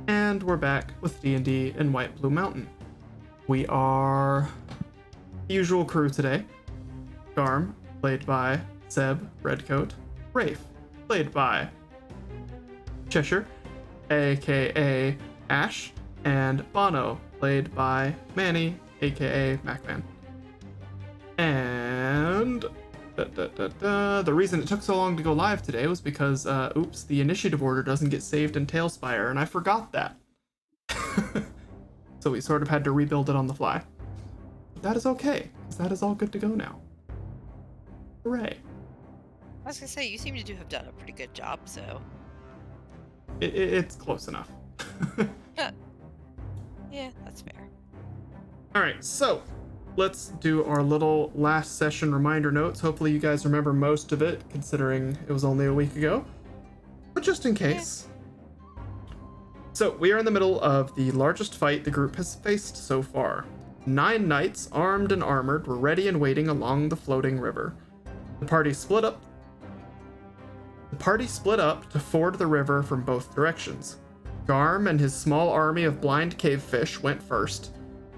and we're back with D&D in White Blue Mountain. We are the usual crew today. Garm, played by Seb Redcoat. Rafe, played by Cheshire, aka Ash, and Bono, played by Manny, aka Macman. And the reason it took so long to go live today was because, the initiative order doesn't get saved in Tailspire, and I forgot that. So we sort of had to rebuild it on the fly. But that is okay, because that is all good to go now. Hooray. I was gonna say, you seem to have done a pretty good job, so... It's close enough. Yeah, that's fair. Alright, so let's do our little last session reminder notes. Hopefully you guys remember most of it, considering it was only a week ago. But just in case. Yeah. So we are in the middle of the largest fight the group has faced so far. 9 knights, armed and armored, were ready and waiting along the floating river. The party split up to ford the river from both directions. Garm and his small army of blind cave fish went first.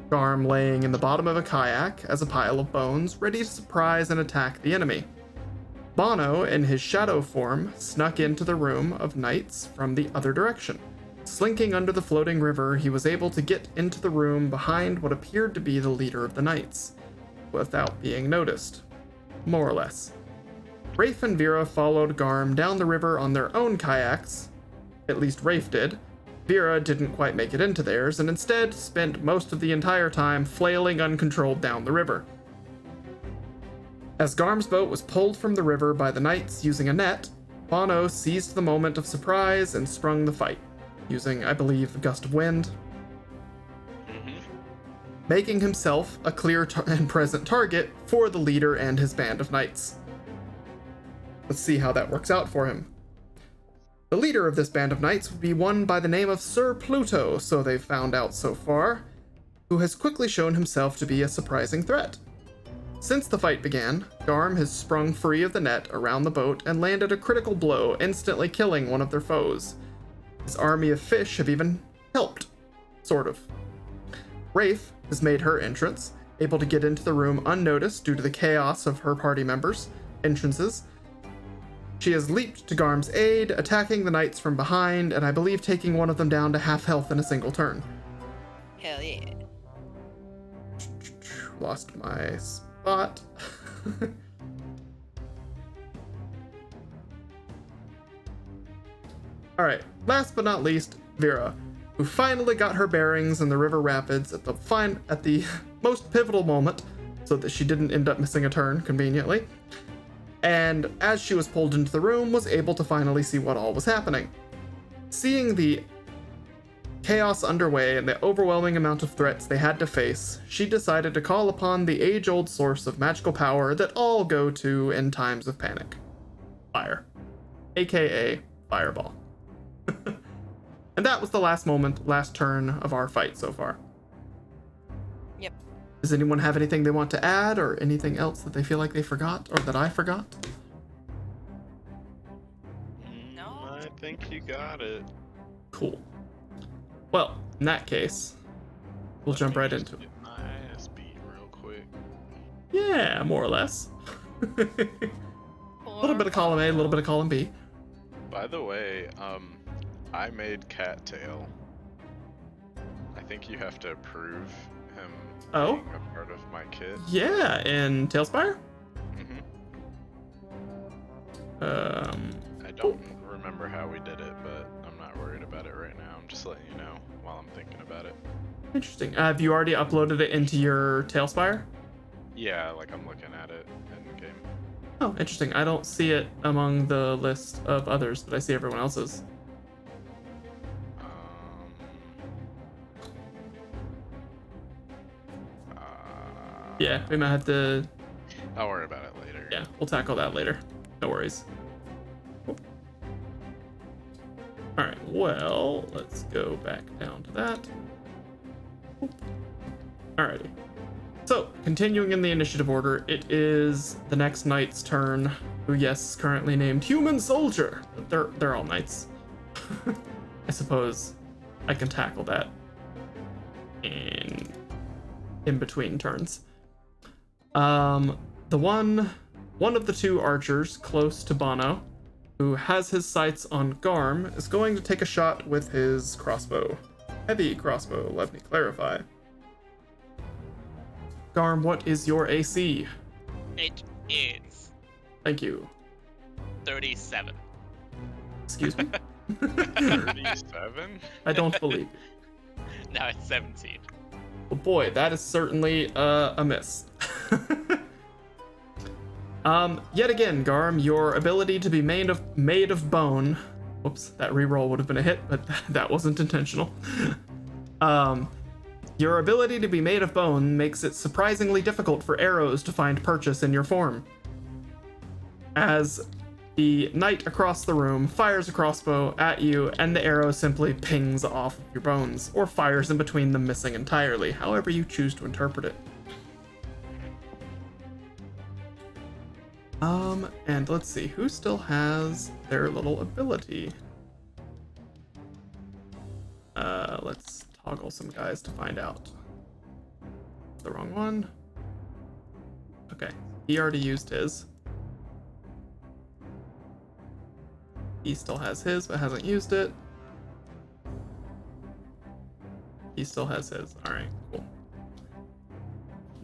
Garm laying in the bottom of a kayak as a pile of bones, ready to surprise and attack the enemy. Bono, in his shadow form, snuck into the room of knights from the other direction. Slinking under the floating river, he was able to get into the room behind what appeared to be the leader of the knights, without being noticed. More or less. Rafe and Vera followed Garm down the river on their own kayaks. At least Rafe did. Vera didn't quite make it into theirs, and instead spent most of the entire time flailing uncontrolled down the river. As Garm's boat was pulled from the river by the knights using a net, Bono seized the moment of surprise and sprung the fight, using, I believe, a gust of wind, making himself a clear and present target for the leader and his band of knights. Let's see how that works out for him. The leader of this band of knights would be one by the name of Sir Pluto, so they've found out so far, who has quickly shown himself to be a surprising threat. Since the fight began, Garm has sprung free of the net around the boat and landed a critical blow, instantly killing one of their foes. His army of fish have even helped, sort of. Rafe has made her entrance, able to get into the room unnoticed due to the chaos of her party members' entrances. She has leaped to Garm's aid, attacking the knights from behind, and I believe taking one of them down to half health in a single turn. Hell yeah. Lost my spot. Alright, last but not least, Vera, who finally got her bearings in the river rapids at the most pivotal moment, so that she didn't end up missing a turn, conveniently. And as she was pulled into the room, was able to finally see what all was happening. Seeing the chaos underway and the overwhelming amount of threats they had to face, she decided to call upon the age-old source of magical power that all go to in times of panic. Fire. AKA Fireball. And that was the last turn of our fight so far. Yep. Does anyone have anything they want to add, or anything else that they feel like they forgot, or that I forgot? No. I think you got it. Cool. Well, in that case, we'll jump right into it. Get my ass beat real quick. Yeah, more or less. A little bit of column A, a little bit of column B. By the way, I made Cattail. I think you have to approve him being a part of my kit. Yeah, in Tailspire? I don't remember how we did it, but I'm not worried about it right now. I'm just letting you know while I'm thinking about it. Interesting. Have you already uploaded it into your Tailspire? Yeah, like I'm looking at it in the game. Oh, interesting. I don't see it among the list of others, but I see everyone else's. Yeah, we might have to... I'll worry about it later. Yeah, we'll tackle that later. No worries. Alright, well, let's go back down to that. Alrighty. So, continuing in the initiative order, it is the next knight's turn, who, yes, is currently named Human Soldier. They're all knights. I suppose I can tackle that in between turns. The one of the two archers close to Bono, who has his sights on Garm, is going to take a shot with his crossbow. Heavy crossbow, let me clarify. Garm, what is your AC? It is Thank you. 37. Excuse me? 37? I don't believe you. No, it's 17. Well, boy, that is certainly a miss. Yet again, Garm, your ability to be made of bone. Whoops, that reroll would have been a hit, but that wasn't intentional. Your ability to be made of bone makes it surprisingly difficult for arrows to find purchase in your form. As the knight across the room fires a crossbow at you, and the arrow simply pings off of your bones, or fires in between them, missing entirely, however you choose to interpret it. And let's see, who still has their little ability? Let's toggle some guys to find out. The wrong one. Okay, he already used his. He still has his, but hasn't used it. He still has his. Alright, cool.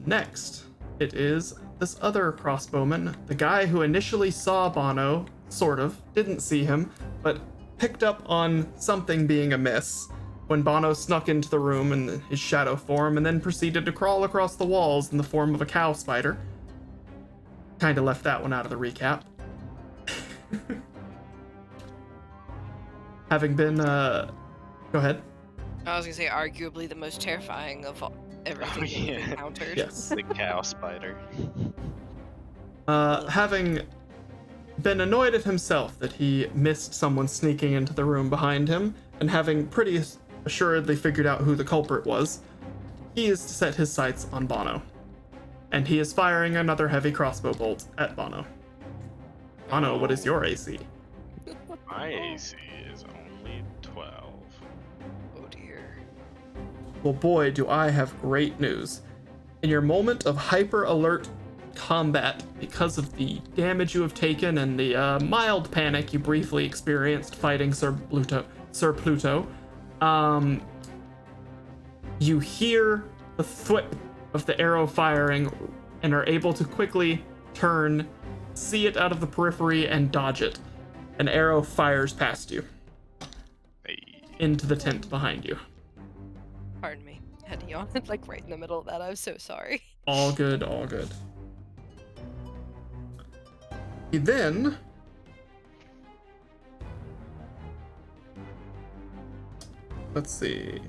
Next, it is this other crossbowman, the guy who initially saw Bono, sort of, didn't see him, but picked up on something being amiss when Bono snuck into the room in his shadow form and then proceeded to crawl across the walls in the form of a cow spider. Kinda left that one out of the recap. Having been, go ahead. I was gonna say, arguably the most terrifying of everything we've encountered. Yes. The cow spider. Having been annoyed at himself that he missed someone sneaking into the room behind him, and having pretty assuredly figured out who the culprit was, he is to set his sights on Bono. And he is firing another heavy crossbow bolt at Bono. Bono, what is your AC? My AC is only 12. Oh dear. Well, boy, do I have great news. In your moment of hyper alert combat, because of the damage you have taken and the mild panic you briefly experienced fighting Sir Pluto, you hear the thwip of the arrow firing and are able to quickly turn, see it out of the periphery, and dodge it. An arrow fires past you into the tent behind you. Pardon me. I had to yawn like right in the middle of that. I'm so sorry. All good, all good. He then let's see.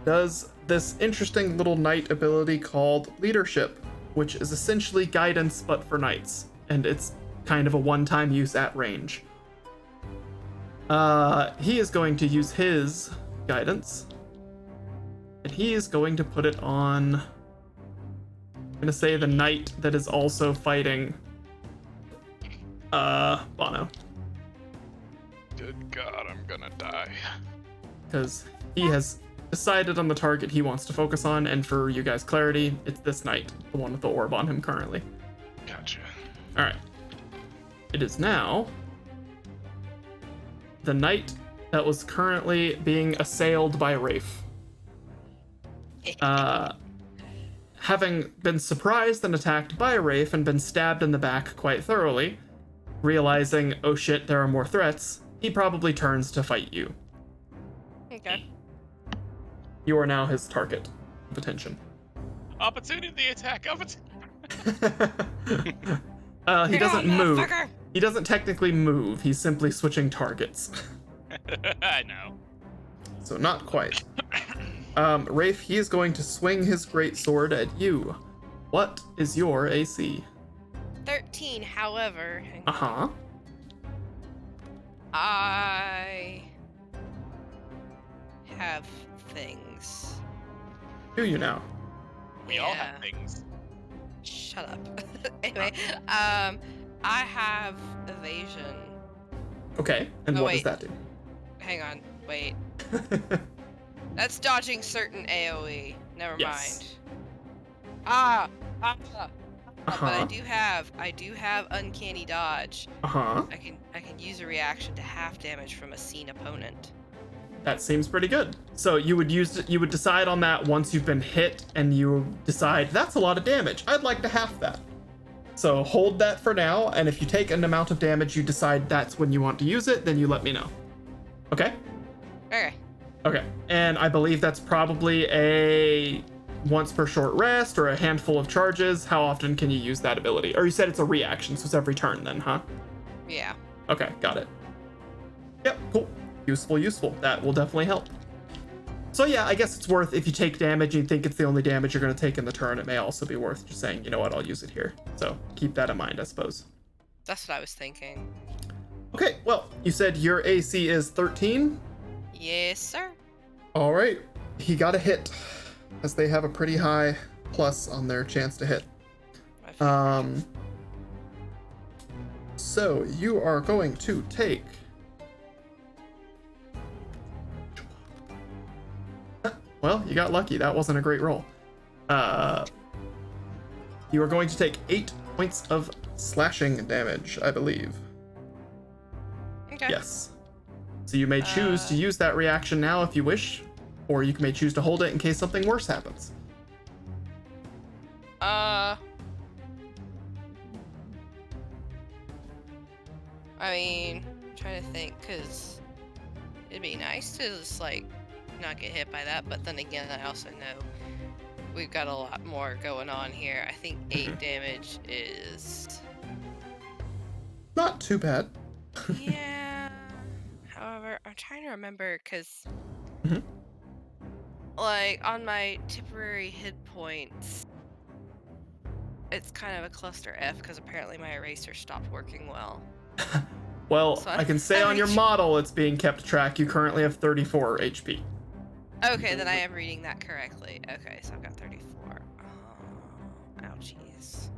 Does this interesting little knight ability called Leadership, which is essentially guidance but for knights, and it's kind of a one-time use at range. He is going to use his guidance, and he is going to put it on, I'm gonna say, the knight that is also fighting Bono. Good God, I'm gonna die. Because he has decided on the target he wants to focus on, and for you guys' clarity, it's this knight, the one with the orb on him currently. Gotcha. Alright. It is now the knight that was currently being assailed by Rafe. Having been surprised and attacked by Rafe and been stabbed in the back quite thoroughly, realizing, oh shit, there are more threats, he probably turns to fight you. Okay. You are now his target of attention. Opportunity attack. He doesn't move. He doesn't technically move. He's simply switching targets. I know. So not quite. Rafe, he is going to swing his great sword at you. What is your AC? 13, however. Uh-huh. I have things. Do you now? We all have things. Shut up. Anyway, I have evasion. Okay, and Oh, what wait. does that do? Hang on, wait. That's dodging certain AoE. Never Yes. mind. Uh-huh. But I do have uncanny dodge. Uh-huh. I can use a reaction to half damage from a seen opponent. That seems pretty good. So you would decide on that once you've been hit, and you decide that's a lot of damage. I'd like to half that. So hold that for now, and if you take an amount of damage you decide that's when you want to use it, then you let me know. Okay? Okay. Okay. And I believe that's probably a once per short rest or a handful of charges. How often can you use that ability? Or you said it's a reaction, so it's every turn then, huh? Yeah. Okay, got it. Yep, cool. Useful. That will definitely help. So yeah, I guess it's worth, if you take damage and you think it's the only damage you're going to take in the turn, it may also be worth just saying, you know what, I'll use it here. So keep that in mind, I suppose. That's what I was thinking. Okay, well, you said your AC is 13? Yes, sir. All right, he got a hit, as they have a pretty high plus on their chance to hit. So you are going to take... Well, you got lucky. That wasn't a great roll. You are going to take 8 points of slashing damage, I believe. Okay. Yes. So you may choose to use that reaction now if you wish, or you may choose to hold it in case something worse happens. I mean, I'm trying to think, because it'd be nice to just, like, not get hit by that, but then again, I also know we've got a lot more going on here. I think 8 damage is... Not too bad. Yeah. However, I'm trying to remember, because, Mhm. like, on my temporary hit points, it's kind of a cluster F, because apparently my eraser stopped working well. Well, So I can say on your model it's being kept track. You currently have 34 HP. Okay, then I am reading that correctly. Okay, so I've got 34. Oh, ouchies.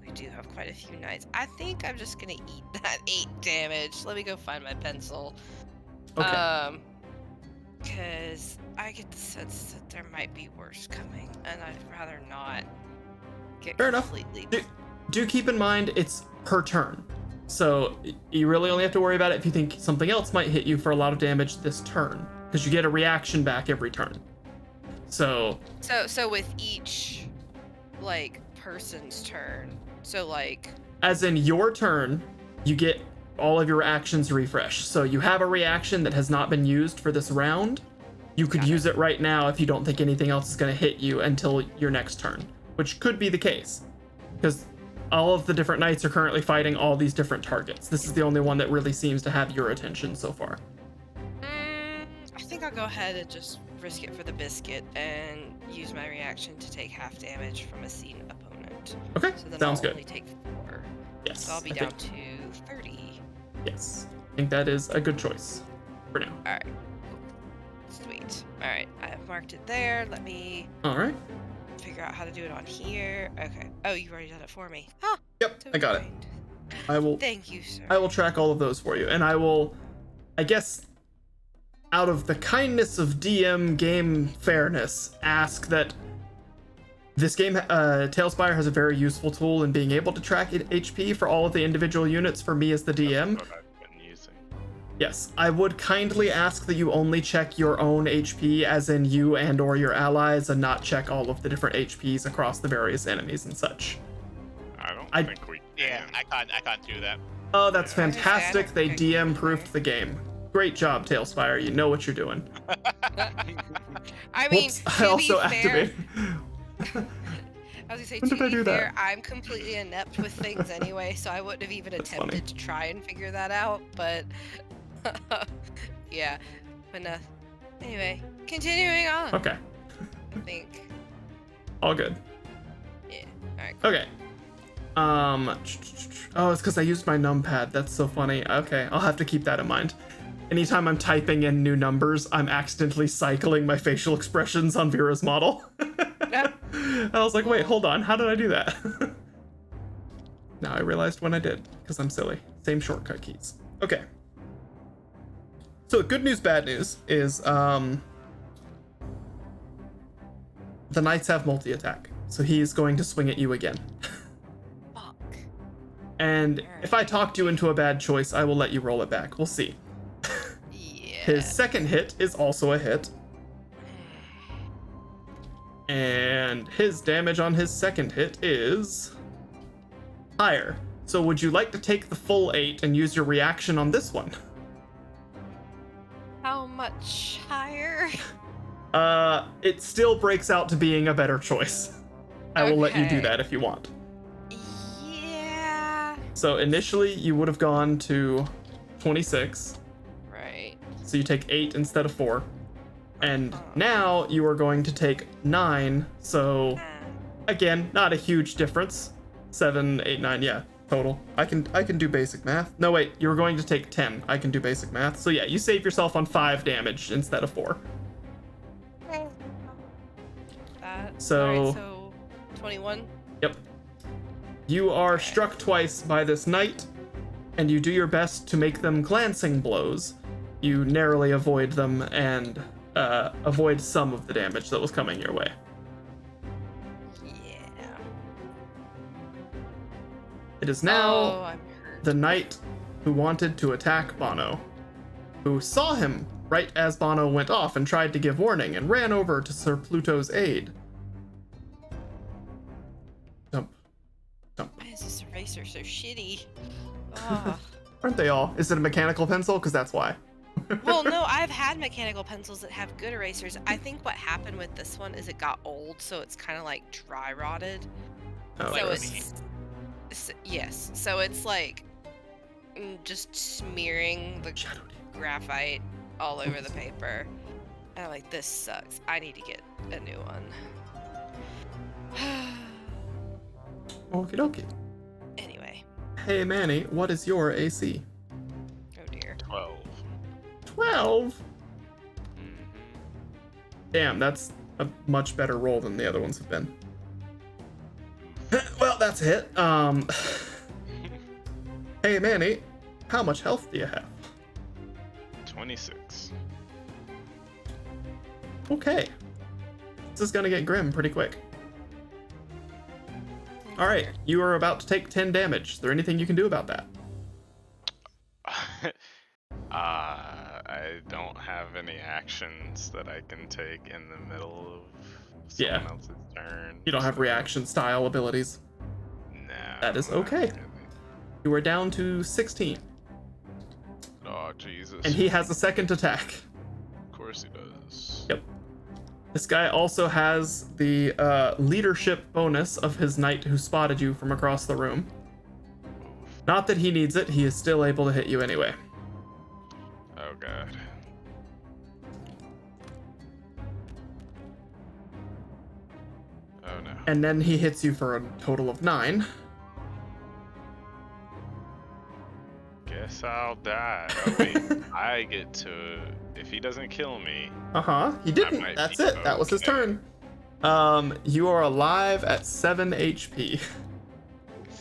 We do have quite a few knights. I think I'm just gonna eat that 8 damage. Let me go find my pencil. Okay. Because I get the sense that there might be worse coming, and I'd rather not get Fair enough. completely... Do keep in mind it's per turn. So you really only have to worry about it if you think something else might hit you for a lot of damage this turn, because you get a reaction back every turn. So with each, like, person's turn, so, like... As in your turn, you get all of your actions refresh. So you have a reaction that has not been used for this round. You could use it right now if you don't think anything else is going to hit you until your next turn, which could be the case, because all of the different knights are currently fighting all these different targets. This is the only one that really seems to have your attention so far. I think I'll go ahead and just risk it for the biscuit and use my reaction to take half damage from a seen opponent. Okay, So then sounds I'll good. only take 4. Yes. So I'll be I down think- to 30. Yes. I think that is a good choice for now. Alright. Sweet. Alright, I have marked it there. Let me All right. figure out how to do it on here. Okay. Oh, you've already done it for me. Huh. Yep, So I got it. kind. I will Thank you, sir. I will track all of those for you, and I will, I guess, out of the kindness of DM game fairness, ask that this game, Tailspire has a very useful tool in being able to track HP for all of the individual units for me as the DM. That's what I've been using. Yes, I would kindly ask that you only check your own HP, as in you and or your allies, and not check all of the different HPs across the various enemies and such. I don't think we Yeah, can. I can't do that. Oh, that's Yeah. fantastic. They DM proofed the game. Great job, Tailspire. You know what you're doing. I mean, Whoops, to I also be fair, activated. I was gonna say, When to did I be do fair, that? I'm completely inept with things anyway, so I wouldn't have even That's attempted funny. to try and figure that out, but yeah. But anyway, continuing on. Okay, I think. all good. Yeah. Alright. Cool. Okay. Oh, it's because I used my numpad. That's so funny. Okay, I'll have to keep that in mind. Anytime I'm typing in new numbers, I'm accidentally cycling my facial expressions on Vera's model. Yep. And I was like, wait, hold on. How did I do that? Now I realized when I did, because I'm silly. Same shortcut keys. Okay. So good news, bad news is the knights have multi-attack. So he's going to swing at you again. Fuck. And if I talked you into a bad choice, I will let you roll it back. We'll see. Yeah. His second hit is also a hit. And his damage on his second hit is higher. So would you like to take the full 8 and use your reaction on this one? How much higher? It still breaks out to being a better choice. I will let you do Okay. that if you want. Yeah. So initially you would have gone to 26. Right. So you take 8 instead of 4. And now you are going to take 9. So again, not a huge difference. 7, 8, 9, yeah, total. I can do basic math. No, wait, you were going to take 10. I can do basic math. So yeah, you save yourself on 5 damage instead of 4. So- Alright, so 21. Yep. You are Okay. struck twice by this knight, and you do your best to make them glancing blows. You narrowly avoid them and avoid some of the damage that was coming your way. Yeah. It is now Oh, I'm hurt. the knight who wanted to attack Bono, who saw him right as Bono went off and tried to give warning and ran over to Sir Pluto's aid. Dump. Dump. Why is this eraser so shitty? Oh. Aren't they all? Is it a mechanical pencil? Because that's why. Well, no, I've had mechanical pencils that have good erasers. I think what happened with this one is it got old, so it's kind of like dry rotted. Oh, So sure. yes, so it's like just smearing the Shadow Deep. graphite all over the paper. And I'm like, this sucks. I need to get a new one. Okie dokie. Anyway, Hey Manny, what is your AC? oh dear. 12. 12? Mhm. Damn, that's a much better roll than the other ones have been. Well, that's a hit. Hey Manny, how much health do you have? 26. Okay. This is gonna get grim pretty quick. Alright, you are about to take 10 damage. Is there anything you can do about that? I don't have any actions that I can take in the middle of someone Yeah. else's turn. You don't have so- reaction style abilities. No. That is not okay. really. You are down to 16. Oh, Jesus. And he has a second attack. Of course he does. Yep. This guy also has the leadership bonus of his knight who spotted you from across the room. Oof. Not that he needs it, he is still able to hit you anyway. Oh, God. Oh, no. And then he hits you for a total of 9. Guess I'll die. Oh, wait. I get to... If he doesn't kill me... Uh-huh, he didn't. might That's be it. That was his okay. turn. You are alive at 7 HP.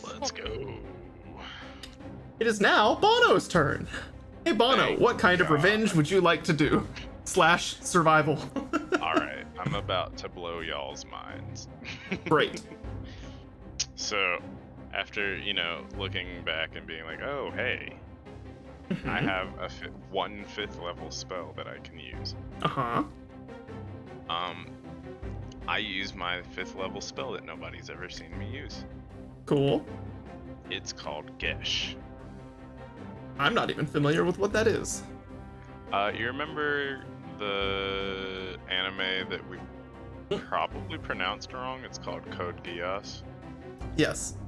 Let's go. It is now Bono's turn. Hey Bono, Thank what kind of God. revenge would you like to do? / survival. Alright, I'm about to blow y'all's minds. Great. So, after, looking back and being like, oh, hey, I Mhm. have a 1 5th level spell that I can use. Uh-huh. I use my 5th level spell that nobody's ever seen me use. Cool. It's called Gesh. I'm not even familiar with what that is. You remember the anime that we probably pronounced wrong? It's called Code Geass. Yes.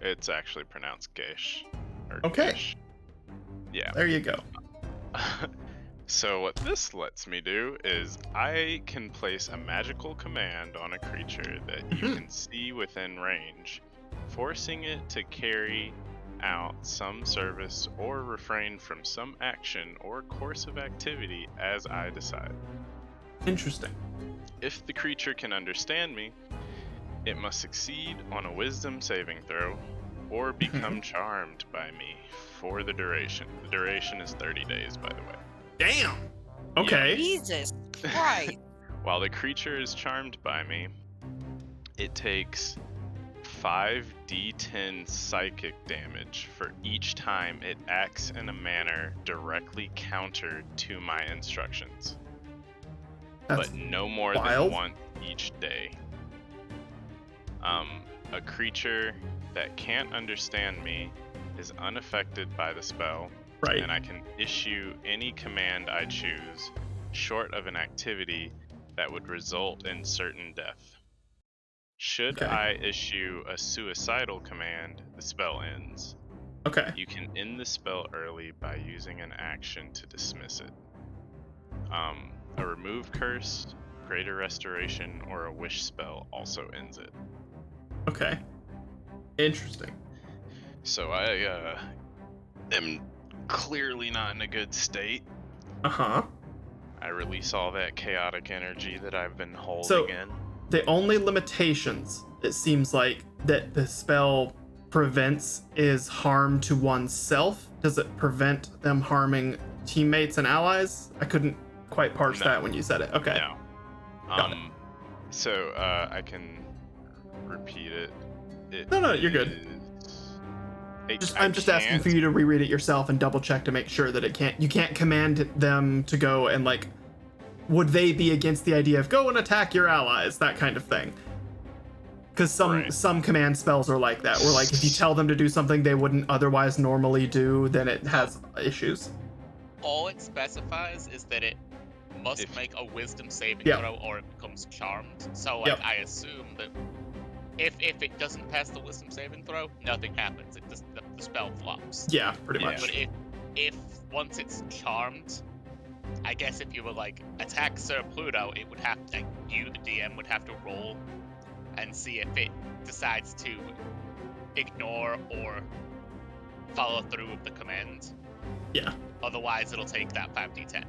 It's actually pronounced Gesh. Or Okay. Gesh. Yeah. There you go. So what this lets me do is I can place a magical command on a creature that you Mhm. can see within range, forcing it to carry out some service or refrain from some action or course of activity as I decide. Interesting. If the creature can understand me, it must succeed on a wisdom saving throw, or become charmed by me for the duration. The duration is 30 days, by the way. Damn. Okay. Jesus Christ. While the creature is charmed by me, it takes 5d10 psychic damage for each time it acts in a manner directly counter to my instructions. That's but no more wild. than once each day. A creature that can't understand me is unaffected by the spell, right. and I can issue any command I choose, short of an activity that would result in certain death. Should I issue a suicidal command, the spell ends. Okay. You can end the spell early by using an action to dismiss it. A remove curse, greater restoration, or a wish spell also ends it. Okay. Interesting. So I am clearly not in a good state. Uh-huh. I release all that chaotic energy that I've been holding So, in. the only limitations, it seems like, that the spell prevents is harm to oneself. Does it prevent them harming teammates and allies? I couldn't quite parse that when you said it. Okay. No. So I can repeat it. No, you're good. I'm just asking for you to reread it yourself and double check to make sure that you can't command them to go and like, would they be against the idea of go and attack your allies, that kind of thing? Because some command spells are like that, where like if you tell them to do something they wouldn't otherwise normally do, then it has issues. All it specifies is that it must make a wisdom saving throw or it becomes charmed. So like I assume that if it doesn't pass the wisdom saving throw, nothing happens. It just the spell flops. Yeah, pretty much. But if once it's charmed, I guess if you were like attack Sir Pluto, it would have to, you the DM would have to roll and see if it decides to ignore or follow through with the command. Yeah. Otherwise, it'll take that 5d10.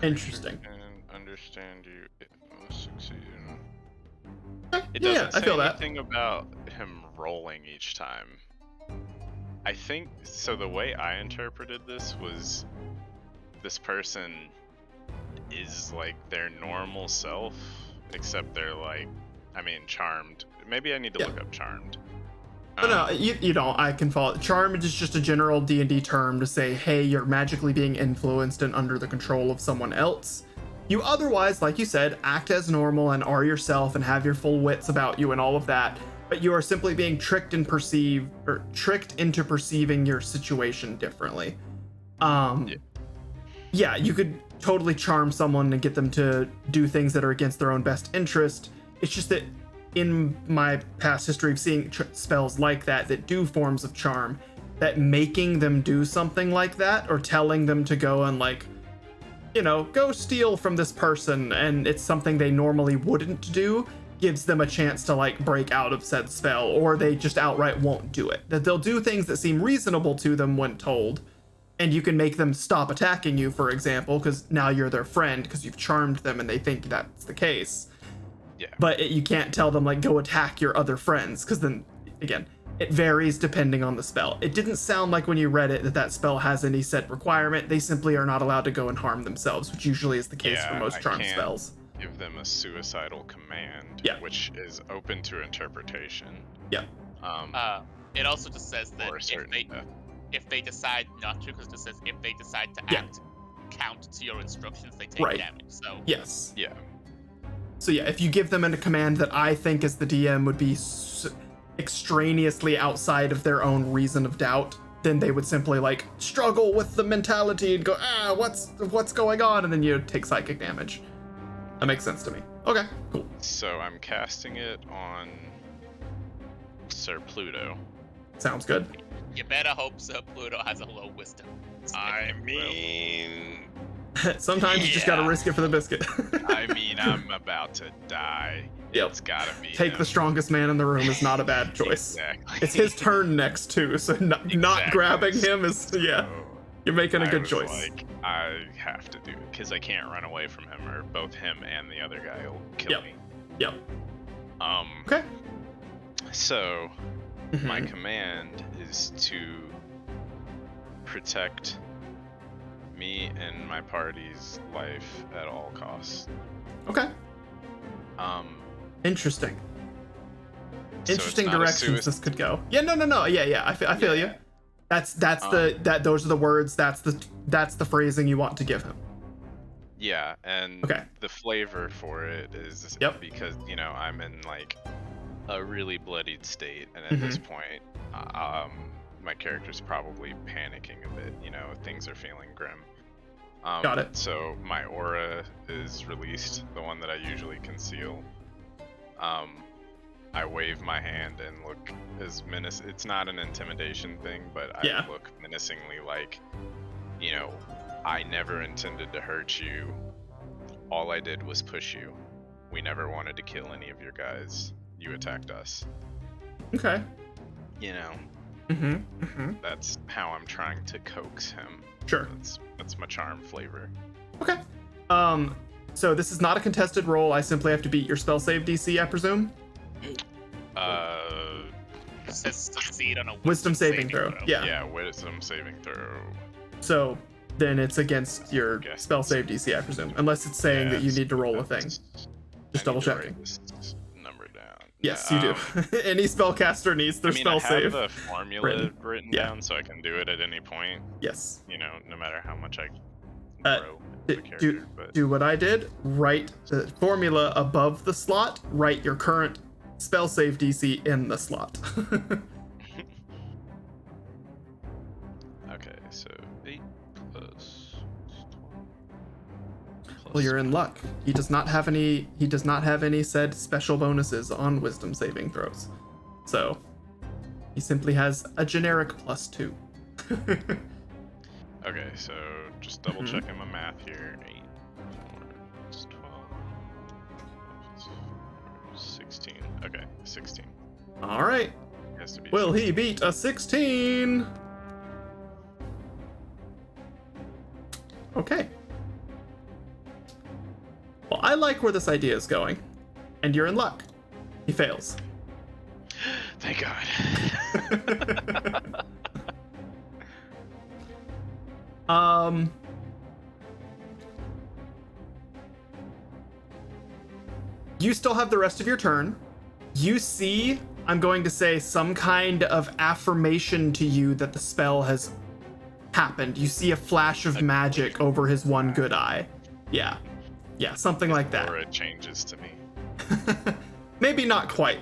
Interesting. And understand you. It must succeed. It doesn't say anything about him rolling each time. I think so. The way I interpreted this was this person is like their normal self, except they're like, charmed. Maybe I need to look up charmed. No, you don't. I can follow. Charmed is just a general D&D term to say, hey, you're magically being influenced and under the control of someone else. You otherwise, like you said, act as normal and are yourself and have your full wits about you and all of that, but you are simply being tricked into perceiving your situation differently. Yeah, you could totally charm someone and get them to do things that are against their own best interest. It's just that in my past history of seeing spells like that do forms of charm, that making them do something like that or telling them to go and like, go steal from this person and it's something they normally wouldn't do, gives them a chance to like break out of said spell, or they just outright won't do it. That they'll do things that seem reasonable to them when told, and you can make them stop attacking you, for example, because now you're their friend because you've charmed them and they think that's the case. Yeah. But you can't tell them like go attack your other friends, because then again it varies depending on the spell. It didn't sound like when you read it that spell has any set requirement. They simply are not allowed to go and harm themselves, which usually is the case for most charm spells. Give them a suicidal command, which is open to interpretation. Yeah. It also just says that if they decide not to, because it just says if they decide to act count to your instructions, they take damage. So yes. Yeah. So yeah, if you give them a command that I think as the DM would be extraneously outside of their own reason of doubt, then they would simply like struggle with the mentality and go, what's going on, and then you take psychic damage. That makes sense to me. Okay, cool. So I'm casting it on Sir Pluto. Sounds good. You better hope Sir Pluto has a low wisdom. Sometimes you just gotta risk it for the biscuit. I'm about to die. Yep. It's gotta be Take the strongest man in the room is not a bad choice. Exactly. It's his turn next too, so not grabbing him is you're making a good choice. Like, I have to do it because I can't run away from him, or both him and the other guy will kill me. Yep. Okay. So My Mhm. command is to protect me and my party's life at all costs. Okay. Um, Interesting. so it's Interesting not a directions this could go. Yeah, no. Yeah. I feel you. Yeah. That's Um, those are the words. That's the phrasing you want to give him. Yeah, and Okay. the flavor for it is Yep. because, I'm in like a really bloodied state, and at this point, my character's probably panicking a bit. Things are feeling grim. Got it. So my aura is released, the one that I usually conceal. I wave my hand and look as It's not an intimidation thing, but Yeah. I look menacingly like, I never intended to hurt you. All I did was push you. We never wanted to kill any of your guys. You attacked us. Okay. That's how I'm trying to coax him. Sure. That's my charm flavor. Okay. So this is not a contested roll. I simply have to beat your spell save DC, I presume. It says succeed on a Wisdom saving throw. Yeah. Yeah, wisdom saving throw. So then it's against your Guess spell it's- save DC, I presume, unless it's saying that you Yes, need to roll a thing. that's- Just I need double to write checking. this number down. Yes, Yeah, you do. Any spellcaster needs their I spell have save. the formula written Yeah. down, so I can do it at any point. Yes. No matter how much I Uh, grow the Do character. But do what I did. Write the formula above the slot. Write your current spell save DC in the slot. okay, so 8 plus 12. Well, you're in luck. He does not have any. He does not have any said special bonuses on wisdom saving throws. So he simply has a generic +2. Okay, so just double checking my math here. 8, 4, 12, 16. Okay, 16. All right. Has to be. Will he beat a 16? Okay. Well, I like where this idea is going, and you're in luck. He fails. Thank God. You still have the rest of your turn. You see, I'm going to say, some kind of affirmation to you that the spell has happened. You see a flash of magic over his one good eye. Yeah, something like that. Or it changes to me. Maybe not quite.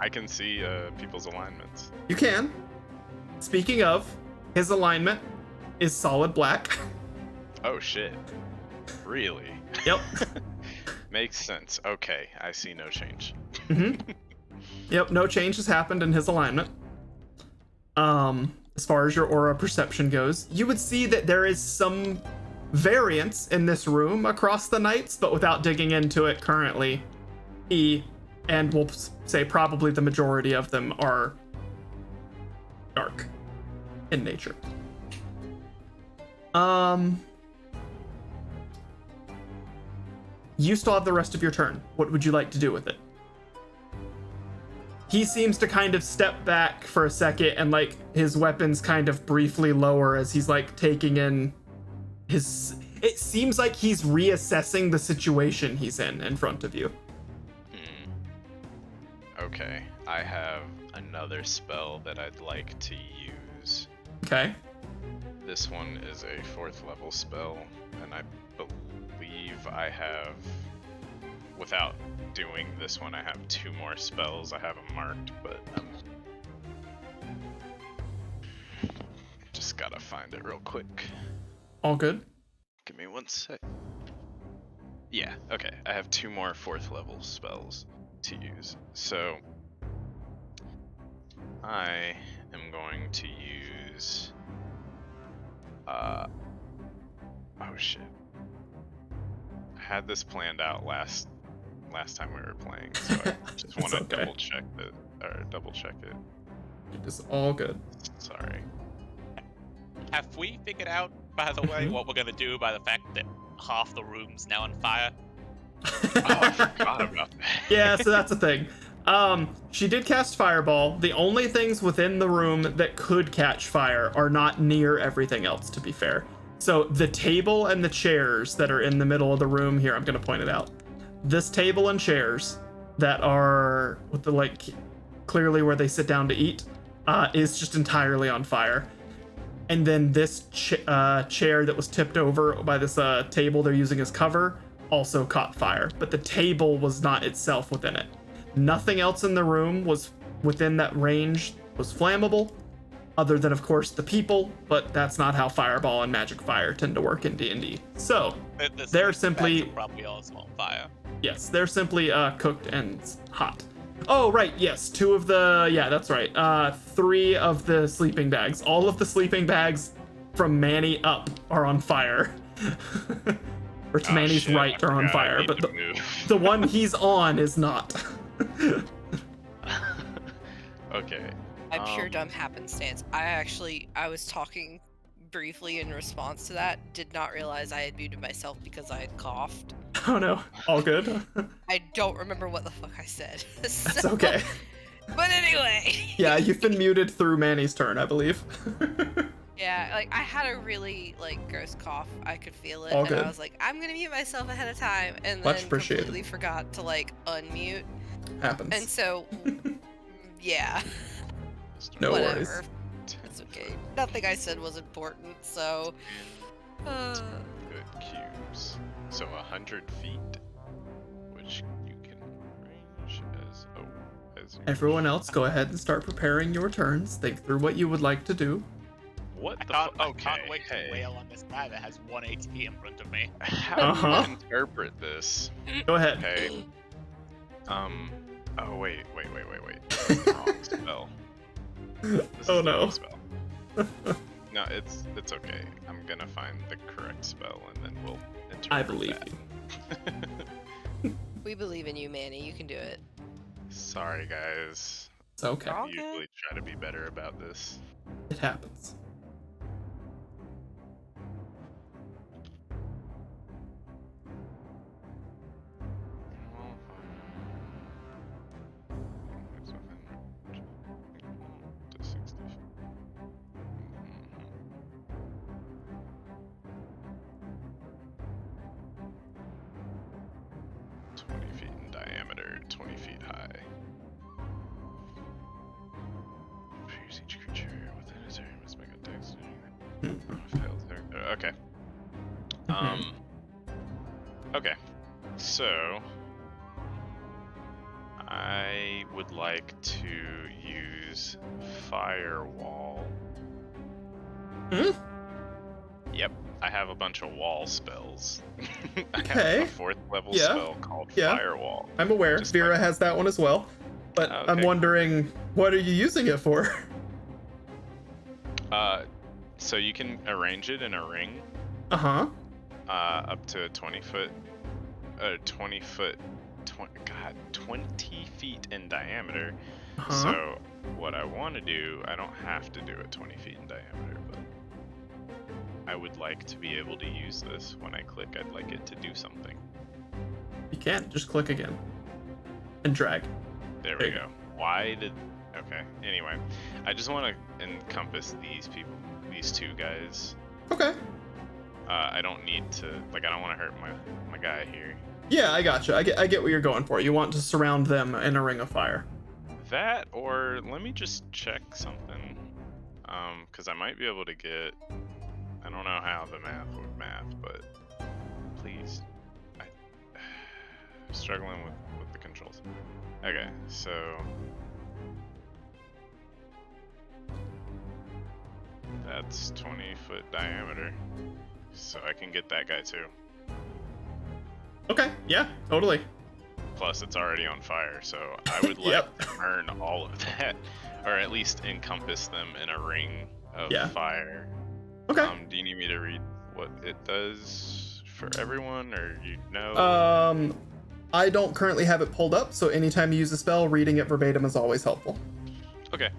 I can see people's alignments. You can. Speaking of, his alignment is solid black. Oh shit. Really? Yep. Makes sense. Okay, I see no change. Yep, no change has happened in his alignment. As far as your aura perception goes, you would see that there is some variance in this room across the nights, but without digging into it currently, and we'll say probably the majority of them are dark in nature. You still have the rest of your turn. What would you like to do with it? He seems to kind of step back for a second and like his weapons kind of briefly lower as he's like taking in his... It seems like he's reassessing the situation he's in front of you. Okay, I have another spell that I'd like to use. Okay. This one is a 4th level spell, and I believe I have, without doing this one, I have 2 more spells. I have them marked, but just gotta find it real quick. All good. Give me 1 sec. Yeah, okay. I have 2 more 4th level spells to use. So I am going to use oh shit. I had this planned out last time we were playing, so I just want to okay. double check it. It is all good. Sorry. Have we figured out, by the way, what we're gonna do by the fact that half the room's now on fire? Oh, I forgot about that. Yeah, so that's the thing. She did cast Fireball. The only things within the room that could catch fire are not near everything else, to be fair. So the table and the chairs that are in the middle of the room here, I'm gonna point it out. This table and chairs that are with the like clearly where they sit down to eat is just entirely on fire. And then this chair that was tipped over by this table they're using as cover also caught fire, but the table was not itself within it. Nothing else in the room was within that range was flammable, other than of course the people, but that's not how fireball and magic fire tend to work in D&D. So they're simply probably also on fire. Yes, they're simply cooked and hot. Oh right, yes, 2 of the that's right. 3 of the sleeping bags. All of the sleeping bags from Manny up are on fire. Or to Manny's shit, right are on fire, but the one he's on is not. Okay. I'm pure dumb happenstance. I was talking briefly in response to that. Did not realize I had muted myself because I had coughed. Oh no, all good. I don't remember what the fuck I said. That's okay. But anyway. Yeah, you've been muted through Manny's turn, I believe. Yeah, like I had a really like gross cough. I could feel it, All and good. I was like, I'm gonna mute myself ahead of time, and Much then appreciated. completely forgot to like unmute. Happens. And so, yeah, No whatever. worries. It's okay. Nothing I said was important, so. Good cubes. So 100 feet, which you can range as you Everyone else, go ahead and start preparing your turns. Think through what you would like to do. What I the can't, fuck? I can't Okay, wait to hey. wail on this guy that has 1 HP in front of me. How do you interpret this? Go ahead. Okay. Oh wait. Wrong spell. This Oh, is the no. wrong spell. No, it's okay. I'm gonna find the correct spell and then we'll interpret I believe that. you. We believe in you, Manny. You can do it. Sorry guys. It's okay. All I good. usually try to be better about this. It happens. To 60 feet. 20 feet in diameter, 20 feet high. Appears each creature within its area must make a dex. Failed there. Okay. Okay. So I would like to use Firewall. Hmm? Yep, I have a bunch of wall spells. I Okay. have a 4th level Yeah. spell called Yeah. Firewall. I'm aware. Just Vera like- has that one as well. But Oh, I'm okay. wondering, what are you using it for? So you can arrange it in a ring, Uh-huh. up to 20 feet, 20 feet in diameter. Uh-huh. So what I want to do, I don't have to do it 20 feet in diameter, but I would like to be able to use this. When I click, I'd like it to do something. You can't. Just click again. And drag. There There we you go. Why did... Okay, anyway. I just want to encompass these people, these 2 guys. Okay. I don't need to... Like, I don't want to hurt my guy here. Yeah, I gotcha. I get what you're going for. You want to surround them in a ring of fire. That, or let me just check something. Because I might be able to get... I don't know how the math would math, but please. I'm struggling with the controls. Okay, so... That's 20-foot diameter. So I can get that guy too. Okay. Yeah, totally. Plus, it's already on fire, so I would like Yep. to burn all of that, or at least encompass them in a ring of Yeah. fire. Okay. Do you need me to read what it does for everyone, or you know? I don't currently have it pulled up, so anytime you use a spell, reading it verbatim is always helpful. Okay.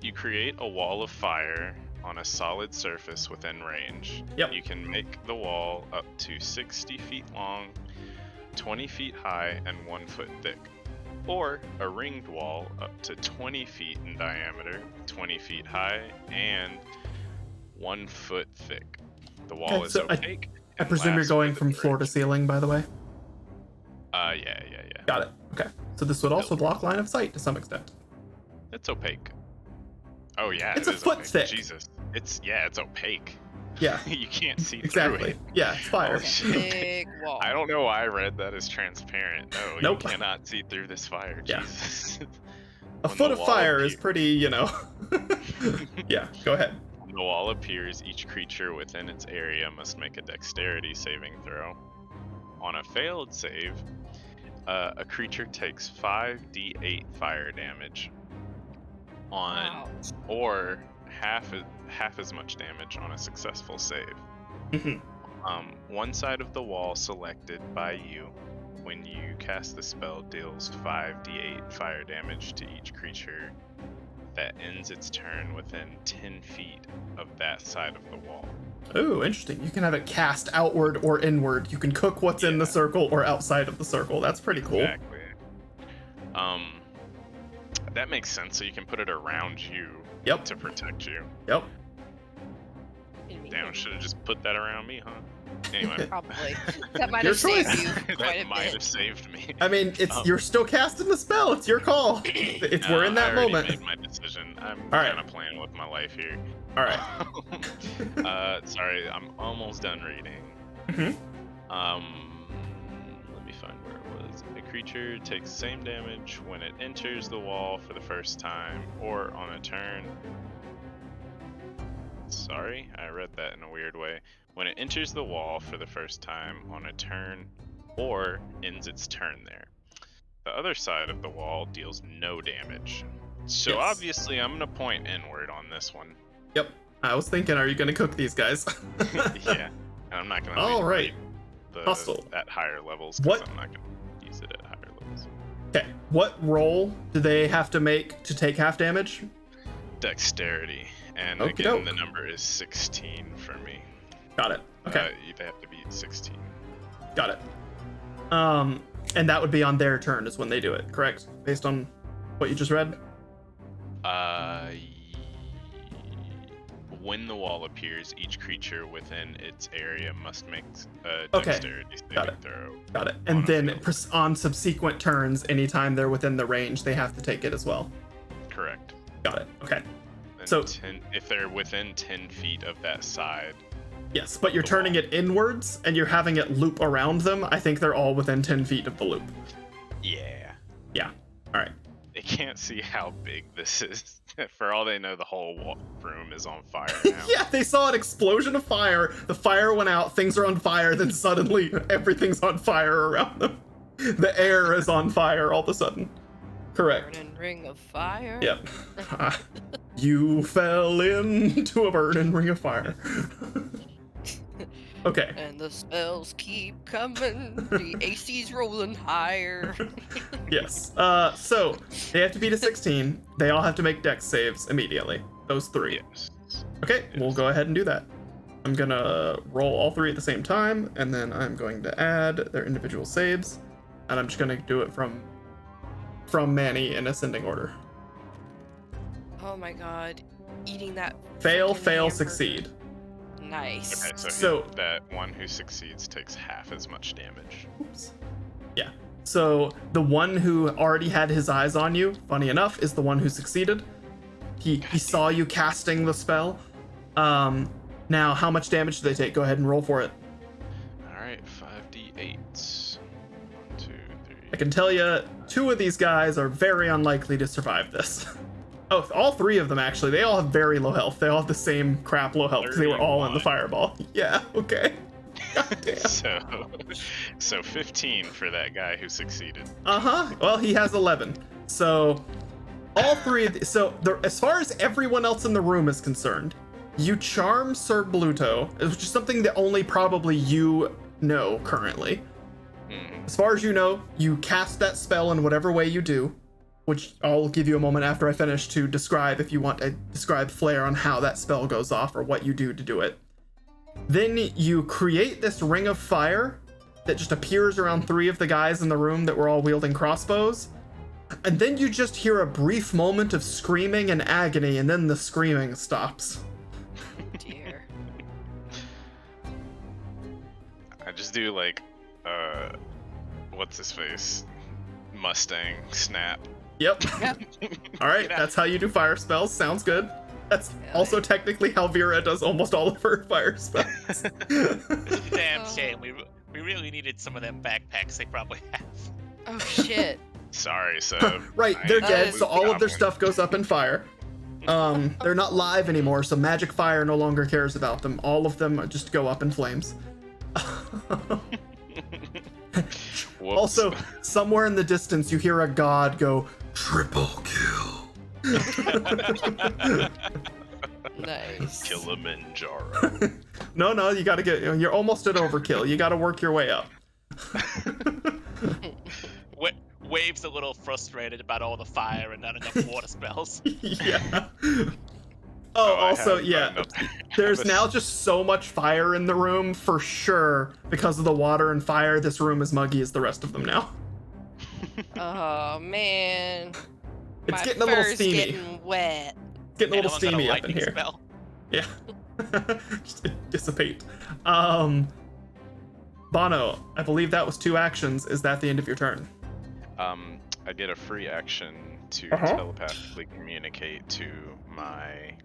You create a wall of fire on a solid surface within range. Yep. You can make the wall up to 60 feet long, 20 feet high, and 1 foot thick. or a ringed wall up to 20 feet in diameter, 20 feet high, and 1 foot thick. The wall Okay, is so opaque. I and presume you're lasts for going the from floor to duration. ceiling, by the way. Yeah. Got it. Okay. So this would also block line of sight to some extent. It's opaque. Oh yeah, It's it a is foot opaque. thick. Jesus, it's opaque. Yeah. You can't see through Exactly. it. Yeah, it's fire. Holy shit. Big wall. I don't know why I read that as transparent. No, Nope. you cannot see through this fire. Yeah. Jesus. A When foot the of wall fire is appears- pretty, Yeah, go ahead. When the wall appears, each creature within its area must make a dexterity saving throw. On a failed save, a creature takes 5d8 fire damage Wow. or half as much damage on a successful save. Mhm. One side of the wall selected by you when you cast the spell deals 5d8 fire damage to each creature that ends its turn within 10 feet of that side of the wall. Ooh, interesting. You can have it cast outward or inward. You can cook what's in the circle or outside of the circle. That's pretty cool. Exactly. That makes sense. So you can put it around you Yep. to protect you. Yep. Damn, should have just put that around me, huh? Anyway, Probably. That might Your have saved choice. you quite that a might bit. have saved me. I mean, you're still casting the spell. It's your call. We're in that I already moment. made my decision. I'm All right. kind of playing with my life here. All right. Sorry, I'm almost done reading. Mhm. Let me find where it was. A creature takes the same damage when it enters the wall for the first time or on a turn. Sorry, I read that in a weird way. When it enters the wall for the first time on a turn or ends its turn there. The other side of the wall deals no damage. So Yes. obviously I'm gonna point inward on this one. Yep. I was thinking, are you going to cook these guys? Yeah. And I'm not gonna All right. the Hustle. at higher levels because What? I'm not gonna use it at higher levels. Okay. What roll do they have to make to take half damage? Dexterity. And Okie again, doke. the number is 16 for me. Got it. Okay. They have to beat 16. Got it. And that would be on their turn is when they do it, correct? Based on what you just read? When the wall appears, each creature within its area must make a Okay, dexterity got saving it. throw. Got it. On And a then failed on subsequent turns, anytime they're within the range, they have to take it as well. Correct. Got it. Okay. And So- 10, if they're within 10 feet of that side, Yes, but you're The turning wall. it inwards and you're having it loop around them. I think they're all within 10 feet of the loop. yeah, Yeah. All right. they can't see how big this is. For all they know, the whole room is on fire now. Yeah, they saw an explosion of fire. The fire went out. Things are on fire. Then suddenly everything's on fire around them. The air is on fire all of a sudden. Correct. Burning ring of fire. Yep. You fell into a burning ring of fire. Okay. And the spells keep coming. The AC's rolling higher. Yes. So they have to beat a 16. They all have to make dex saves immediately. Those three. Yes. Okay, we'll go ahead and do that. I'm gonna roll all three at the same time, and then I'm going to add their individual saves, and I'm just gonna do it from Manny in ascending order. Oh my god. Eating that. Fail, frickin' fail, hamburger. succeed. Nice. Okay, So- that one who succeeds takes half as much damage. Oops. Yeah. So the one who already had his eyes on you, funny enough, is the one who succeeded. He saw you casting the spell. Now how much damage do they take? Go ahead and roll for it. Alright, 5d8s. 1, 2, 3. I can tell you, two of these guys are very unlikely to survive this. Oh, all three of them actually. They all have very low health. They all have the same crap low health because they were all in the 31. fireball. Yeah, okay. God damn. So 15 for that guy who succeeded. Uh-huh. Well, he has 11. So all three of as far as everyone else in the room is concerned, you charm Sir Bluto, which is something that only probably you know currently. Hmm. As far as you know, you cast that spell in whatever way you do, which I'll give you a moment after I finish to describe if you want to describe flair on how that spell goes off or what you do to do it. Then you create this ring of fire that just appears around three of the guys in the room that were all wielding crossbows, And then you just hear a brief moment of screaming and agony, and then the screaming stops. Dear. I just do like, what's his face? Mustang snap. Yep. Yep. All right, Yeah. that's how you do fire spells. Sounds good. That's Yeah. also technically how Vera does almost all of her fire spells. It's a damn Oh. shame. We really needed some of them backpacks they probably have. Oh shit. Sorry, Seb. Right, I they're ain't dead, is- so all of their goblin. stuff goes up in fire. They're not live anymore, so magic fire no longer cares about them. All of them just go up in flames. Whoops. Also, somewhere in the distance, you hear a god go, "Triple kill." Nice. Kilimanjaro. No, you gotta you're almost at overkill. You gotta work your way up. Wave's a little frustrated about all the fire and not enough water spells. Yeah. Oh, I also, have yeah. another- There's have a- now just so much fire in the room for sure. Because of the water and fire, this room is muggy as the rest of them now. Oh man. It's My getting a little fur's steamy. Getting wet. Getting a little Anyone got steamy up in lightning here. spell? Yeah. Just dissipate. Bono, I believe that was 2 actions. Is that the end of your turn? I get a free action to Uh-huh. telepathically communicate to my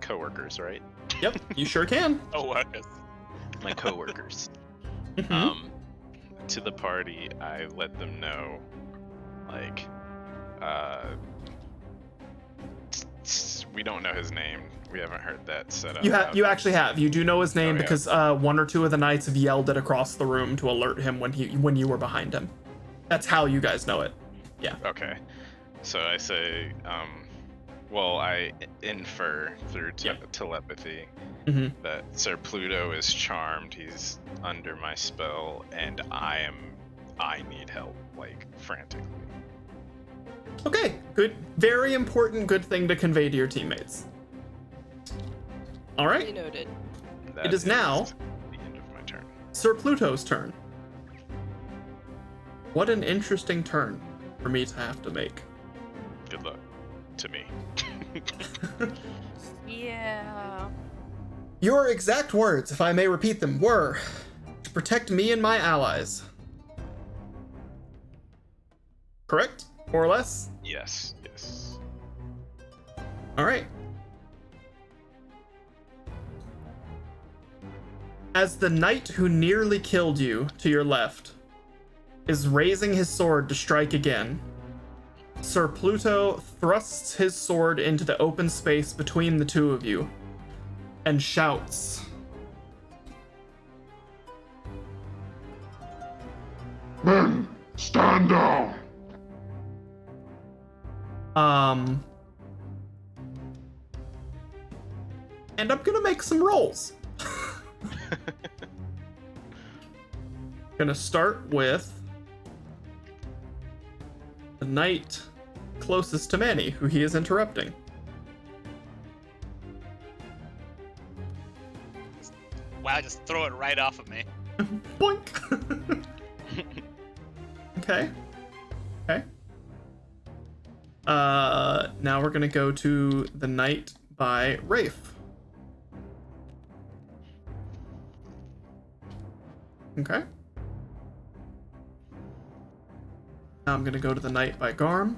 coworkers, right? Yep, you sure can. Oh, workers. My coworkers. Mhm. To the party, I let them know, like, we don't know his name. We haven't heard that set up. You actually have. You do know his name Oh, yeah. because 1 or 2 of the knights have yelled it across the room to alert him when you were behind him. That's how you guys know it. Okay. So I say, well, I infer through telepathy Mhm. that Sir Pluto is charmed. He's under my spell, and I need help, like, frantically. Okay, good. Very important good thing to convey to your teammates. All You right, noted. That is now the end of my turn. Sir Pluto's turn. What an interesting turn for me to have to make. Good luck to me. Yeah. Your exact words, if I may repeat them, were to protect me and my allies. Correct? More or less? Yes. All right. As the knight who nearly killed you to your left is raising his sword to strike again, Sir Pluto thrusts his sword into the open space between the two of you and shouts, Men, stand down. And I'm gonna make some rolls. Gonna start with the knight closest to Manny, who he is interrupting. Wow, just throw it right off of me. Boink. Okay. Now we're gonna go to the knight by Rafe. Okay. Now I'm gonna go to the knight by Garm.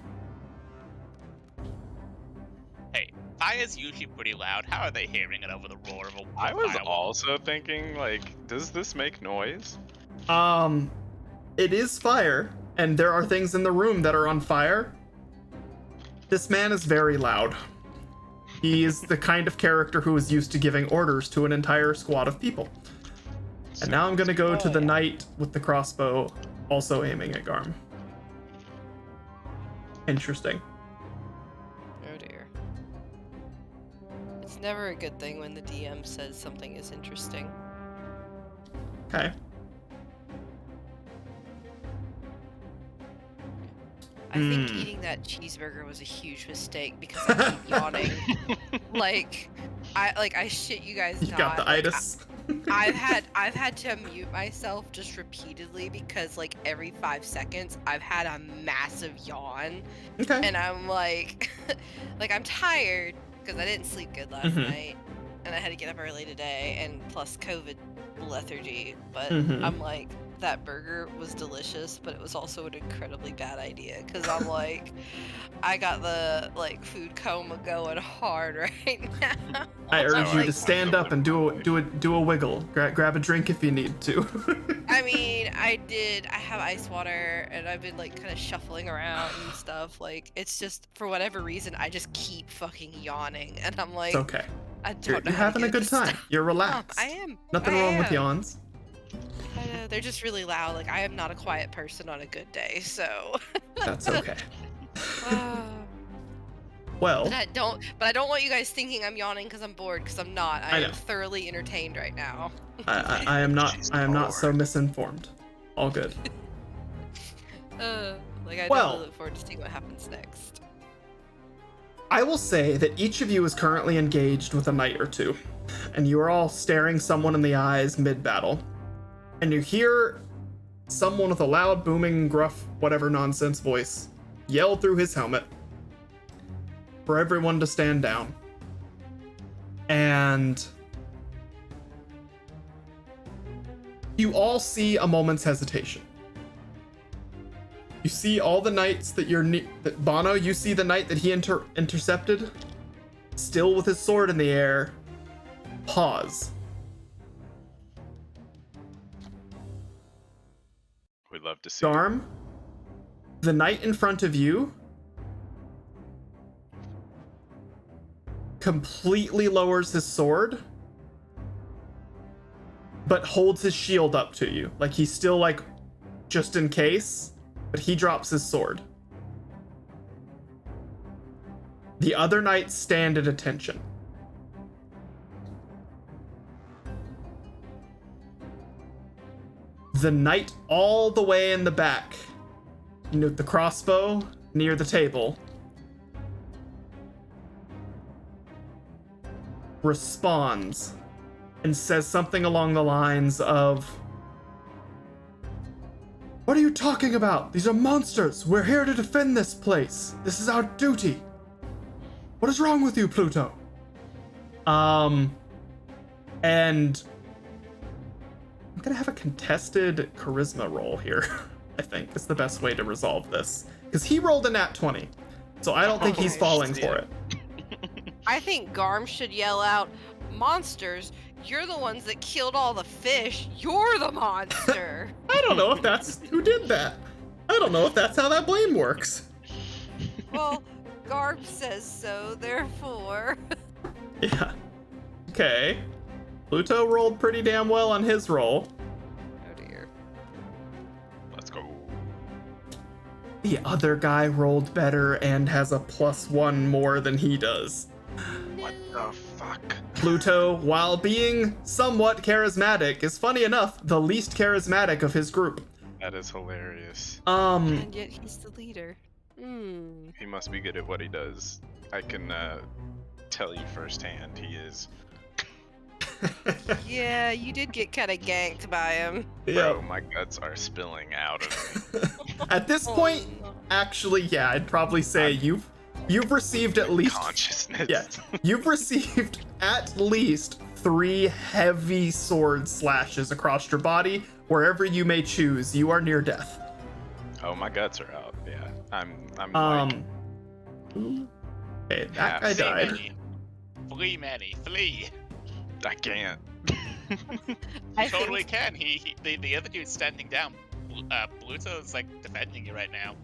Hey, fire's usually pretty loud. How are they hearing it over the roar of a I was firework? also thinking, like, does this make noise? It is fire, and there are things in the room that are on fire. This man is very loud. He is the kind of character who is used to giving orders to an entire squad of people. And now I'm gonna go to the knight with the crossbow, also aiming at Garm. Interesting. Oh dear. It's never a good thing when the DM says something is interesting. Okay. I think Hmm. eating that cheeseburger was a huge mistake because I keep yawning. I shit you guys You not. got the like, itis. I've had to mute myself just repeatedly because like every 5 seconds I've had a massive yawn, Okay. and I'm like, like I'm tired because I didn't sleep good last Mhm. night, and I had to get up early today, and plus COVID lethargy. But Mhm. I'm like, that burger was delicious, but it was also an incredibly bad idea because I'm like, I got the like food coma going hard right now. I That's urge how you I to stand feel up and do a wiggle. Grab a drink if you need to. I mean, I have ice water, and I've been like kind of shuffling around and stuff. Like, it's just for whatever reason, I just keep fucking yawning, and I'm like, It's okay. I don't You're know how to having a get good this time. stuff. You're Oh, relaxed. I am. Nothing I wrong with am. yawns. I know, they're just really loud. Like, I am not a quiet person on a good day, so. That's okay. But Well, I don't want you guys thinking I'm yawning because I'm bored, because I'm not. I I am know. thoroughly entertained right now. I am not. She's I am not so bored. misinformed. All good. Like, I Well- definitely look forward to seeing what happens next. I will say that each of you is currently engaged with a knight or two, and you are all staring someone in the eyes mid-battle, and you hear someone with a loud, booming, gruff, whatever nonsense voice yell through his helmet for everyone to stand down. And you all see a moment's hesitation. You see all the knights that that Bono, you see the knight that he intercepted, still with his sword in the air. Pause. We'd love to see. Garm, the knight in front of you completely lowers his sword, but holds his shield up to you. Like he's still like, just in case, but he drops his sword. The other knights stand at attention. The knight all the way in the back, you know, the crossbow near the table, responds and says something along the lines of, "What are you talking about? These are monsters. We're here to defend this place. This is our duty. What is wrong with you, Pluto?" And I'm gonna have a contested charisma roll here. I think is the best way to resolve this, because he rolled a nat 20, so I don't think he's Oh, falling shit. for it. I think Garm should yell out, "Monsters, you're the ones that killed all the fish. You're the monster." I don't know if that's who did that. I don't know if that's how that blame works. Well, Garm says so, therefore. Yeah. Okay. Pluto rolled pretty damn well on his roll. Oh dear. Let's go. The other guy rolled better and has a +1 more than he does. What the fuck? Pluto, while being somewhat charismatic, is funny enough the least charismatic of his group. That is hilarious. And yet he's the leader. Hmm. He must be good at what he does. I can tell you firsthand, he is. Yeah, you did get kind of ganked by him. Bro, my guts are spilling out of me. At this point, Oh, no. actually, yeah, I'd probably say you've received at least Consciousness. yeah, you've received at least 3 heavy sword slashes across your body. Wherever you may choose, you are near death. Oh, my guts are out. Yeah, I'm Okay, that Yeah, guy see, died. Manny. Flee, Manny, flee. I can't. I Totally think, can. The other dude's standing down. Pluto's like defending you right now.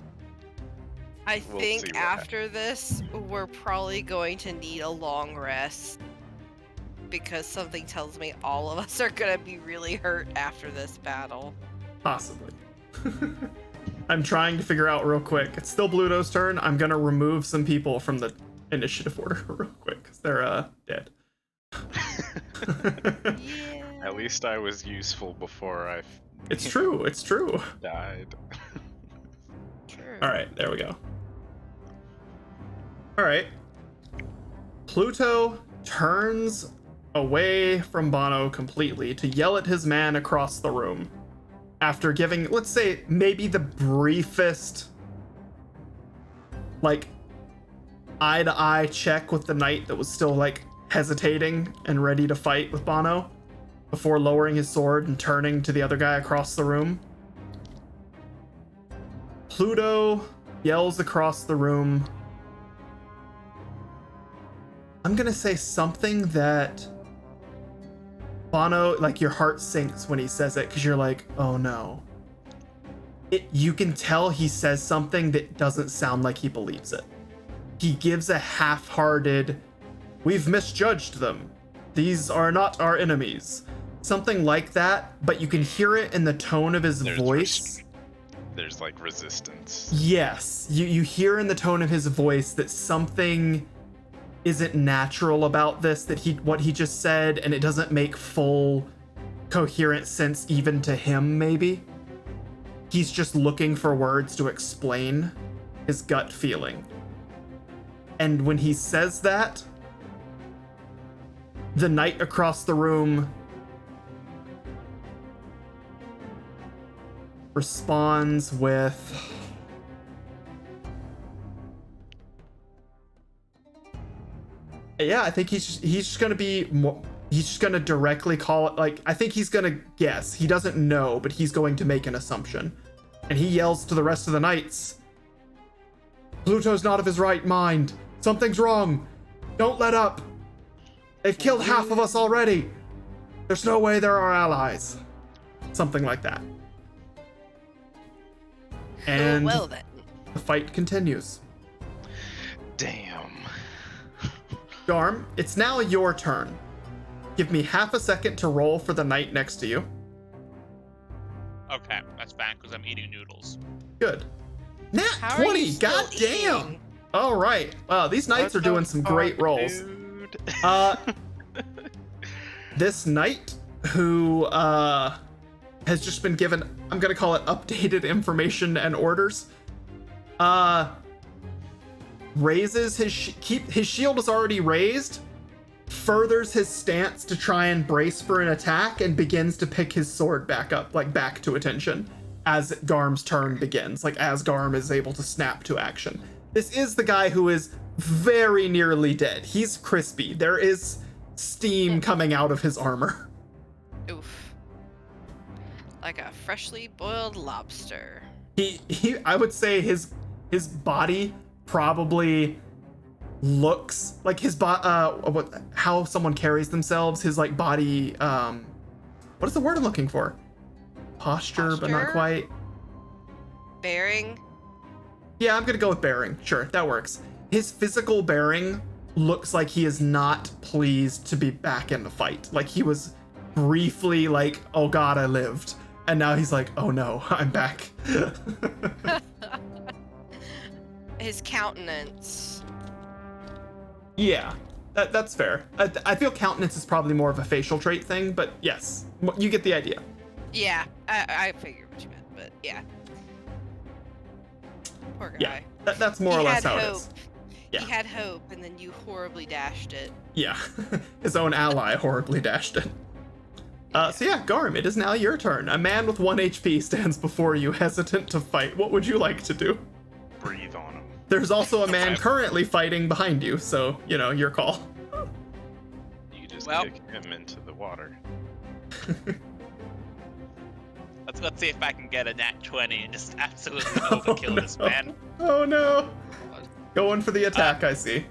I We'll think see what after this, we're probably going to need a long rest. Because something tells me all of us are gonna be really hurt after this battle. Possibly. I'm trying to figure out real quick. It's still Bluto's turn. I'm gonna remove some people from the initiative order real quick because they're dead. Yeah. At least I was useful before I It's true. It's true. died. True. All right, there we go. All right. Pluto turns away from Bono completely to yell at his man across the room. After giving, let's say, maybe the briefest, like, eye-to-eye check with the knight that was still, like, hesitating and ready to fight with Bono, before lowering his sword and turning to the other guy across the room. Pluto yells across the room. I'm gonna say something that Bono, like, your heart sinks when he says it, because you're like, oh no. You can tell he says something that doesn't sound like he believes it. He gives a half-hearted, we've misjudged them. These are not our enemies. Something like that, but you can hear it in the tone of his voice. There's like resistance. Yes, you hear in the tone of his voice that something isn't natural about this, that what he just said, and it doesn't make full coherent sense even to him, maybe. He's just looking for words to explain his gut feeling. And when he says that, the knight across the room responds with, yeah, I think he's just gonna be more, he's just gonna directly call it, like, I think he's gonna guess. He doesn't know, but he's going to make an assumption. And he yells to the rest of the knights, Pluto's not of his right mind. Something's wrong. Don't let up. They've killed half of us already. There's no way they're our allies. Something like that. And well then. the fight continues. Damn. Garm, it's now your turn. Give me half a second to roll for the knight next to you. Okay, that's fine because I'm eating noodles. Good. Nat How are 20, you still goddamn! eating? All right. Wow, these knights are doing some great rolls. Dude. This knight who has just been given, I'm gonna call it updated information and orders, raises his his shield is already raised, furthers his stance to try and brace for an attack, and begins to pick his sword back up, like back to attention, as Garm's turn begins, like as Garm is able to snap to action. This is the guy who is very nearly dead. He's crispy. There is steam coming out of his armor. Oof. Like a freshly boiled lobster. He I would say his body probably looks like his how someone carries themselves, his like body, what is the word I'm looking for? Posture, but not Posture? quite. Bearing. Yeah, I'm gonna go with bearing. Sure, that works. His physical bearing looks like he is not pleased to be back in the fight. Like he was briefly like, oh god, I lived. And now he's like, oh no, I'm back. His countenance. Yeah, that's fair. I feel countenance is probably more of a facial trait thing, but yes, you get the idea. Yeah, I figured what you meant, but yeah. Poor guy. Yeah, that's more or less how it is. Yeah. He had hope, and then you horribly dashed it. Yeah, his own ally horribly dashed it. So yeah, Garm, it is now your turn. A man with 1 HP stands before you, hesitant to fight. What would you like to do? Breathe on him. There's also a man currently fighting behind you, so, you know, your call. You just Well- kick him into the water. Let's see if I can get a nat 20 and just absolutely overkill this man. Oh no. Going for the attack, I see.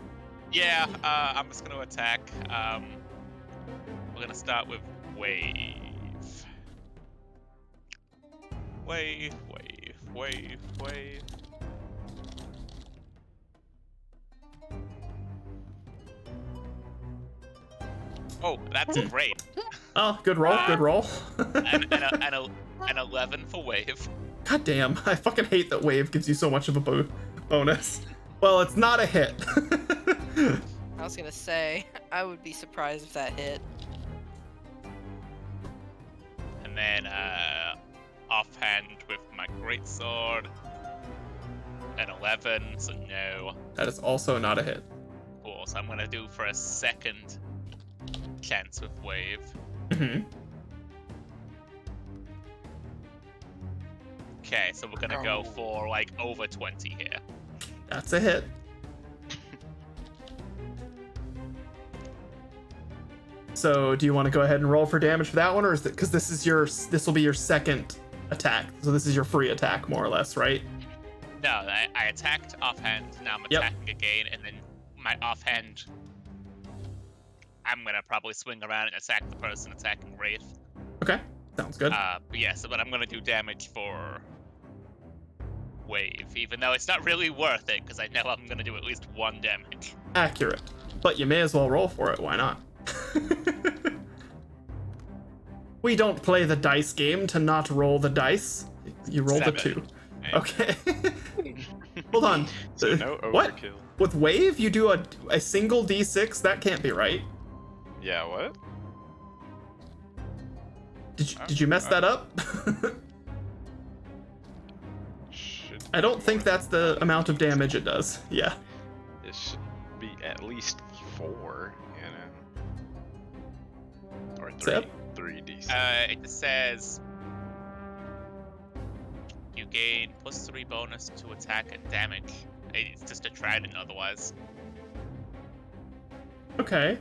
Yeah, I'm just gonna attack. We're gonna start with wave. Wave, wave, wave, wave. Oh, that's great. Oh, good roll, good roll. An 11 for wave. God damn, I fucking hate that wave gives you so much of a bonus. Well, it's not a hit. I was gonna say, I would be surprised if that hit. And then offhand with my greatsword. An 11, so no. That is also not a hit. Cool, so I'm gonna do for a second chance with wave. Mm-hmm. Okay, so we're gonna go for like over 20 here. That's a hit. So, do you want to go ahead and roll for damage for that one, or is it because this will be your second attack? So this is your free attack, more or less, right? No, I attacked offhand. Now I'm attacking again, and then my offhand, I'm gonna probably swing around and attack the person attacking Wraith. Okay, sounds good. But I'm gonna do damage for wave, even though it's not really worth it because I know I'm gonna do at least 1 damage. Accurate, but you may as well roll for it. Why not? We don't play the dice game to not roll the dice. You rolled a 2. Okay. Hold on. So no overkill. What? With wave, you do a single d6? That can't be right. Yeah, what? Did you mess that up? Should I don't think that's the amount of damage it does. Yeah. It should be at least 4, you know. Or 3. Yep. 3d6. It says you gain +3 bonus to attack and damage. It's just a trident otherwise. Okay. And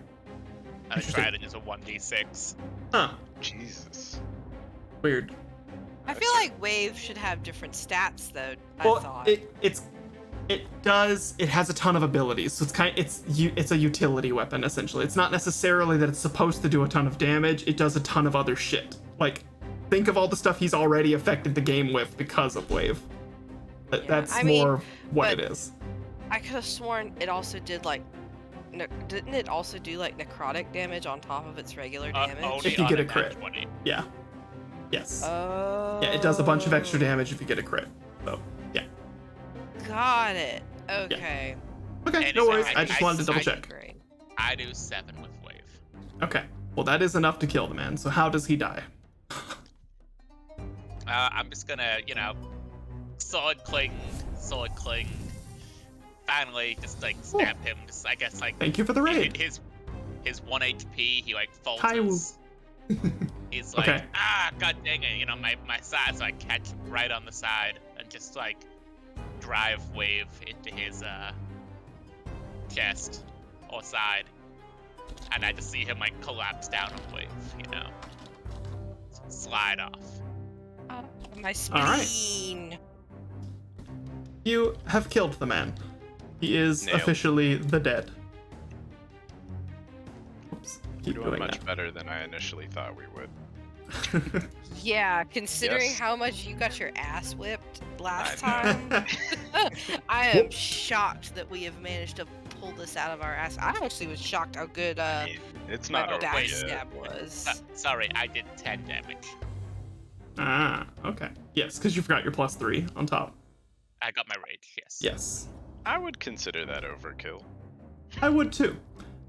a Interesting. trident is a 1d6. Huh. Jesus. Weird. I feel like wave should have different stats though. I Well, thought. it has a ton of abilities, so it's a utility weapon essentially. It's not necessarily that it's supposed to do a ton of damage. It does a ton of other shit. Like, think of all the stuff he's already affected the game with because of wave. Yeah, That's I mean, more what but- it is. I could have sworn it also did like, didn't it also do like necrotic damage on top of its regular damage? Only If you on get a nat crit. 20. Yeah. Yes. Oh. Yeah, it does a bunch of extra damage if you get a crit. So, yeah. Got it. Okay. Okay, And no if worries. I- I just wanted to double check. Great. I do 7 with wave. Okay. Well, that is enough to kill the man. So how does he die? I'm just gonna, sword cling. Finally, just like stab him. Just I guess like Thank you for the raid. his 1 HP. He like Kaiwu. falters. He's like, Okay. god dang it, my side. So I catch him right on the side and just like drive wave into his chest or side, and I just see him like collapse down on wave, slide off. My All right. spleen. You have killed the man. He is Nailed. officially the dead. Oops. We're Keep doing doing much that. better than I initially thought we would. Yeah, considering Yes. how much you got your ass whipped last I time, I am shocked that we have managed to pull this out of our ass. I actually was shocked how good It's my not over dash yet. stab was. Sorry, I did 10 damage. Ah, okay. Yes, because you forgot your +3 on top. I got my rage, yes. Yes. I would consider that overkill. I would too.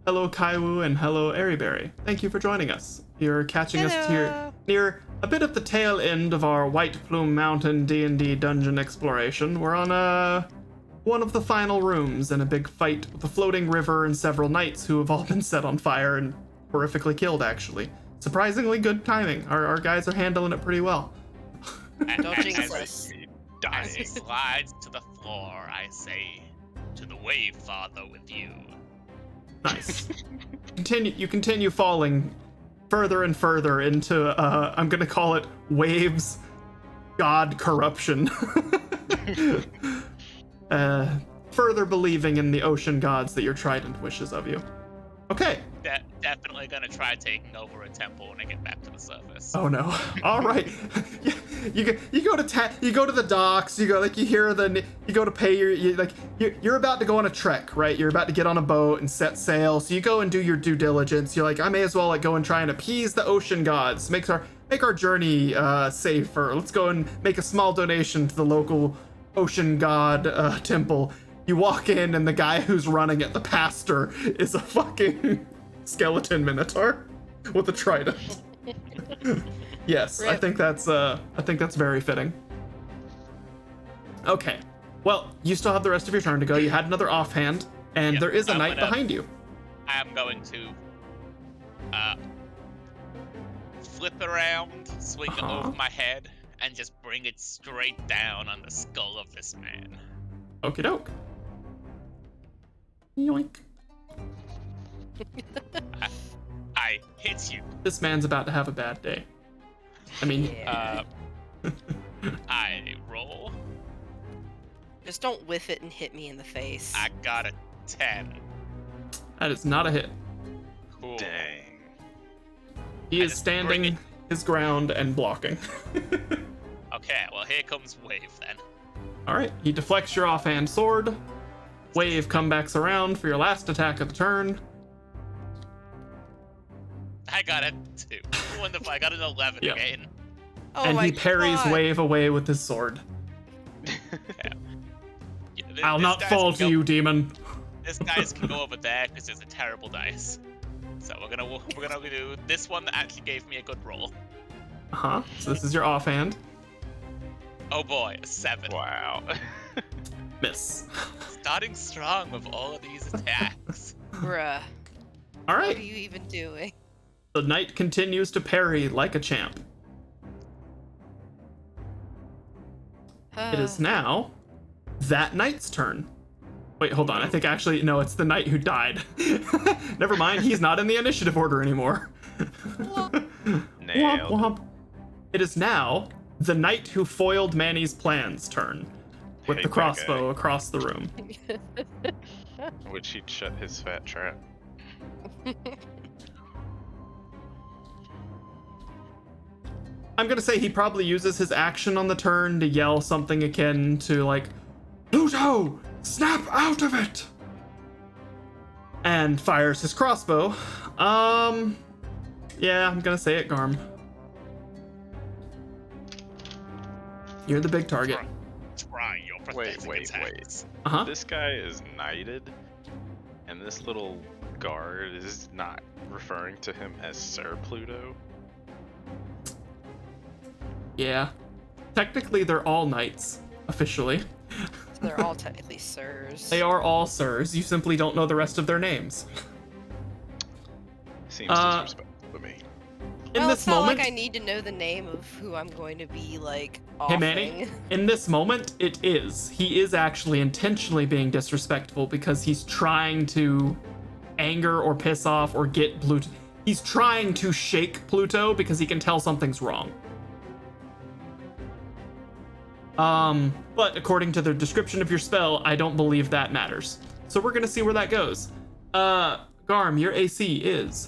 Hello, Kaiwu, and hello, Airyberry. Thank you for joining us. You're catching us here Hello. near a bit of the tail end of our White Plume Mountain D&D dungeon exploration. We're on one of the final rooms in a big fight with a floating river and several knights who have all been set on fire and horrifically killed, actually. Surprisingly good timing. Our guys are handling it pretty well. And Don't as, jinx as, us. as he Dying. slides to the floor, I say, to the wave father with you. Nice. You continue falling further and further into I'm gonna call it waves god corruption. Further believing in the ocean gods that your trident wishes of you. Okay. Definitely gonna try taking over a temple when I get back to the surface. Oh no. All right. You go to the docks. You go you go to pay you're about to go on a trek, right? You're about to get on a boat and set sail. So you go and do your due diligence. You're like, I may as well go and try and appease the ocean gods. Make our journey safer. Let's go and make a small donation to the local ocean god temple. You walk in and the guy who's running it, the pastor, is a fucking skeleton minotaur with a trident. Yes, I Rip. think that's very fitting. Okay. Well, you still have the rest of your turn to go. You had another offhand, and Yep, there is a I'm knight gonna- behind you. I'm going to Flip around, swing it over my head, and just bring it straight down on the skull of this man. Okie doke. Yoink. I hit you. This man's about to have a bad day. I mean, Yeah. I roll. Just don't whiff it and hit me in the face. I got a 10. that is not a hit. Cool. Dang. He I is just bring standing it- his ground and blocking. Okay, well here comes Wave then. All right, he deflects your offhand sword. Wave comebacks around for your last attack of the turn. I got a 2. Wonderful, I got an 11 Yep. again. Oh And my he parries God. Wave away with his sword. Yeah, I'll this not guy's fall can to go- you, demon. This dice can go over there because it's a terrible dice. So we're gonna do this one that actually gave me a good roll. Uh-huh. So this is your offhand. Oh boy, a 7. Wow. Miss. Starting strong with all of these attacks. Bruh. All What right. are you even doing? The knight continues to parry like a champ. It is now that knight's turn. Wait, hold on. I think actually, no, it's the knight who died. Never mind, he's not in the initiative order anymore. Womp Nailed. womp. It is now the knight who foiled Manny's plans' turn with Hate the that crossbow across the room. Which he'd shut his fat trap. I'm gonna say he probably uses his action on the turn to yell something akin to like, Pluto, snap out of it! And fires his crossbow. Yeah, I'm gonna say it, Garm. You're the big target. Try your pathetic wait. attacks. Uh-huh. This guy is knighted, and this little guard is not referring to him as Sir Pluto. Yeah. Technically, they're all knights, officially. So they're all technically sirs. They are all sirs. You simply don't know the rest of their names. Seems disrespectful to me. In Well, this it's not moment, like I need to know the name of who I'm going to be like hey offing. Manny, in this moment, it is. He is actually intentionally being disrespectful because he's trying to anger or piss off or get Pluto. He's trying to shake Pluto because he can tell something's wrong. But according to the description of your spell, I don't believe that matters. So we're gonna see where that goes. Garm, your AC is.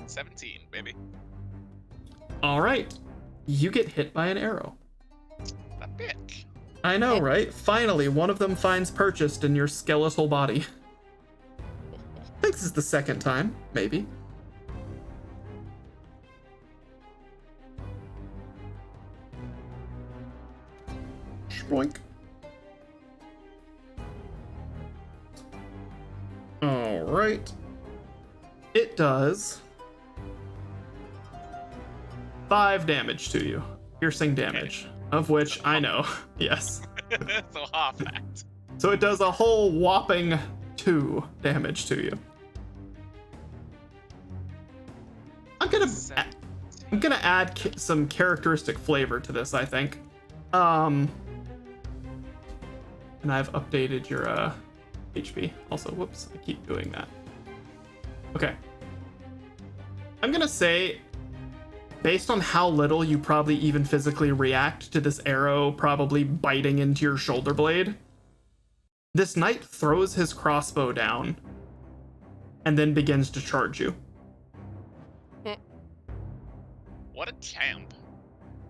17, baby. All right. You get hit by an arrow. A bitch. I know, right? Finally, one of them finds purchased in your skeletal body. I think this is the second time, maybe. Shboink. All right. It does 5 damage to you. Piercing damage, of which I know. Yes. So half that. So it does a whole whopping 2 damage to you. I'm gonna add some characteristic flavor to this, I think. And I've updated your HP. Also, whoops, I keep doing that. Okay. I'm gonna say, based on how little you probably even physically react to this arrow probably biting into your shoulder blade, this knight throws his crossbow down and then begins to charge you. What a champ.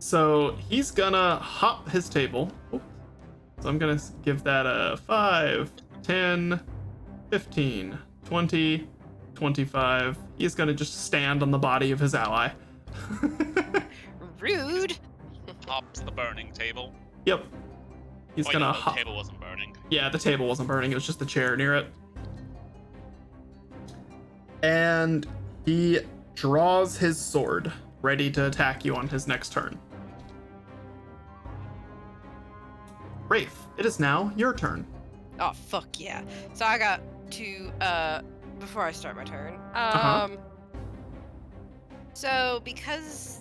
So he's gonna hop his table. Oops. So I'm gonna give that a 5, 10, 15, 20, 25. He's gonna just stand on the body of his ally. Rude. Hops the burning table. Yep. He's Oh, gonna yeah, hop. the table wasn't burning. Yeah, the table wasn't burning, it was just the chair near it. And he draws his sword, ready to attack you on his next turn. Rafe, it is now your turn. Oh fuck yeah. So I got to before I start my turn. Uh-huh. So, because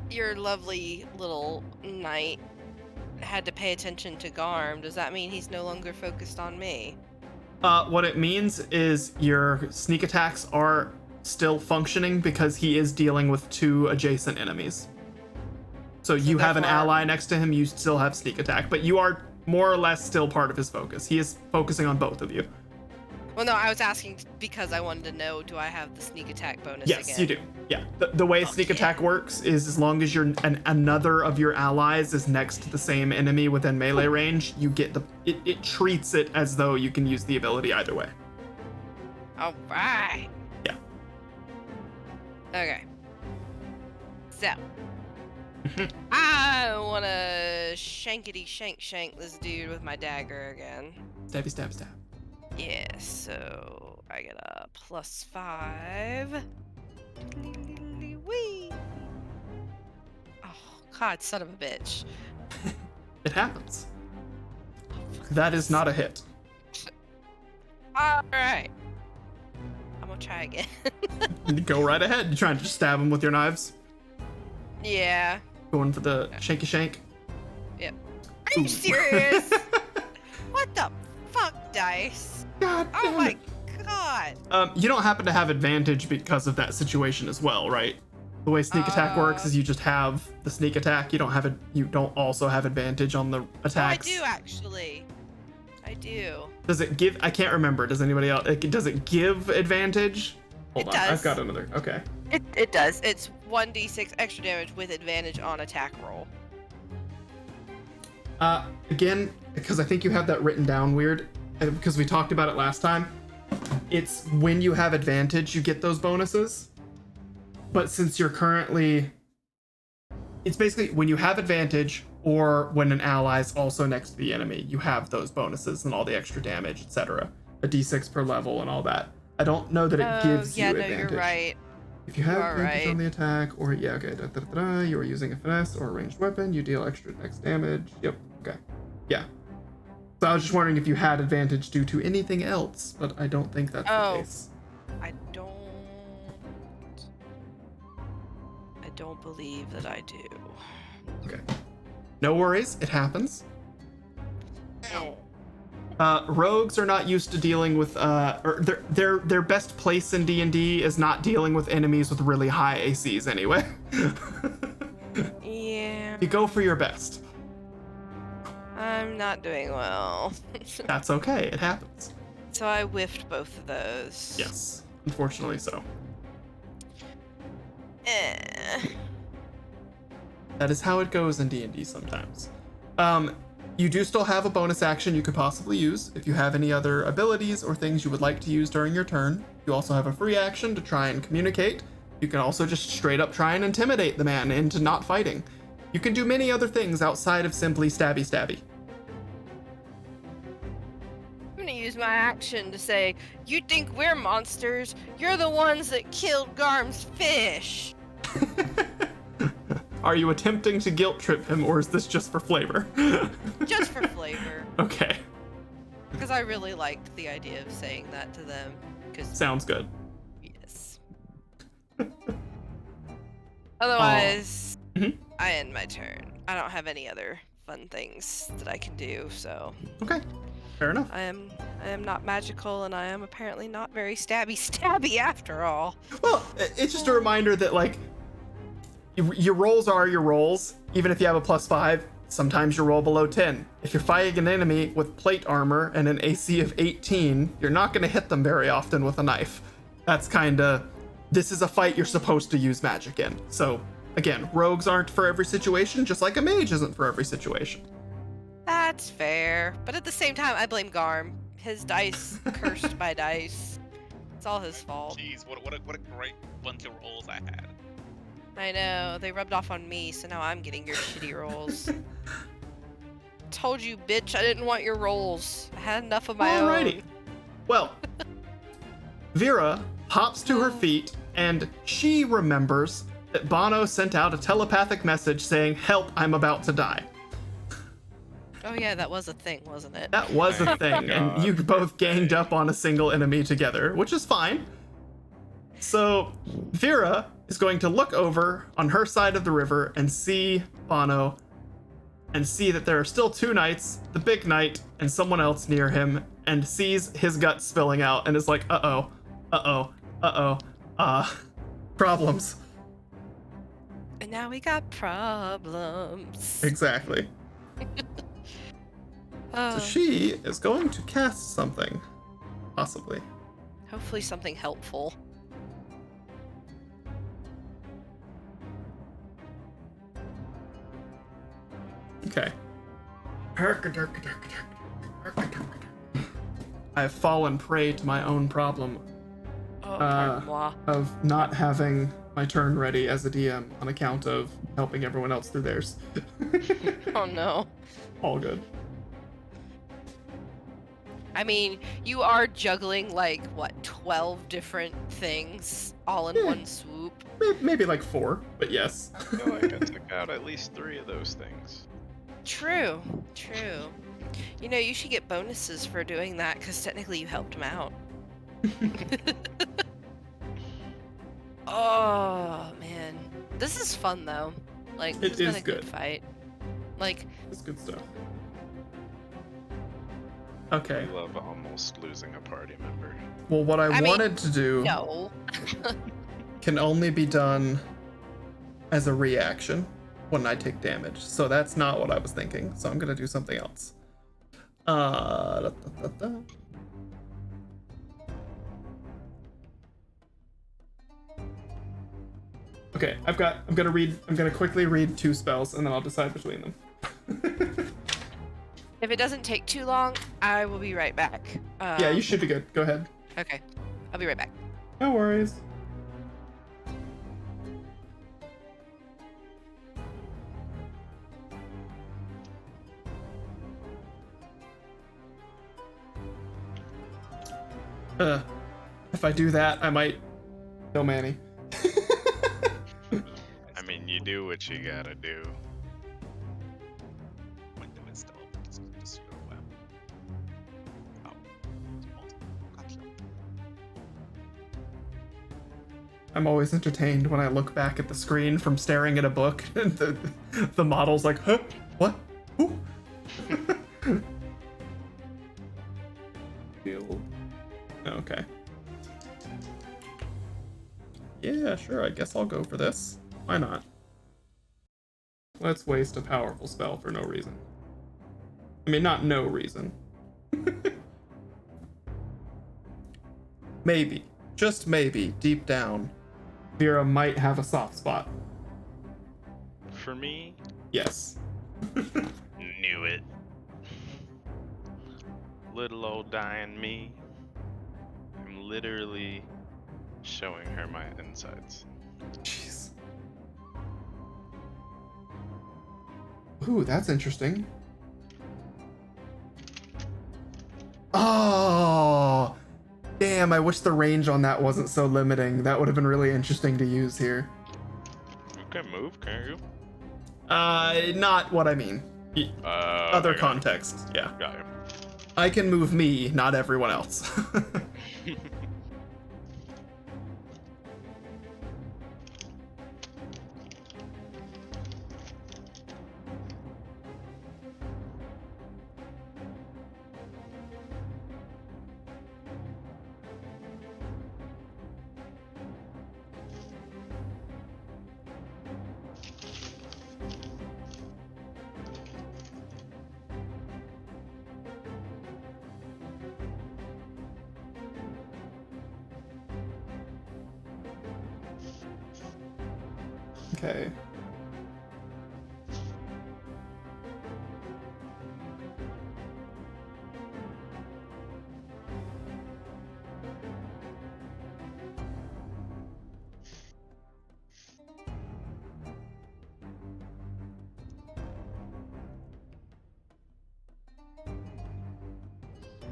your lovely little knight had to pay attention to Garm, does that mean he's no longer focused on me? What it means is your sneak attacks are still functioning because he is dealing with 2 adjacent enemies. So you have an therefore- ally next to him, you still have sneak attack, but you are more or less still part of his focus. He is focusing on both of you. Well, no, I was asking because I wanted to know, do I have the sneak attack bonus Yes, again? you do. Yeah. The way Fuck sneak yeah. attack works is as long as another of your allies is next to the same enemy within melee range, you get it treats it as though you can use the ability either way. All right. Yeah. Okay. So. I want to shank this dude with my dagger again. Stabby stab stab. Yeah, so I get a +5. Whee! Oh, God, son of a bitch. It happens. That is not a hit. Alright. I'm gonna try again. Go right ahead. You trying to just stab him with your knives? Yeah. Going for the shanky shank? Yep. Are you serious? What the fuck, dice? God Oh damn my it. god. You don't happen to have advantage because of that situation as well, right? The way sneak attack works is you just have the sneak attack. You don't also have advantage on the attacks. Oh, I do actually. I do. Does it give? I can't remember. Does anybody else? Does it give advantage? Hold It on. does. I've got another. Okay. It does. It's 1d6 extra damage with advantage on attack roll. Again, because I think you have that written down weird, because we talked about it last time. It's when you have advantage, you get those bonuses. But since you're currently, it's basically when you have advantage or when an ally is also next to the enemy, you have those bonuses and all the extra damage, etc. A d6 per level and all that. I don't know that it gives you advantage. You're right. If you have are advantage right. on the attack, or you are using a finesse or a ranged weapon, you deal extra X damage. Yep. Okay. Yeah. So I was just wondering if you had advantage due to anything else, but I don't think that's the case. I don't believe that I do. Okay. No worries. It happens. Rogues are not used to dealing with or their best place in D&D is not dealing with enemies with really high ACs anyway. Yeah. You go for your best. I'm not doing well. That's okay. It happens. So I whiffed both of those. Yes. Unfortunately so. That is how it goes in D&D sometimes. You do still have a bonus action you could possibly use if you have any other abilities or things you would like to use during your turn. You also have a free action to try and communicate. You can also just straight up try and intimidate the man into not fighting. You can do many other things outside of simply stabby stabby. I'm gonna use my action to say, you think we're monsters? You're the ones that killed Garm's fish. Are you attempting to guilt trip him, or is this just for flavor? Just for flavor. Okay. Because I really liked the idea of saying that to them. Because Sounds good. yes. Otherwise, Mhm. I end my turn. I don't have any other fun things that I can do, so Okay. Fair enough. I am not magical, and I am apparently not very stabby after all. Well, it's just a reminder that, like, your rolls are your rolls. Even if you have a +5, sometimes you roll below 10. If you're fighting an enemy with plate armor and an AC of 18, you're not going to hit them very often with a knife. That's kind of... This is a fight you're supposed to use magic in. So, again, rogues aren't for every situation, just like a mage isn't for every situation. That's fair, but at the same time, I blame Garm. His dice cursed by dice. It's all his fault. Jeez, what a great bunch of rolls I had. I know, they rubbed off on me, so now I'm getting your shitty rolls. Told you, bitch, I didn't want your rolls. I had enough of my Alrighty. own. Well, Vera hops to her feet, and she remembers that Bono sent out a telepathic message saying, "Help, I'm about to die." Oh yeah, that was a thing, wasn't it? That was a thing, and you both ganged up on a single enemy together, which is fine. So Vera is going to look over on her side of the river and see Bono and see that there are still two knights, the big knight and someone else near him, and sees his gut spilling out and is like, problems. And now we got problems. Exactly. Oh, So she is going to cast something, possibly. hopefully something helpful. Okay. I have fallen prey to my own problem Oh, pardon moi. of not having my turn ready as a DM on account of helping everyone else through theirs. Oh no. All good. I mean, you are juggling like, what, 12 different things all in Yeah. one swoop? Maybe like 4, but yes. I feel like I took out at least 3 of those things. True, true. You know, you should get bonuses for doing that, because technically you helped him out. Oh, man. This is fun, though. Like, It this has been is a good good. fight. Like, It's good stuff. Okay. I love almost losing a party member. Well, what I I mean, wanted to do no. can only be done as a reaction when I take damage. So that's not what I was thinking. So I'm gonna do something else. Da, da, da, da. Okay, I'm gonna quickly read 2 spells and then I'll decide between them. If it doesn't take too long, I will be right back. Yeah, you should be good. Go ahead. Okay. I'll be right back. No worries. If I do that, I might kill Manny. I mean, you do what you gotta do. Window is still open. Just go away. Oh. Gotcha. I'm always entertained when I look back at the screen from staring at a book and the model's like, huh? What? Who? Okay. Yeah, sure, I guess I'll go for this. Why not? Let's waste a powerful spell for no reason. I mean, not no reason. Maybe, just maybe, deep down, Vera might have a soft spot. For me, Yes. knew it. Little old dying me. I'm literally showing her my insides. Jeez. Ooh, that's interesting. Oh, damn, I wish the range on that wasn't so limiting. That would have been really interesting to use here. You can move, can't you? Not what I mean. Other I got context, yeah. you. Got you. I can move me, not everyone else. Okay.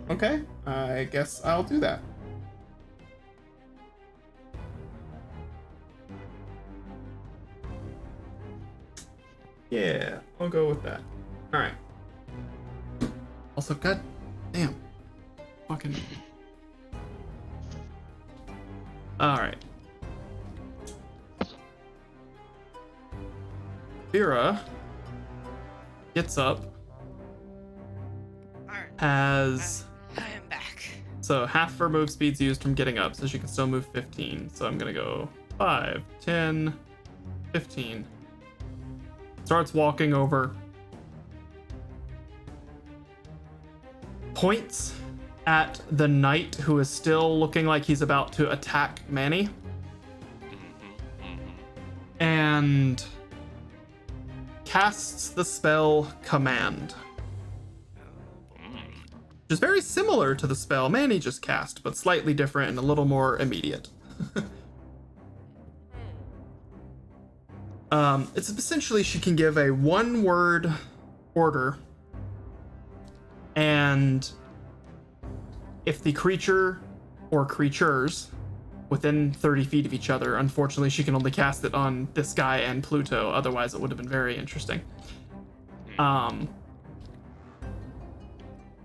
Okay, I guess I'll do that. Yeah, I'll go with that. Alright. Also, god damn. Fucking. Alright. Vera gets up, Alright. has I am back. so half her move speed's used from getting up, so she can still move 15. So I'm gonna go 5, 10, 15. Starts walking over. Points at the knight who is still looking like he's about to attack Manny. And casts the spell Command. Which is very similar to the spell Manny just cast, but slightly different and a little more immediate. It's essentially she can give a one-word order, and if the creature or creatures within 30 feet of each other, unfortunately she can only cast it on this guy and Pluto, otherwise it would have been very interesting.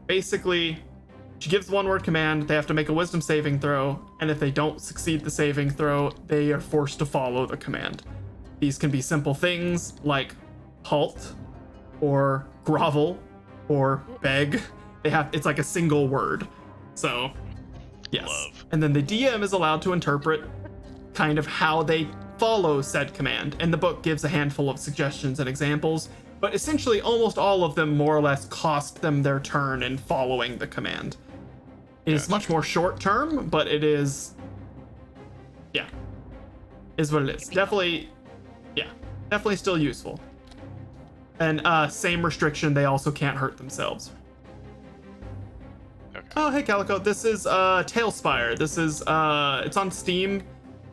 Basically, she gives one word command, they have to make a wisdom saving throw, and if they don't succeed the saving throw, they are forced to follow the command. These can be simple things like halt, or grovel, or beg. It's like a single word. So, yes. Love. And then the DM is allowed to interpret kind of how they follow said command, and the book gives a handful of suggestions and examples, but essentially almost all of them more or less cost them their turn in following the command. It is much more short term, but it is, yeah, is what it is. Definitely still useful. And same restriction, they also can't hurt themselves. Okay. Oh, hey Calico, this is Tailspire. This is it's on Steam.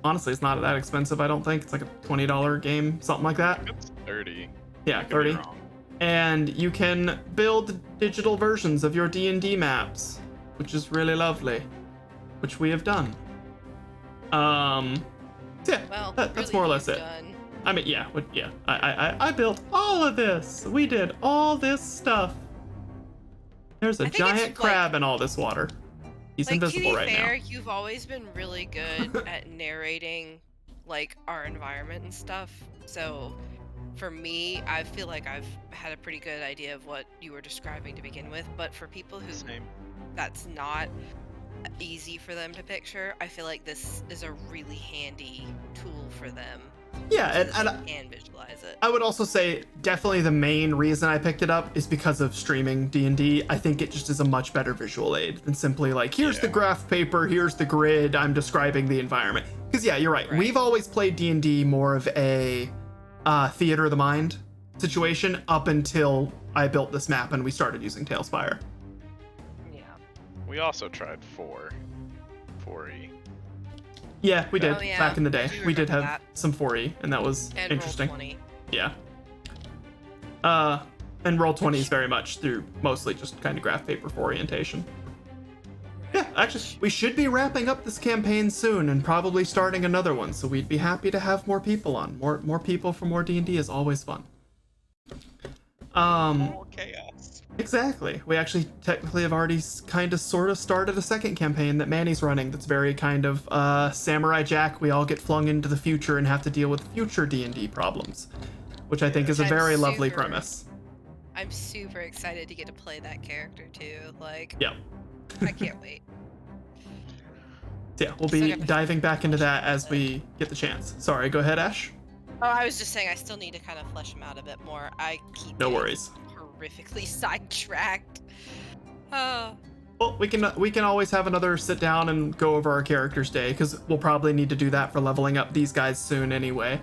Honestly, it's not that expensive, I don't think. It's like a $20 game, something like that. It's 30. Yeah, Don't get me 30. wrong. And you can build digital versions of your D&D maps, which is really lovely, which we have done. Yeah, Well, that's really more or less it. done. I mean, yeah, I built all of this. We did all this stuff. There's a I think it's, giant crab in all this water. He's invisible to right be fair, now. you've always been really good at narrating like our environment and stuff. So for me, I feel like I've had a pretty good idea of what you were describing to begin with. But for people who Same. that's not easy for them to picture, I feel like this is a really handy tool for them. Yeah, so and that they can visualize it. I would also say definitely the main reason I picked it up is because of streaming D&D. I think it just is a much better visual aid than simply like, here's the graph paper, here's the grid, I'm describing the environment. Because yeah, you're right. We've always played D&D more of a theater of the mind situation up until I built this map and we started using Tailspire. Yeah. We also tried 4E. Yeah, we did Oh, yeah. back in the I day. do We did have remember some 4E, and that was And interesting. Roll20. Yeah. And Roll20 is very much through mostly just kind of graph paper for orientation. Yeah, actually, we should be wrapping up this campaign soon and probably starting another one, so we'd be happy to have more people on. More people for more D&D is always fun. More chaos. Exactly. We actually technically have already kind of sort of started a second campaign that Manny's running that's very kind of Samurai Jack. We all get flung into the future and have to deal with future D&D problems, which I think is a I'm very lovely super- premise. I'm super excited to get to play that character too. Like, Yeah. I can't wait. So yeah, we'll Still be got the diving back into that as flesh we get the chance. Sorry, go ahead, Ash. Oh, I was just saying I still need to kind of flesh him out a bit more. I keep No getting worries. horrifically sidetracked. Oh, Well, we can always have another sit down and go over our characters day, because we'll probably need to do that for leveling up these guys soon anyway.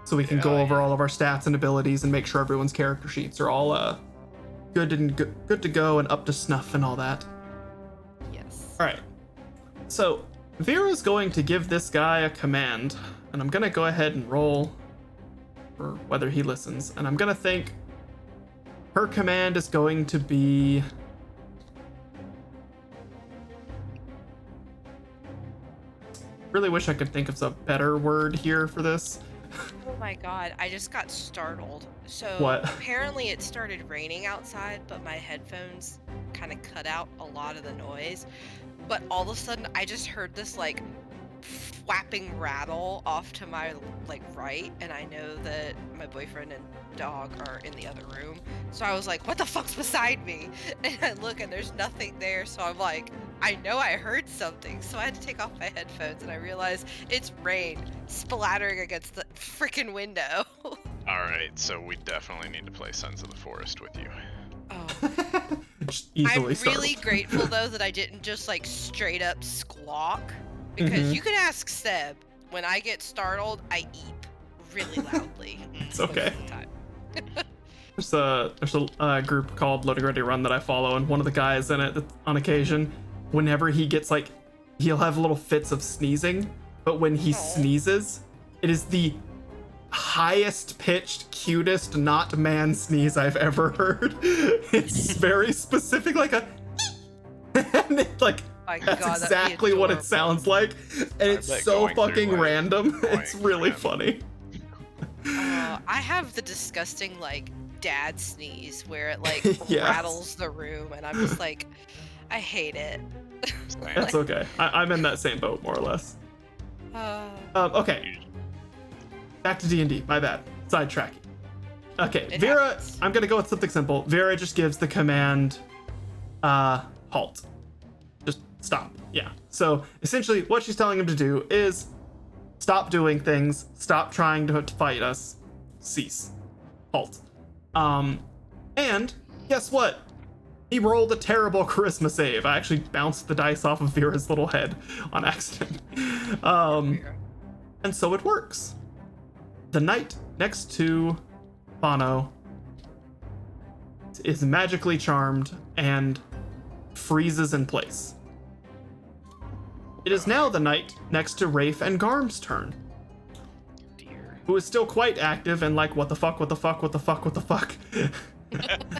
So we can go over all of our stats and abilities and make sure everyone's character sheets are all good to go and up to snuff and all that. yes. All right. So Vera's going to give this guy a command, and I'm gonna go ahead and roll for whether he listens. And I'm gonna think her command is going to be. Really wish I could think of a better word here for this. Oh my god, I just got startled. So What? apparently it started raining outside, but my headphones kind of cut out a lot of the noise. But all of a sudden I just heard this like flapping rattle off to my like right, and I know that my boyfriend and dog are in the other room. So I was like, what the fuck's beside me? And I look and there's nothing there. So I'm like, I know I heard something. So I had to take off my headphones and I realized it's rain splattering against the freaking window. Alright, so we definitely need to play Sons of the Forest with you. Oh. Just easily I'm really startled. grateful though that I didn't just like straight up squawk, because Mhm. you could ask Seb. When I get startled, I eep really loudly. It's okay. most of the time. There's a group called Loading Ready Run that I follow, and one of the guys in it, on occasion, whenever he gets like, he'll have little fits of sneezing, but when he Aw. sneezes, it is the highest pitched, cutest, not man sneeze I've ever heard. It's very specific, like a, and it, like, My that's God, that'd be exactly what it adorable. sounds like, and it's bet so going through, fucking like, random. going It's really through funny. I have the disgusting like dad sneeze where it like Yes. rattles the room, and I'm just like, I hate it. That's okay. I'm in that same boat, more or less. Okay. Back to D&D. My bad. Sidetracking. Okay, It Vera. happens. I'm gonna go with something simple. Vera just gives the command, halt. Just stop. Yeah. So essentially, what she's telling him to do is stop doing things. Stop trying to fight us. Cease. Halt. And guess what? He rolled a terrible charisma save. I actually bounced the dice off of Vera's little head on accident. And so it works. The knight next to Bono is magically charmed and freezes in place. It is now the knight next to Rafe and Garm's turn, Dear. who is still quite active and like, what the fuck, what the fuck, what the fuck, what the fuck?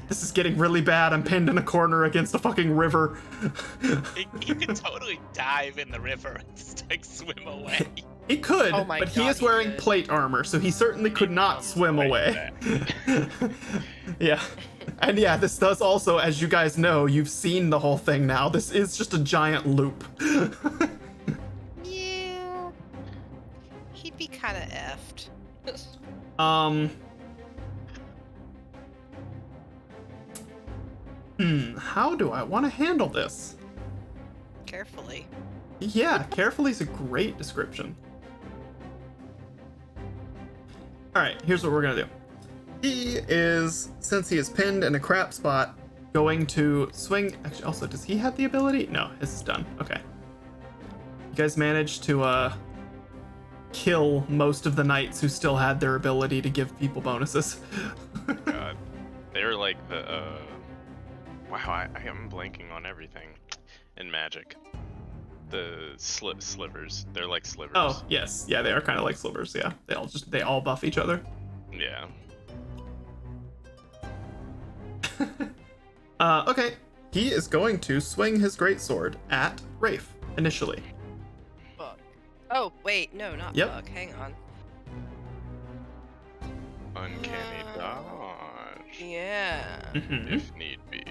This is getting really bad. I'm pinned in a corner against a fucking river. He could totally dive in the river and just like swim away. He could, Oh my but he God, is he wearing could. plate armor, so he certainly could not swim like away. Yeah. And yeah, this does also, as you guys know, you've seen the whole thing now. This is just a giant loop. Yeah. He'd be kind of effed. How do I want to handle this? Carefully. Yeah, carefully is a great description. Alright, here's what we're gonna do. He is, since he is pinned in a crap spot, going to swing. Actually, also, does he have the ability? No, his is done. Okay. You guys managed to kill most of the knights who still had their ability to give people bonuses. God. They're like the, wow, I'm blanking on everything in Magic. The slivers. They're like slivers. Oh, yes. Yeah, they are kind of like slivers, yeah. They all buff each other. Yeah. Okay. He is going to swing his greatsword at Rafe, initially. Fuck. Oh, wait. No, not Yep. fuck. Hang on. Uncanny Uh, dodge. Yeah. Mhm. If need be.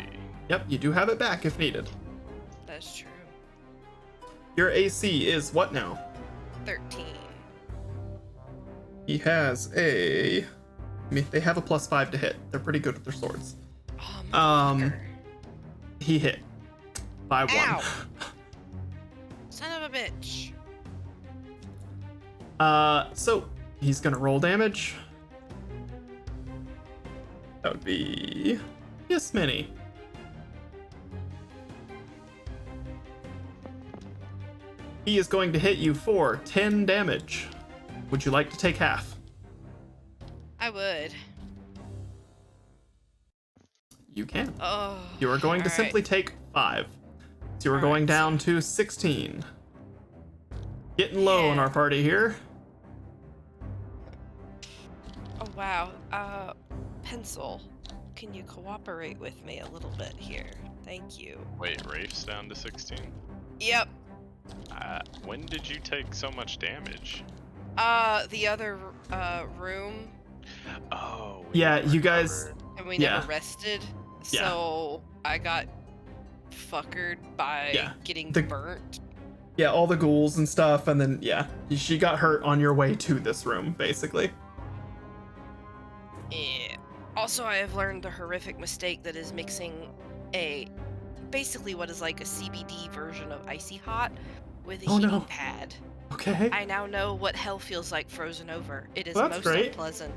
Yep, you do have it back if needed. That's true. Your AC is what now? 13. He has a... I mean, they have a +5 to hit. They're pretty good with their swords. Oh, motherfucker. He hit by Ow. 1. Son of a bitch. So he's gonna roll damage. That would be... Yes, many. He is going to hit you for 10 damage. Would you like to take half? I would. You can. Oh. You are going to alright. simply take 5. So you are going Alright, down to 16. Getting low in Yeah. our party here. Oh, wow. Pencil. Can you cooperate with me a little bit here? Thank you. Wait, Rafe's down to 16? Yep. When did you take so much damage? The other, room, Oh. we Yeah, didn't you guys- recover. and we Yeah. never rested. Yeah. So I got fuckered by Yeah. getting The- burnt. Yeah, all the ghouls and stuff, and then, yeah, she got hurt on your way to this room, basically. Yeah. Also, I have learned the horrific mistake that is mixing basically what is like a CBD version of Icy Hot with a heating pad. Okay. I now know what hell feels like frozen over. It is Well, that's most great. unpleasant.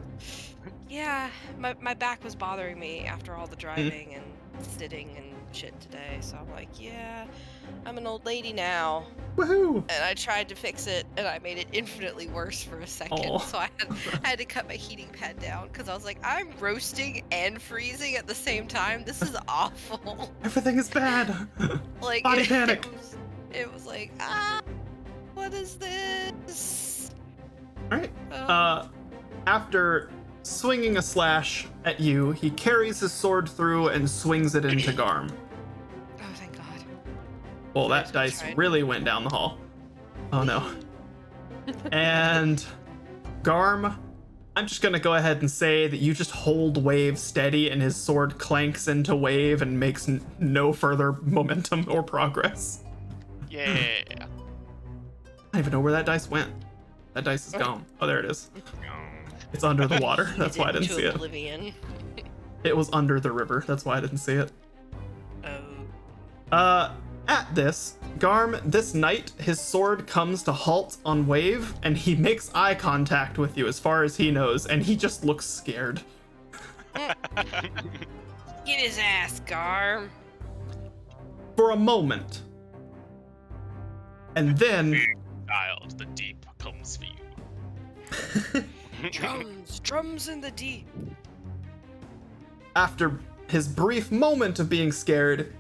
Yeah, my back was bothering me after all the driving and sitting and shit today, so I'm like, yeah, I'm an old lady now. Woohoo! And I tried to fix it, and I made it infinitely worse for a second. Aw. So I had to cut my heating pad down because I was like, I'm roasting and freezing at the same time. This is awful. Everything is bad. Like Body panic. It was like, what is this? All right. After swinging a slash at you, he carries his sword through and swings it into Garm. Oh, thank God. Well, that dice really went down the hall. Oh no. And Garm, I'm just gonna go ahead and say that you just hold Wave steady and his sword clanks into Wave and makes no further momentum or progress. Yeah. I don't even know where that dice went. That dice is gone. Oh, there it is. It's under the water. That's why I didn't see it. Oblivion. It was under the river. That's why I didn't see it. Oh. At this, Garm, this knight, his sword comes to halt on Wave, and he makes eye contact with you as far as he knows, and he just looks scared. Get his ass, Garm. For a moment. And then... Child, the deep comes for you. Drums in the deep. After his brief moment of being scared,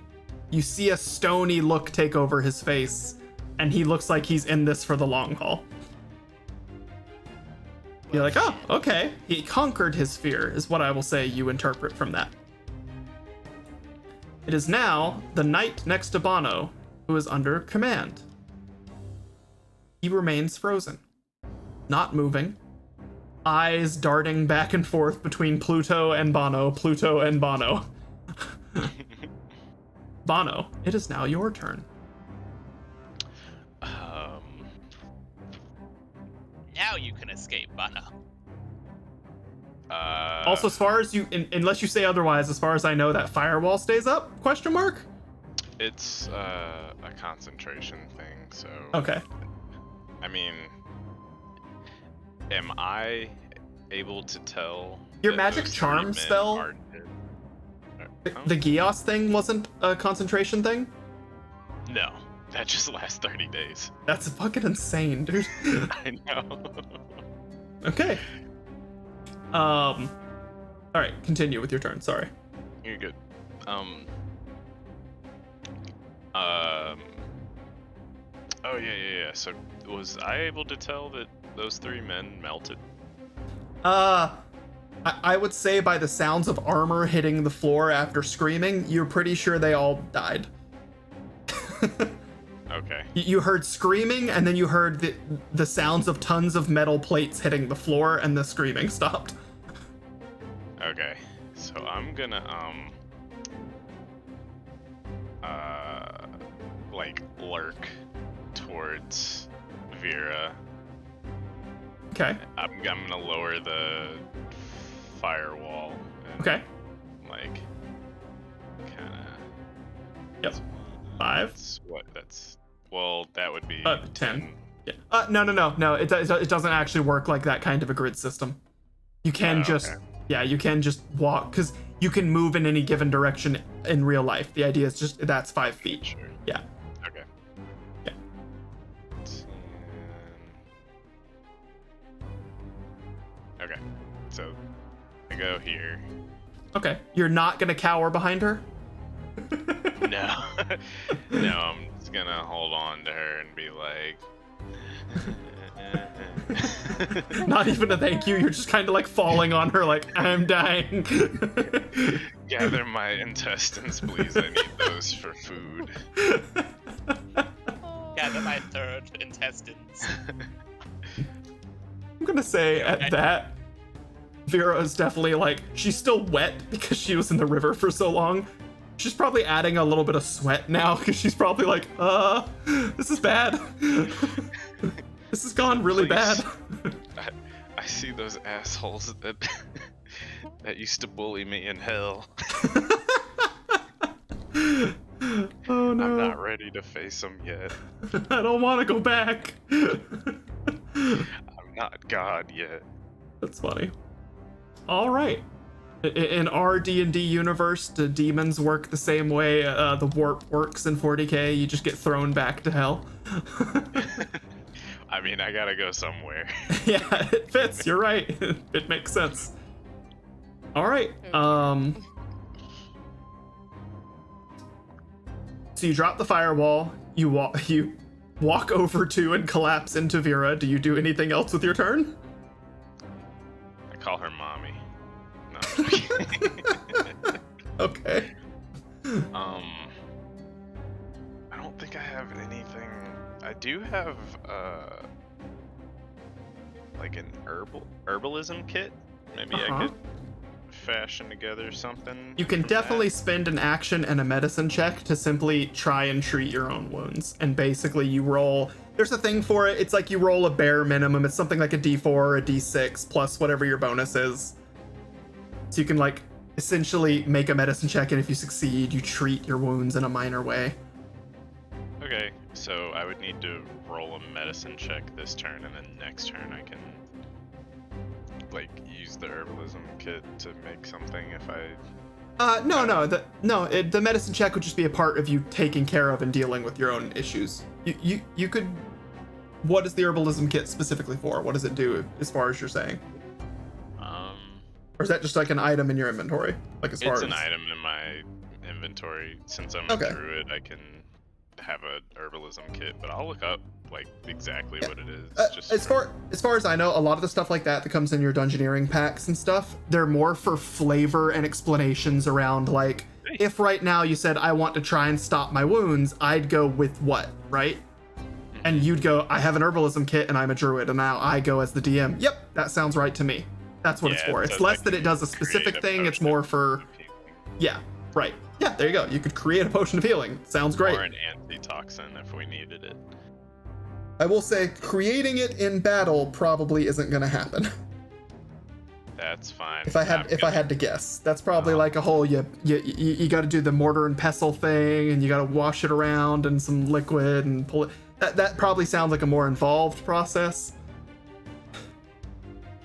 you see a stony look take over his face, and he looks like he's in this for the long haul. You're like, oh, okay. He conquered his fear, is what I will say you interpret from that. It is now the knight next to Bono, who is under command. He remains frozen, not moving, eyes darting back and forth between Pluto and Bono, Pluto and Bono. Bono, it is now your turn. Now you can escape, Bono. Also, as far as you, unless you say otherwise, as far as I know, that firewall stays up? Question mark? It's a concentration thing, so. Okay. I mean, am I able to tell? Your that magic those charm 3 men spell? are dead? The Gios thing wasn't a concentration thing? No, that just lasts 30 days. That's fucking insane, dude. I know. Okay. Alright, continue with your turn, sorry. You're good. Oh yeah. So was I able to tell that those 3 men melted? I would say by the sounds of armor hitting the floor after screaming, you're pretty sure they all died. Okay. You heard screaming, and then you heard the sounds of tons of metal plates hitting the floor, and the screaming stopped. Okay. So I'm gonna like lurk towards Vera. Okay. I'm gonna lower the firewall. And, Okay. Like, kind of. Yep. 5. That's what? That's well. That would be 10. Yeah. No. It doesn't actually work like that kind of a grid system. You can okay. Yeah, you can just walk, because you can move in any given direction in real life. The idea is just that's 5 feet. Sure. Yeah. Okay. Yeah. 10. Okay. So I go here. Okay. You're not gonna cower behind her? No. No, I'm just gonna hold on to her and be like. Not even a thank you. You're just kind of like falling on her, like, I'm dying. Gather my intestines, please. I need those for food. Gather my third intestines. I'm gonna say at that, Vera is definitely like, she's still wet because she was in the river for so long. She's probably adding a little bit of sweat now because she's probably like, this is bad. This has gone really Please. bad. I see those assholes that that used to bully me in hell. Oh no. I'm not ready to face them yet. I don't want to go back. I'm not God yet. That's funny. All right. In our D&D universe, the demons work the same way the warp works in 40k. You just get thrown back to hell. I mean, I gotta go somewhere. Yeah, it fits. You're right. It makes sense. All right. So you drop the firewall. You walk over to and collapse into Vera. Do you do anything else with your turn? I call her mommy. No. I'm kidding. Okay. I don't think I have anything. I do have like an herbalism kit. Maybe I could fashion together something. You can from definitely that. spend an action and a medicine check to simply try and treat your own wounds. And basically you roll, there's a thing for it. It's like you roll a bare minimum. It's something like a D4 or a D6 plus whatever your bonus is. So you can like essentially make a medicine check, and if you succeed, you treat your wounds in a minor way. Okay, so I would need to roll a medicine check this turn, and then next turn I can like use the herbalism kit to make something if I. The medicine check would just be a part of you taking care of and dealing with your own issues. You could. What is the herbalism kit specifically for? What does it do as far as you're saying? Or is that just like an item in your inventory? Like as far It's as an item in my inventory. Since I'm Okay. a druid, I can have a herbalism kit, but I'll look up like exactly what it is. Just as far as I know, a lot of the stuff like that comes in your dungeoneering packs and stuff, they're more for flavor and explanations around like, if right now you said I want to try and stop my wounds, I'd go with what, right? And you'd go, I have an herbalism kit and I'm a druid, and now I go as the DM. Yep, that sounds right to me. That's what it's for. It's less that it does a specific thing, it's more for yeah, right. Yeah, there you go. You could create a potion of healing. Sounds great. Or an antitoxin if we needed it. I will say creating it in battle probably isn't going to happen. That's fine. If I had to guess, that's probably like a whole you got to do the mortar and pestle thing, and you got to wash it around in some liquid and pull it. That probably sounds like a more involved process.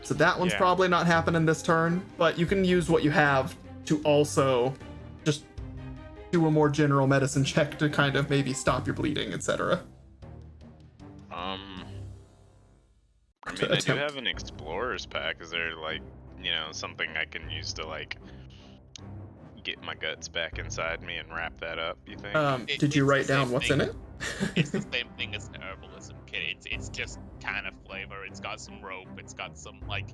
So that one's probably not happening this turn, but you can use what you have to also just do a more general medicine check to kind of maybe stop your bleeding, etc. I mean, I do have an explorer's pack. Is there like, something I can use to like get my guts back inside me and wrap that up, you think? Did you write down what's in it? It's the same thing as an herbalism kit. It's just kind of flavor. It's got some rope. It's got some like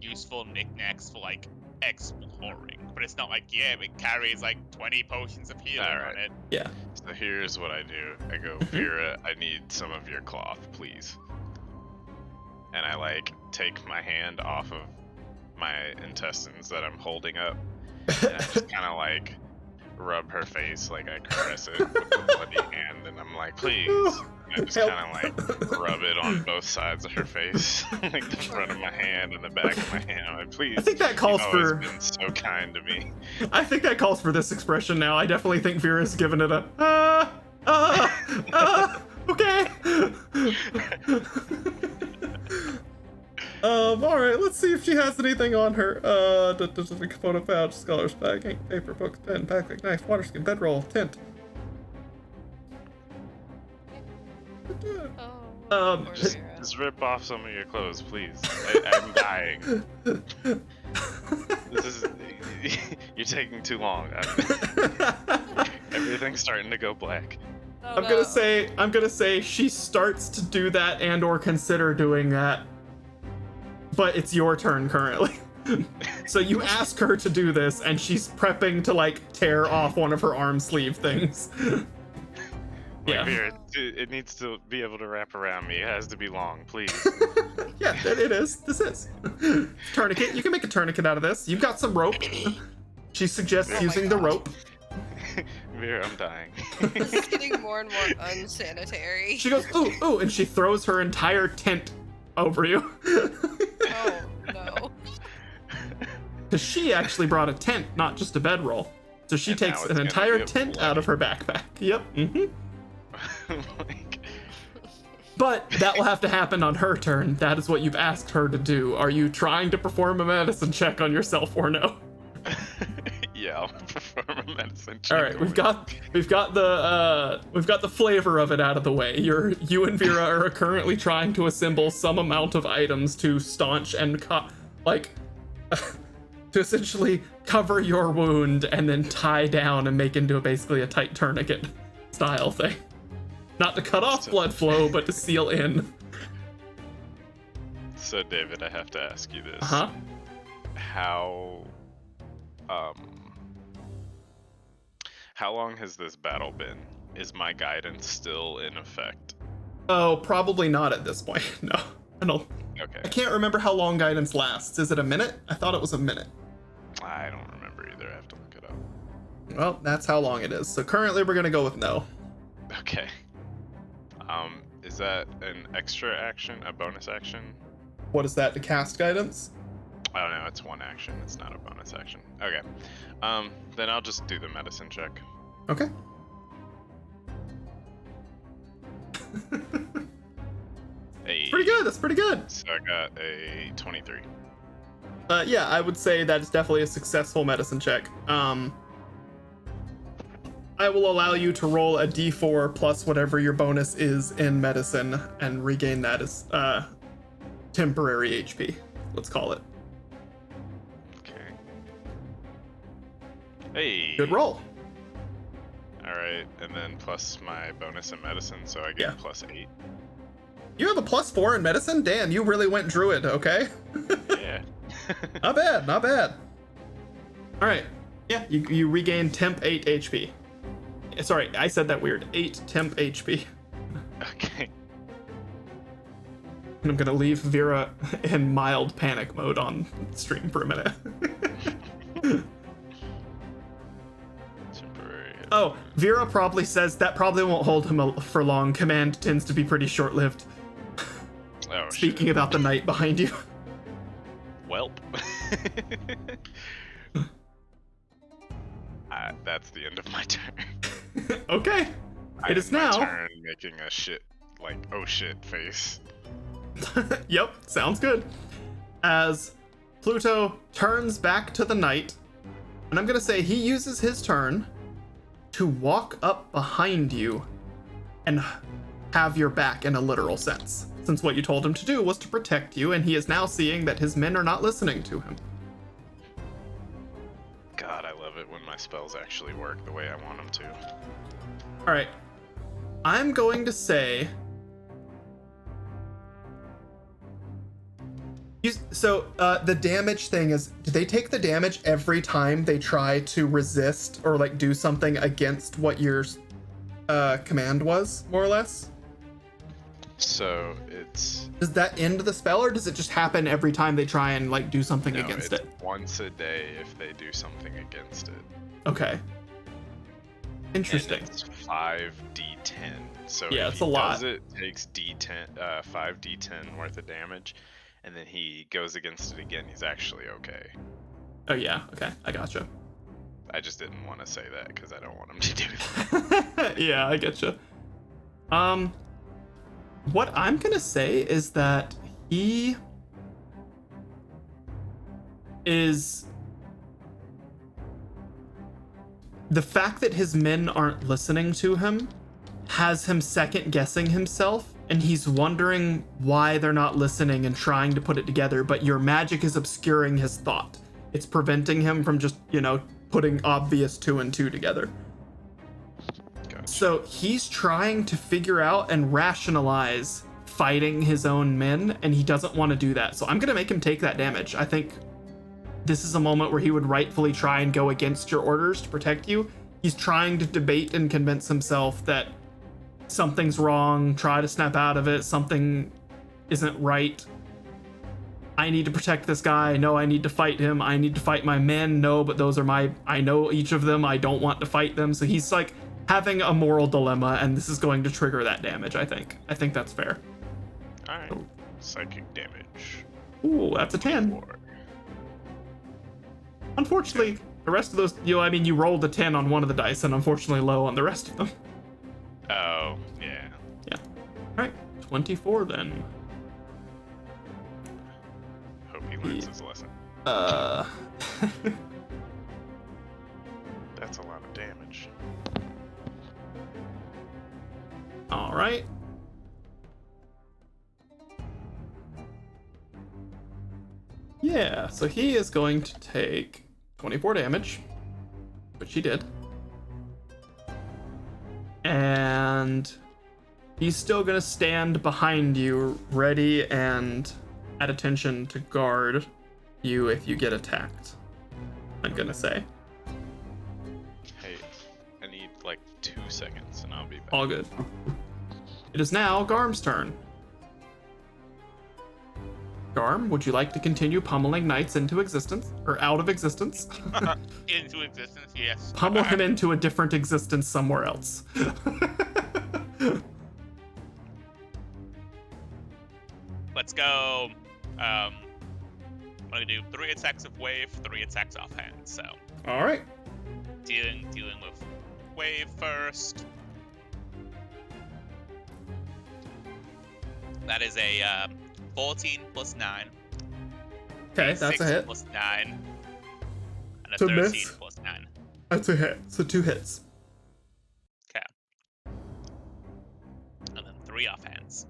useful knickknacks for like exploring. But it's not like, it carries like 20 potions of healing on it. Yeah. So here's what I do. I go, Vera, I need some of your cloth, please. And I like take my hand off of my intestines that I'm holding up, and I just kind of like rub her face, like I caress it with a bloody hand, and I'm like, please. And I just kind of like rub it on both sides of her face, like the front of my hand and the back of my hand. I'm like, please. I think that calls you've for. always been so kind to me. I think that calls for this expression now. I definitely think Vera's given it a okay. All right, let's see if she has anything on her. Photo pouch, scholar's bag, ink, paper, book, pen, backpack, knife, water skin, bedroll, tent. Just rip off some of your clothes, please. I'm dying. This is you're taking too long. Everything's starting to go black. Oh, I'm gonna say she starts to do that and or consider doing that. But it's your turn currently. So you ask her to do this, and she's prepping to like tear off one of her arm sleeve things. Like, Vera, it needs to be able to wrap around me. It has to be long, please. Yeah, it is. This is. Tourniquet. You can make a tourniquet out of this. You've got some rope. She suggests using the rope. Vera, I'm dying. This is getting more and more unsanitary. She goes, ooh, ooh, and she throws her entire tent over you. Oh no. Because she actually brought a tent, not just a bedroll. So she And now takes it's an gonna entire be a tent out of her backpack. Yep. Like, But that will have to happen on her turn. That is what you've asked her to do. Are you trying to perform a medicine check on yourself or no? yeah, I'll perform a medicine check. All right, we've got the flavor of it out of the way. You and Vera are currently trying to assemble some amount of items to staunch and to essentially cover your wound and then tie down and make into basically a tight tourniquet style thing. Not to cut off blood flow, but to seal in. So, David, I have to ask you this. Uh-huh. How long has this battle been? Is my guidance still in effect? Oh, probably not at this point. No, I don't. Okay. I can't remember how long guidance lasts. Is it a minute? I thought it was a minute. I don't remember either. I have to look it up. Well, that's how long it is. So currently we're gonna go with no. Okay. Is that an extra action? A bonus action? What is that, to cast guidance? Oh no, it's one action. It's not a bonus action. Okay. Then I'll just do the medicine check. Okay. Pretty good, that's pretty good. So I got a 23. Yeah, I would say that is definitely a successful medicine check. I will allow you to roll a d4 plus whatever your bonus is in medicine and regain that as temporary HP, let's call it. Okay. Hey. Good roll. Alright, and then plus my bonus in medicine, so I get Yeah. plus 8. You have a +4 in medicine? Damn, you really went druid, okay? Yeah. Not bad, not bad. All right, yeah, you regain temp 8 HP. Sorry, I said that weird. 8 temp HP. Okay. And I'm gonna leave Vera in mild panic mode on stream for a minute. Temporary. Oh, Vera probably says that probably won't hold him for long. Command tends to be pretty short-lived. Oh, Speaking shit. about the knight behind you. Welp. That's the end of my turn. Okay, it is My now. turn making a shit, like, oh shit face. Yep, sounds good. As Pluto turns back to the knight, and I'm gonna say he uses his turn to walk up behind you and have your back in a literal sense, since what you told him to do was to protect you, and he is now seeing that his men are not listening to him. God, I love it when my spells actually work the way I want them to. All right, I'm going to say. The damage thing is, do they take the damage every time they try to resist or like do something against what your command was, more or less? So it's Does that end the spell, or does it just happen every time they try and like do something against it's it? once a day if they do something against it. Okay. Interesting. And it's 5d10. So Yeah, if it's he a lot. does it, takes 5d10 worth of damage, and then he goes against it again, he's actually okay. Oh yeah, okay, I gotcha. I just didn't want to say that because I don't want him to do that. Yeah, I getcha. What I'm gonna say is that he is the fact that his men aren't listening to him has him second guessing himself, and he's wondering why they're not listening and trying to put it together, but your magic is obscuring his thought. It's preventing him from just, putting obvious 2 and 2 together. Gotcha. So he's trying to figure out and rationalize fighting his own men, and he doesn't want to do that. So I'm going to make him take that damage. I think this is a moment where he would rightfully try and go against your orders to protect you. He's trying to debate and convince himself that something's wrong, try to snap out of it, something isn't right. I need to protect this guy. No, I need to fight him. I need to fight my men. No, but those are I know each of them. I don't want to fight them. So he's like having a moral dilemma, and this is going to trigger that damage, I think. I think that's fair. Alright. Psychic damage. Ooh, that's a 10. 4. Unfortunately, the rest of those, you rolled a 10 on one of the dice, and unfortunately low on the rest of them. Oh, yeah. Yeah. Alright, 24 then. Hope he learns his lesson. That's a lot of damage. Alright. Yeah, so he is going to take 24 damage, which he did. And he's still gonna stand behind you, ready and at attention to guard you if you get attacked, I'm gonna say. Hey, I need like 2 seconds and I'll be back. All good. It is now Garm's turn. Garm, would you like to continue pummeling knights into existence? Or out of existence? Into existence, yes. Pummel him into a different existence somewhere else. Let's go. I'm gonna do 3 attacks of wave, 3 attacks offhand. So Alright. dealing with wave first. That is a 14 plus 9. Okay, that's 6 a hit. plus 9. And a To 13 miss. plus 9. That's a hit. So 2 hits. Okay. And then 3 offhands.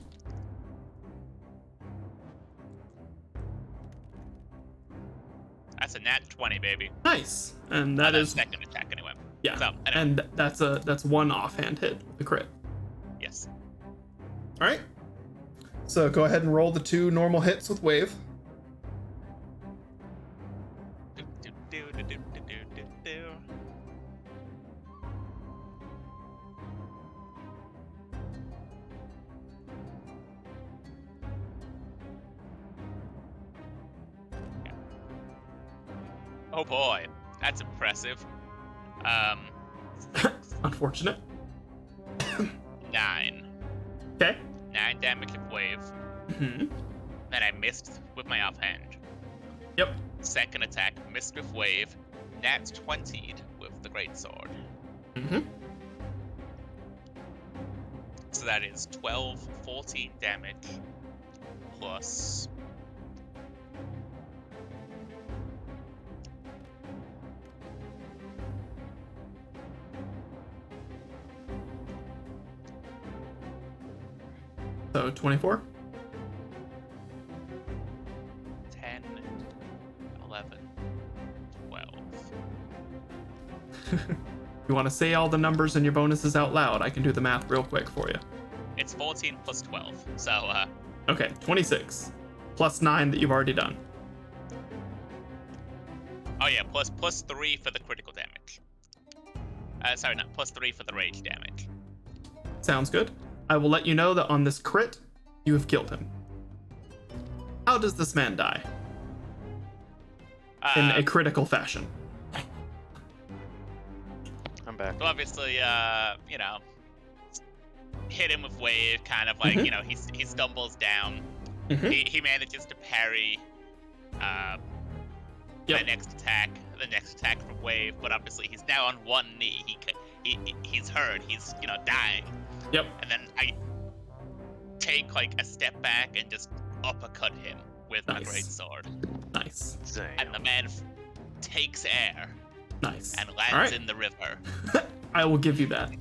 That's a nat 20, baby. Nice. And that That's is second attack anyway. yeah. So, anyway, And that's one offhand hit, the crit. yes. Alright. So go ahead and roll the 2 normal hits with wave. Do, do, do, do, do, do, do, do. Oh boy, that's impressive. Unfortunate. 9. Okay. 9 damage of wave. Mm-hmm. Then I missed with my offhand. Yep. Second attack, missed with wave. Nat 20'd with the great sword. Mm-hmm. So that is 12, 14 damage. Plus... So 24. 10, 11, 12. You want to say all the numbers and your bonuses out loud? I can do the math real quick for you. It's 14 plus 12. So, Okay, 26. Plus 9 that you've already done. oh yeah, plus 3 for the critical damage. Sorry, not plus 3 for the rage damage. Sounds good. I will let you know that on this crit, you have killed him. How does this man die? In a critical fashion. I'm back. So obviously, you know, hit him with wave, kind of like, Mhm. you know, he stumbles down. Mhm. He manages to parry Yep. the next attack from wave, but obviously he's now on one knee. He's hurt. He's, you know, dying. Yep. And then I take like a step back and just uppercut him with my Nice. great sword, Nice. and the man takes air Nice. and lands Alright. in the river. I will give you that.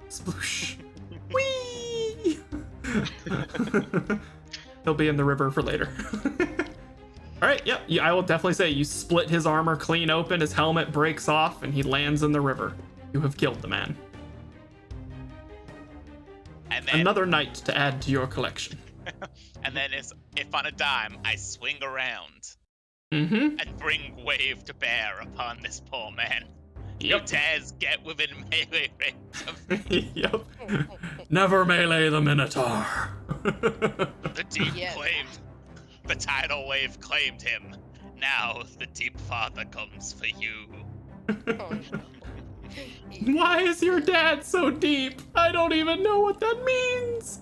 Sploosh. Whee! He'll be in the river for later. Alright, yep. I will definitely say you split his armor clean open, his helmet breaks off, and he lands in the river. You have killed the man. And then, Another knight to add to your collection. and then if on a dime I swing around Mm-hmm. and bring wave to bear upon this poor man, who Yep. dares get within melee range of Yep. Never melee the Minotaur. the deep Yeah. flamed The tidal wave claimed him. Now the deep father comes for you. Oh, no. Why is your dad so deep? I don't even know what that means.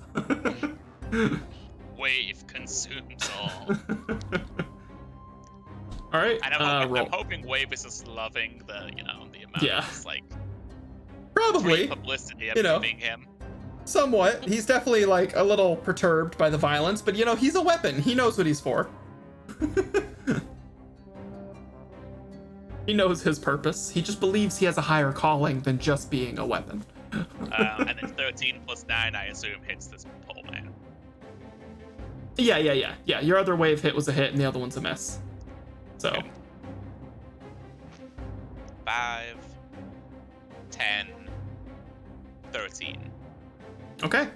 Wave consumes all. All right. And I'm roll. hoping Wave is just loving the amount Yeah. of just, like, Probably. free publicity of you know. being him. Somewhat. He's definitely like a little perturbed by the violence, but he's a weapon. He knows what he's for. He knows his purpose. He just believes he has a higher calling than just being a weapon. And then 13 plus 9, I assume, hits this pole man. Yeah. Your other wave hit was a hit, and the other one's a miss. So. Okay. 5, 10, 13. Okay.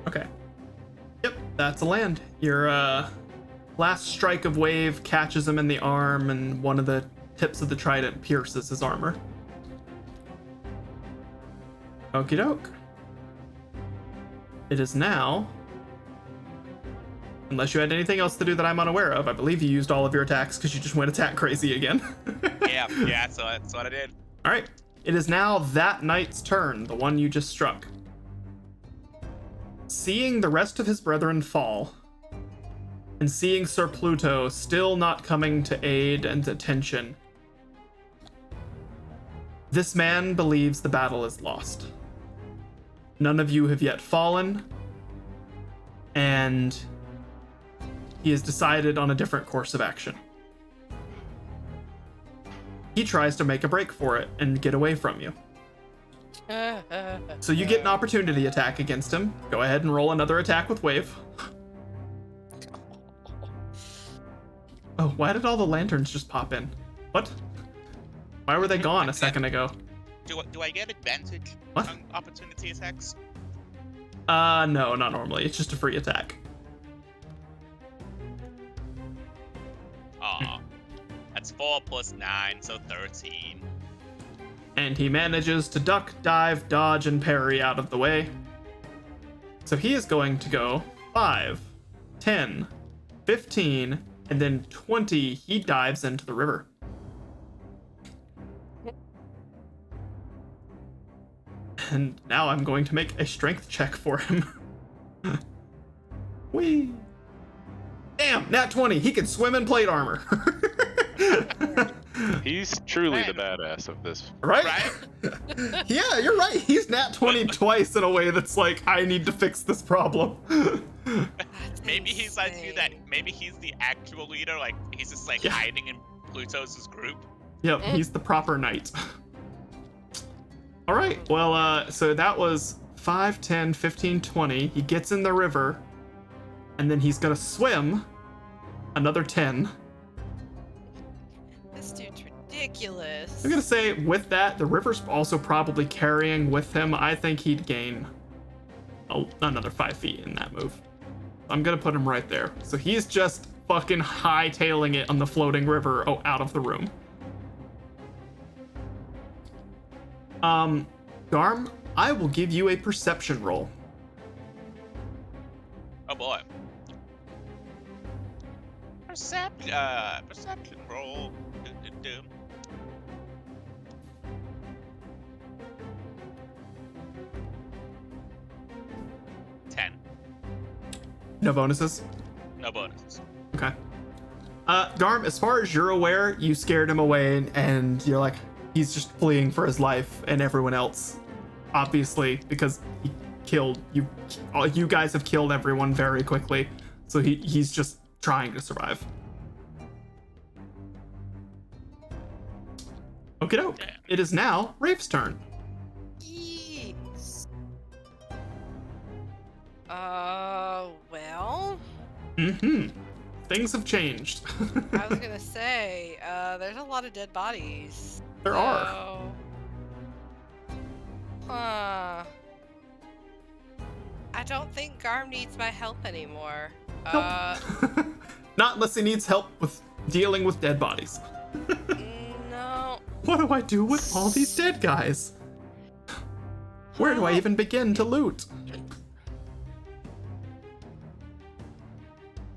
Okay. Yep, that's a land. Your last strike of wave catches him in the arm, and one of the tips of the trident pierces his armor. Okie doke. It is now. Unless you had anything else to do that I'm unaware of. I believe you used all of your attacks because you just went attack crazy again. yeah, so that's what I did. All right. It is now that knight's turn, the one you just struck. Seeing the rest of his brethren fall, and seeing Sir Pluto still not coming to aid and attention, this man believes the battle is lost. None of you have yet fallen, and he has decided on a different course of action. He tries to make a break for it and get away from you. So you get an opportunity attack against him. Go ahead and roll another attack with wave. Oh, why did all the lanterns just pop in? What? Why were they gone a second ago? Do I get advantage What? on opportunity attacks? No, not normally. It's just a free attack. Aw. That's 4 plus 9, so 13. And he manages to duck, dive, dodge, and parry out of the way. So he is going to go 5, 10, 15, and then 20. He dives into the river. And now I'm going to make a strength check for him. Whee! Damn, nat 20. He can swim in plate armor. He's truly the badass of this. Right? Right? Yeah, you're right. He's nat 20 twice in a way that's like, I need to fix this problem. Maybe he's like maybe he's the actual leader, like he's just like hiding in Pluto's group. Yep, he's the proper knight. All right, well, so that was 5, 10, 15, 20. He gets in the river, and then he's gonna swim another 10. This dude's ridiculous. I'm gonna say with that, the river's also probably carrying with him. I think he'd gain another 5 feet in that move. I'm gonna put him right there. So he's just fucking hightailing it on the floating river out of the room. Garm, I will give you a perception roll. Oh boy. Perception roll. Do. 10. No bonuses? No bonuses. Okay. Garm, as far as you're aware, you scared him away and you're like, he's just fleeing for his life, and everyone else, obviously, because he killed you. You guys have killed everyone very quickly, so he's just trying to survive. Okie doke. Yeah. It is now Rafe's turn. Yes. Well, Things have changed. I was gonna say, there's a lot of dead bodies. There are. Huh. I don't think Garm needs my help anymore. Nope. Not unless he needs help with dealing with dead bodies. No. What do I do with all these dead guys? Where do I even begin to loot?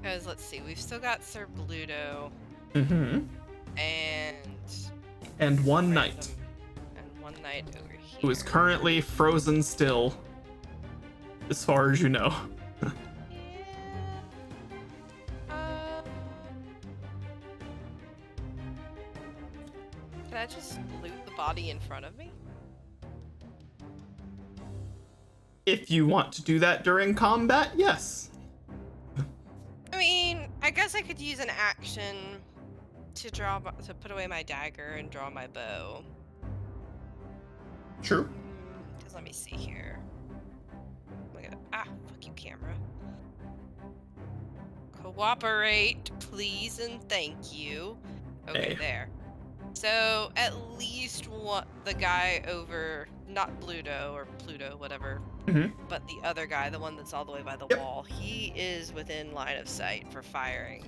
Because let's see, we've still got Sir Bluto Mm-hmm. and One random- knight, and one knight over here. who is currently frozen still, as far as you know. Yeah. Can I just loot the body in front of me? If you want to do that during combat, yes. I mean, I guess I could use an action to to put away my dagger and draw my bow. True. Because let me see here. Fuck you, camera. Cooperate, please, and thank you. Okay, Hey. there. So at least the guy over, not Bluto or Pluto, whatever, Mhm. but the other guy, the one that's all the way by the Yep. wall, he is within line of sight for firing.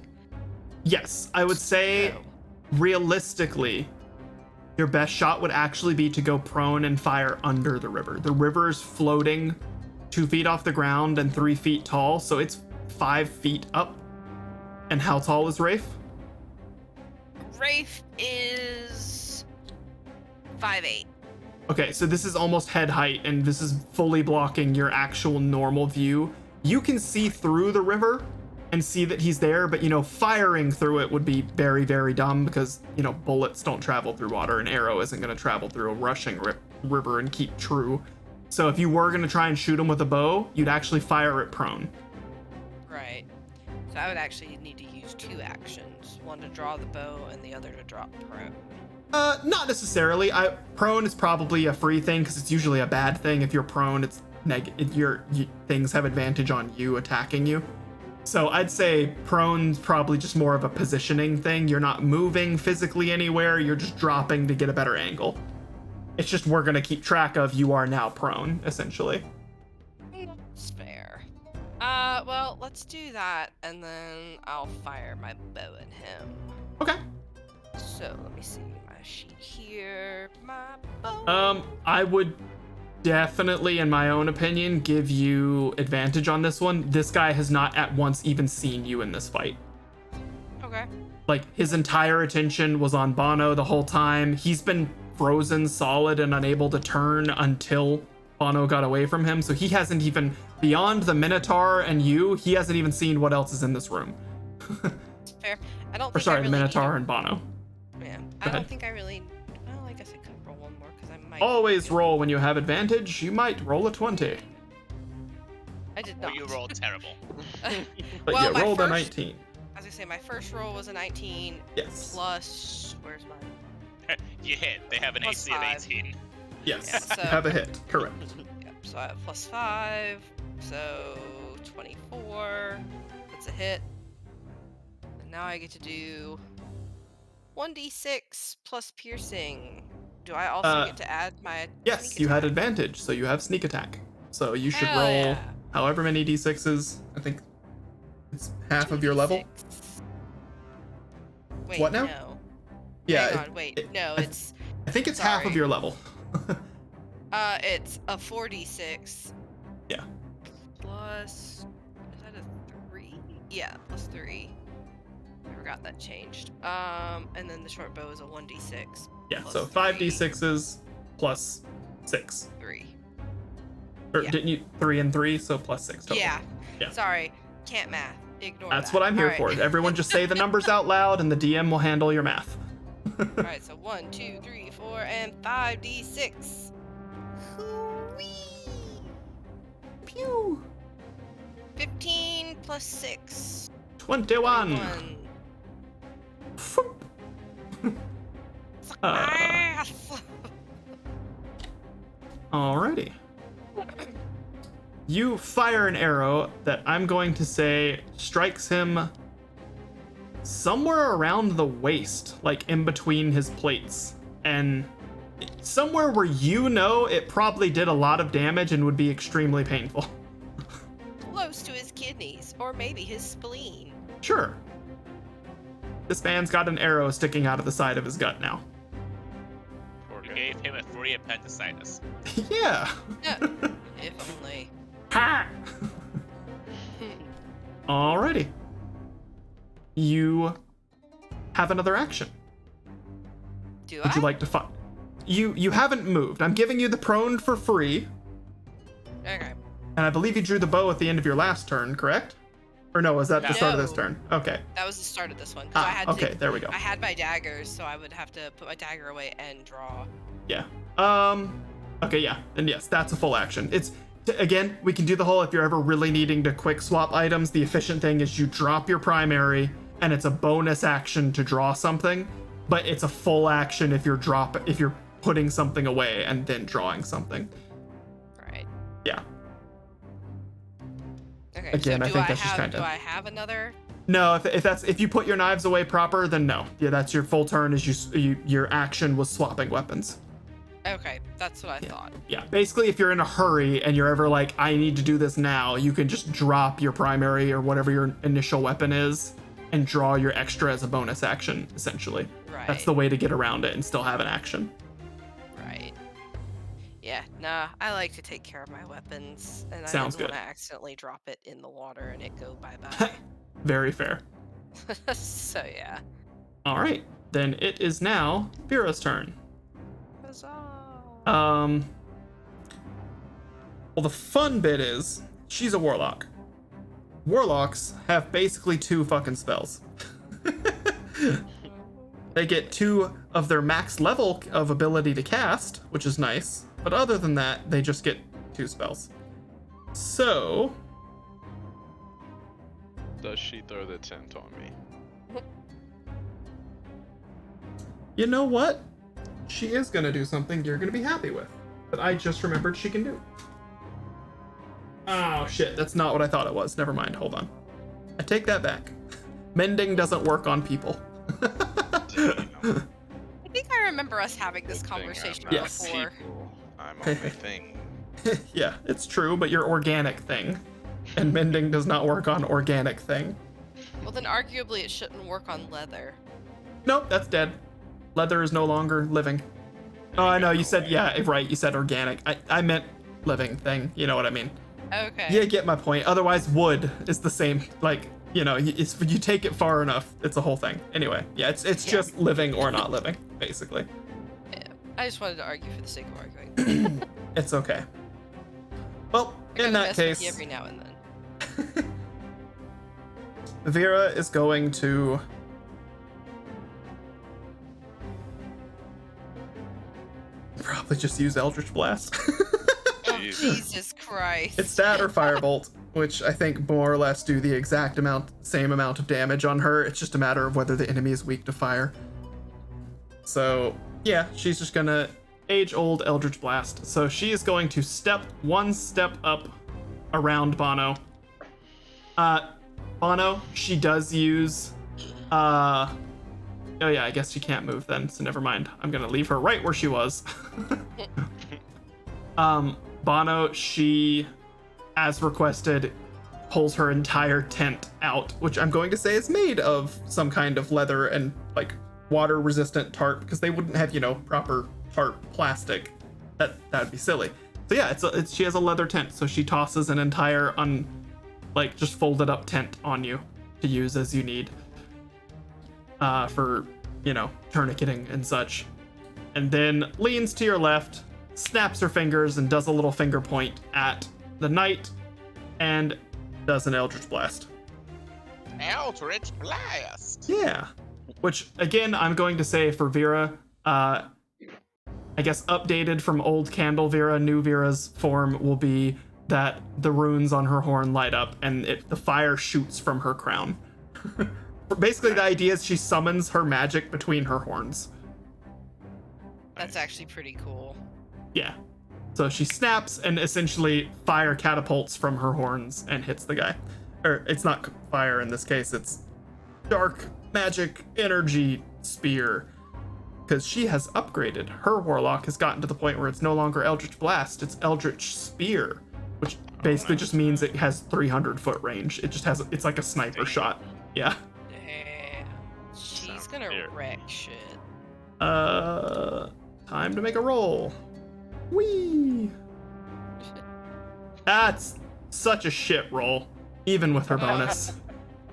Yes, I would say So, realistically, your best shot would actually be to go prone and fire under the river. The river is floating 2 feet off the ground and 3 feet tall, so it's 5 feet up. And how tall is Rafe? Rafe is 5'8". Okay, so this is almost head height, and this is fully blocking your actual normal view. You can see through the river and see that he's there, but firing through it would be very, very dumb because, bullets don't travel through water. An arrow isn't going to travel through a rushing river and keep true. So if you were going to try and shoot him with a bow, you'd actually fire it prone. Right. So I would actually need to use 2 actions. One to draw the bow and the other to drop prone. Not necessarily. Prone is probably a free thing because it's usually a bad thing. If you're prone, it's things have advantage on you attacking you. So I'd say prone's probably just more of a positioning thing. You're not moving physically anywhere. You're just dropping to get a better angle. It's just we're gonna keep track of you are now prone, essentially. That's fair. Well, let's do that, and then I'll fire my bow at him. Okay. So let me see my sheet here. My bow. I would definitely, in my own opinion, give you advantage on this one. This guy has not at once even seen you in this fight. Okay. Like, his entire attention was on Bono the whole time. He's been frozen solid and unable to turn until Bono got away from him. So he hasn't even, beyond the Minotaur and you, he hasn't even seen what else is in this room. It's fair. I don't. Or Think sorry, I the really Minotaur need and Bono. to, yeah. Go I don't ahead. think I really. Well, I guess I could roll one more because I might. Always roll when you have advantage. You might roll a 20, I did Or not. you rolled terrible. but Well, you my rolled a first- 19. As I say, my first roll was a 19 Yes. plus. Where's mine? You hit. They have an Plus AC of 5. 18. Yes. Yeah, so- You have a hit. Correct. Yep. So I have plus 5, so 24. That's a hit. And now I get to do 1d6 plus piercing. Do I also get to add my Yes, sneak you had attack? advantage, so you have sneak attack. So you should Hell roll yeah. however many d6s. I think it's half of your level. 2d6. Wait, What now? No. Yeah, Hang on, wait. No, I- it's I think it's half of Sorry. your level. it's a 4d6. Yeah. Plus, is that a 3? Yeah, plus 3. I forgot that changed. And then the short bow is a 1d6. Yeah, plus so 5d6s plus 6. 3. Or Yeah. didn't you 3 and 3, so plus 6 total. Yeah. Yeah. Sorry, can't math. Ignore That's that. what I'm here Alright. for. Everyone just say the numbers out loud and the DM will handle your math. Alright, so 1, 2, 3, 4, and 5d6. Hoo-wee! Pew. 15 plus 6. 21. 21. Phoop. Suck Uh. my ass. Alrighty. You fire an arrow that I'm going to say strikes him somewhere around the waist, like in between his plates. And somewhere where it probably did a lot of damage and would be extremely painful. Close to his kidneys, or maybe his spleen. Sure. This man's got an arrow sticking out of the side of his gut now. Poor We gave him a free appendicitis. Yeah. Yeah. If only. Ha! Alrighty. You have another action. Do Would I? you like to fight? You haven't moved. I'm giving you the prone for free, Okay. and I believe you drew the bow at the end of your last turn, correct? Or no, was that the start of this No. turn? Okay. That was the start of this one. 'Cause I had Okay, to, there we go. I had my daggers, so I would have to put my dagger away and draw. Yeah. Okay, yeah. And yes, that's a full action. Again, we can do the whole if you're ever really needing to quick swap items, the efficient thing is you drop your primary and it's a bonus action to draw something, but it's a full action if you're putting something away and then drawing something. Right. Yeah. Okay. Again, so I think that's just kinda- Do I have another? No, if you put your knives away proper, then no. Yeah, that's your full turn. Is your action was swapping weapons. Okay, that's what I thought. Yeah, basically, if you're in a hurry and you're ever like, I need to do this now, you can just drop your primary or whatever your initial weapon is and draw your extra as a bonus action, essentially. Right. That's the way to get around it and still have an action. Right. Yeah, nah, I like to take care of my weapons, and Sounds I don't good. want to accidentally drop it in the water and it go bye-bye. Very fair. So, yeah. All right, then it is now Vera's turn. Huzzah. Well, the fun bit is she's a warlock. Warlocks have basically 2 fucking spells. They get 2 of their max level of ability to cast, which is nice. But other than that, they just get 2 spells. So, Does she throw the tent on me? you know what? She is gonna do something you're gonna be happy with. That I just remembered she can do. Oh shit, that's not what I thought it was. Never mind, hold on. I take that back. Mending doesn't work on people. Damn. I think I remember us having this Good thing I'm conversation not Yes. before. people. I'm only thing. Yeah, it's true, but you're organic thing. And mending does not work on organic thing. Well, then arguably it shouldn't work on leather. Nope, that's dead. Leather is no longer living. Oh, I know, you said, yeah, right, you said organic. I meant living thing, you know what I mean. Okay. Yeah, get my point. Otherwise, wood is the same, like, you know, you take it far enough, it's a whole thing. Anyway, yeah, it's just living or not living, basically. Yeah. I just wanted to argue for the sake of arguing. It's okay. Well, I in gotta that mess with you case, every now and then. Vera is going to probably just use Eldritch Blast. Oh, Jesus. Jesus Christ. It's that or Firebolt, which I think more or less do the exact same amount of damage on her. It's just a matter of whether the enemy is weak to fire. So yeah, she's just gonna age-old Eldritch Blast. So she is going to step up around Bono. Bono, she does use oh yeah, I guess she can't move then, so never mind. I'm gonna leave her right where she was. Bono, she, as requested, pulls her entire tent out, which I'm going to say is made of some kind of leather and like water resistant tarp, because they wouldn't have, you know, proper tarp plastic. That'd be silly. So yeah, she has a leather tent, so she tosses an entire just folded up tent on you to use as you need. For, you know, tourniqueting and such. And then leans to your left, snaps her fingers and does a little finger point at the knight and does an Eldritch Blast. Eldritch Blast! Yeah. Which, again, I'm going to say for Vera, I guess updated from old Candle Vera, new Vera's form will be that the runes on her horn light up and the fire shoots from her crown. Basically, the idea is she summons her magic between her horns. That's actually pretty cool. Yeah. So she snaps and essentially fire catapults from her horns and hits the guy. Or it's not fire in this case, it's dark magic energy spear. Because she has upgraded. Her warlock has gotten to the point where it's no longer Eldritch Blast, it's Eldritch Spear. Which basically just means it has 300-foot range. It just has, it's like a sniper shot. Yeah. Damn. She's Sounds gonna weird. wreck shit. Time to make a roll. Whee! That's such a shit roll, even with her bonus.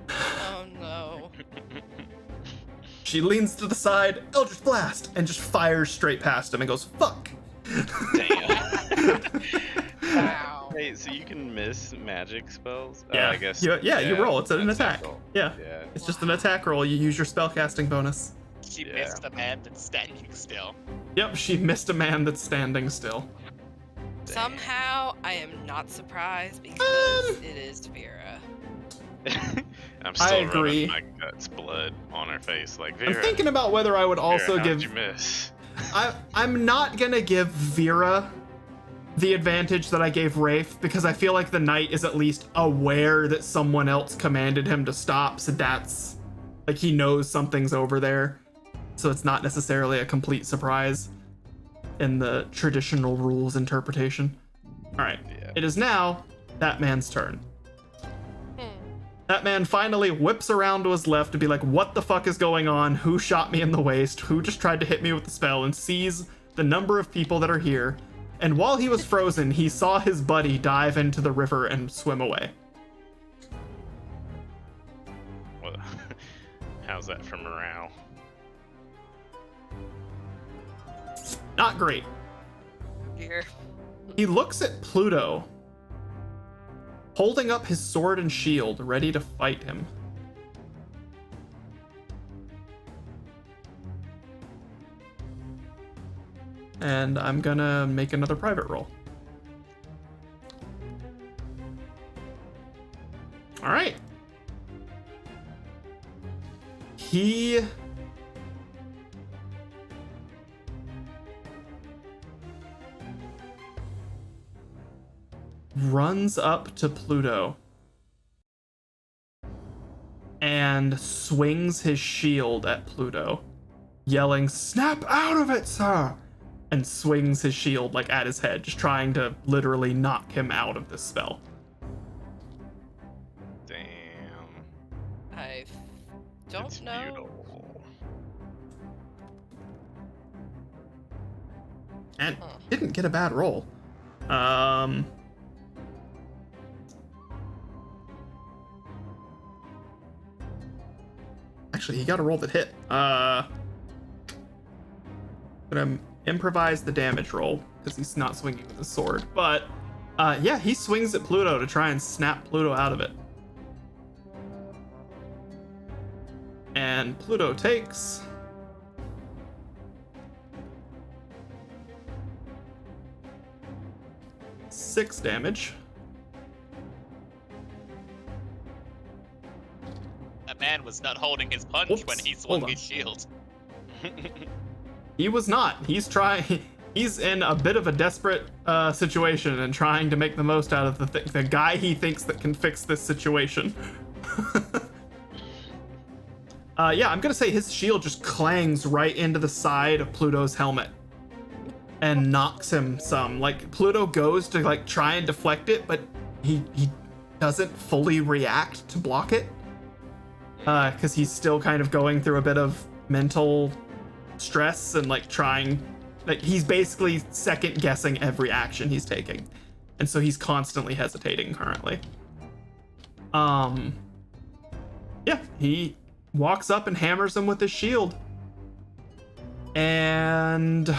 Oh no. She leans to the side, Eldritch Blast, and just fires straight past him and goes, fuck! Damn. Wow. Wait, so you can miss magic spells? Yeah, I guess. you roll. It's an attack. roll. Yeah. Yeah. It's just an attack roll. You use your spellcasting bonus. She Yeah. missed the man that's standing still. Yep, she missed a man that's standing still. Somehow, I am not surprised because it is Vera. I'm still agree. running my guts blood on her face. Like, I'm Vera, thinking about whether I would also Vera, how'd give. you miss? I'm not gonna give Vera the advantage that I gave Rafe because I feel like the knight is at least aware that someone else commanded him to stop, so that's like he knows something's over there. So it's not necessarily a complete surprise in the traditional rules interpretation. All right, Yeah. it is now that man's turn. Hmm. That man finally whips around to his left to be like, what the fuck is going on? Who shot me in the waist? Who just tried to hit me with the spell? And sees the number of people that are here. And while he was frozen, he saw his buddy dive into the river and swim away. Well, how's that for morale? Not great. Dear. He looks at Pluto, holding up his sword and shield, ready to fight him. And I'm gonna make another private roll. All right. He runs up to Pluto and swings his shield at Pluto, yelling, "Snap out of it, sir!" and swings his shield like at his head, just trying to literally knock him out of this spell. Damn. I don't It's know. futile. And Huh. didn't get a bad roll. Actually, he got a roll that hit. Gonna improvise the damage roll because he's not swinging with his sword. But yeah, he swings at Pluto to try and snap Pluto out of it. And Pluto takes 6 damage. That man was not holding his punch Oops, when he hold swung on. his shield. He was not. He's trying. He's in a bit of a desperate situation and trying to make the most out of the guy he thinks that can fix this situation. Yeah, I'm gonna say his shield just clangs right into the side of Pluto's helmet and knocks him some. Like Pluto goes to like try and deflect it, but he doesn't fully react to block it because he's still kind of going through a bit of mental stress and like trying, like he's basically second guessing every action he's taking, and so he's constantly hesitating currently. Yeah, he walks up and hammers him with his shield, and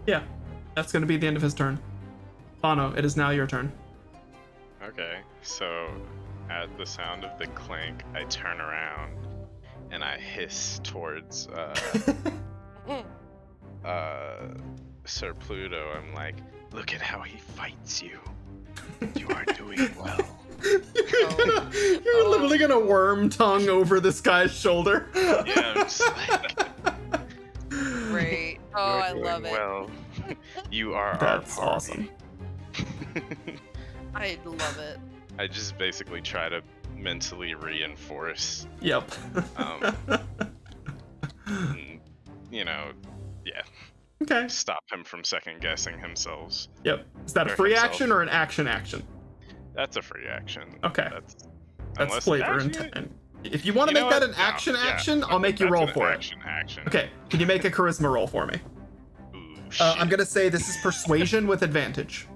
yeah, that's gonna be the end of his turn. Bono, it is now your turn. Okay, so at the sound of the clink, I turn around and I hiss towards Sir Pluto. I'm like, look at how he fights you. You are doing well. You're literally gonna worm tongue over this guy's shoulder. Yeah, I'm just like, Great. Oh, you're I doing love it. well. You are That's our party. awesome. I love it. I just basically try to mentally reinforce, Yep. you know, yeah. Okay. stop him from second guessing himself. Yep. Is that a Or free himself. action or an action? That's a free action. Okay. That's That's flavor actually, and if you want to you make know that what? an action, Yeah, I'll make you that's roll an for it. Action. Okay. Can you make a charisma roll for me? Ooh, I'm shit. gonna say this is persuasion with advantage.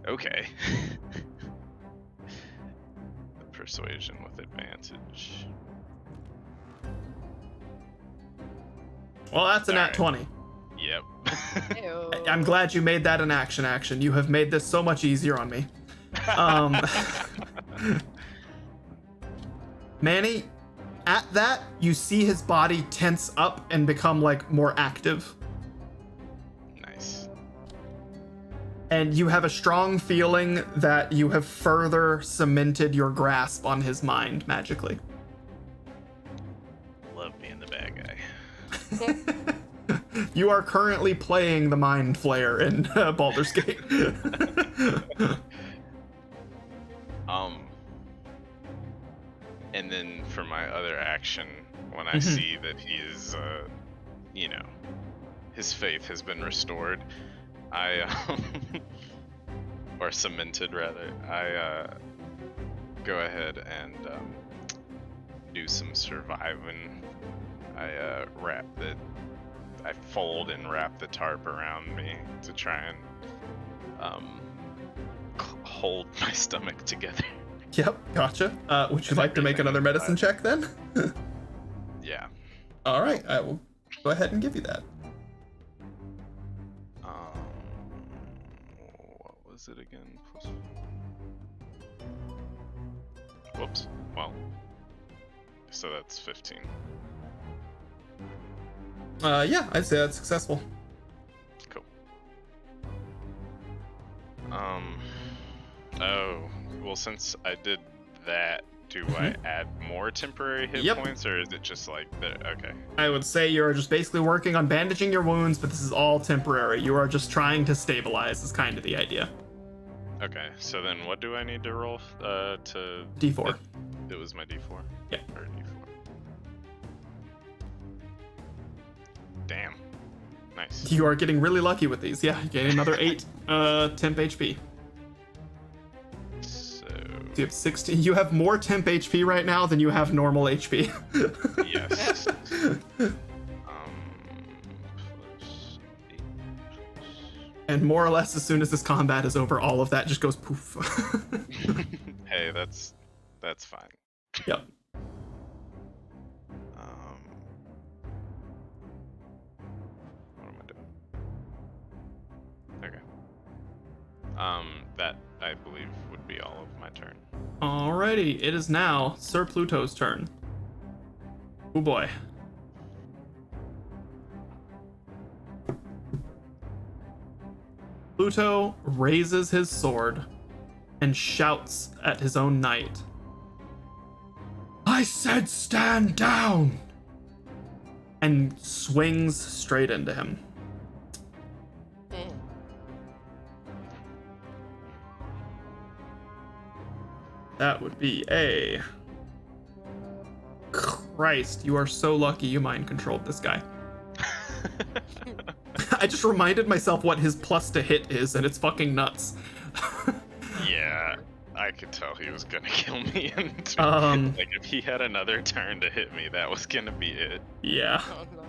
Okay. Persuasion with advantage. Well, that's a nat Alright. 20. Yep. Ew. I'm glad you made that an action. You have made this so much easier on me. Manny, at that, you see his body tense up and become like more active. Nice. And you have a strong feeling that you have further cemented your grasp on his mind magically. Love being the bad guy. You are currently playing the Mind Flayer in Baldur's Gate. And then for my other action, when I see that he is, his faith has been restored, I, or cemented rather, I go ahead and do some surviving. I fold and wrap the tarp around me to try and hold my stomach together. Yep, gotcha. Would you like to make another medicine check then? Yeah. All right, I will go ahead and give you that. What was it again? Whoops. Well, so that's 15. Yeah, I'd say that's successful. Cool. Oh, well, since I did that, do I add more temporary hit Yep. points, or is it just like the? Okay. I would say you're just basically working on bandaging your wounds, but this is all temporary. You are just trying to stabilize, is kind of the idea. Okay. So then, what do I need to roll to? D4. It was my D4. Yeah. Or D4. Damn. Nice. You are getting really lucky with these. Yeah, you gain another 8 temp HP. So So you have 16. You have more temp HP right now than you have normal HP. yes. Plus 8 plus. And more or less, as soon as this combat is over, all of that just goes poof. Hey, that's fine. Yep. What am I doing? Okay. That I believe would be all of my turn. Alrighty, it is now Sir Pluto's turn. Oh boy. Pluto raises his sword and shouts at his own knight. I said stand down! And swings straight into him. Mm. That would be a... Christ, you are so lucky you mind controlled this guy. I just reminded myself what his plus to hit is, and it's fucking nuts. Yeah, I could tell he was gonna kill me. And Um, like if he had another turn to hit me, that was gonna be it. yeah. Oh no.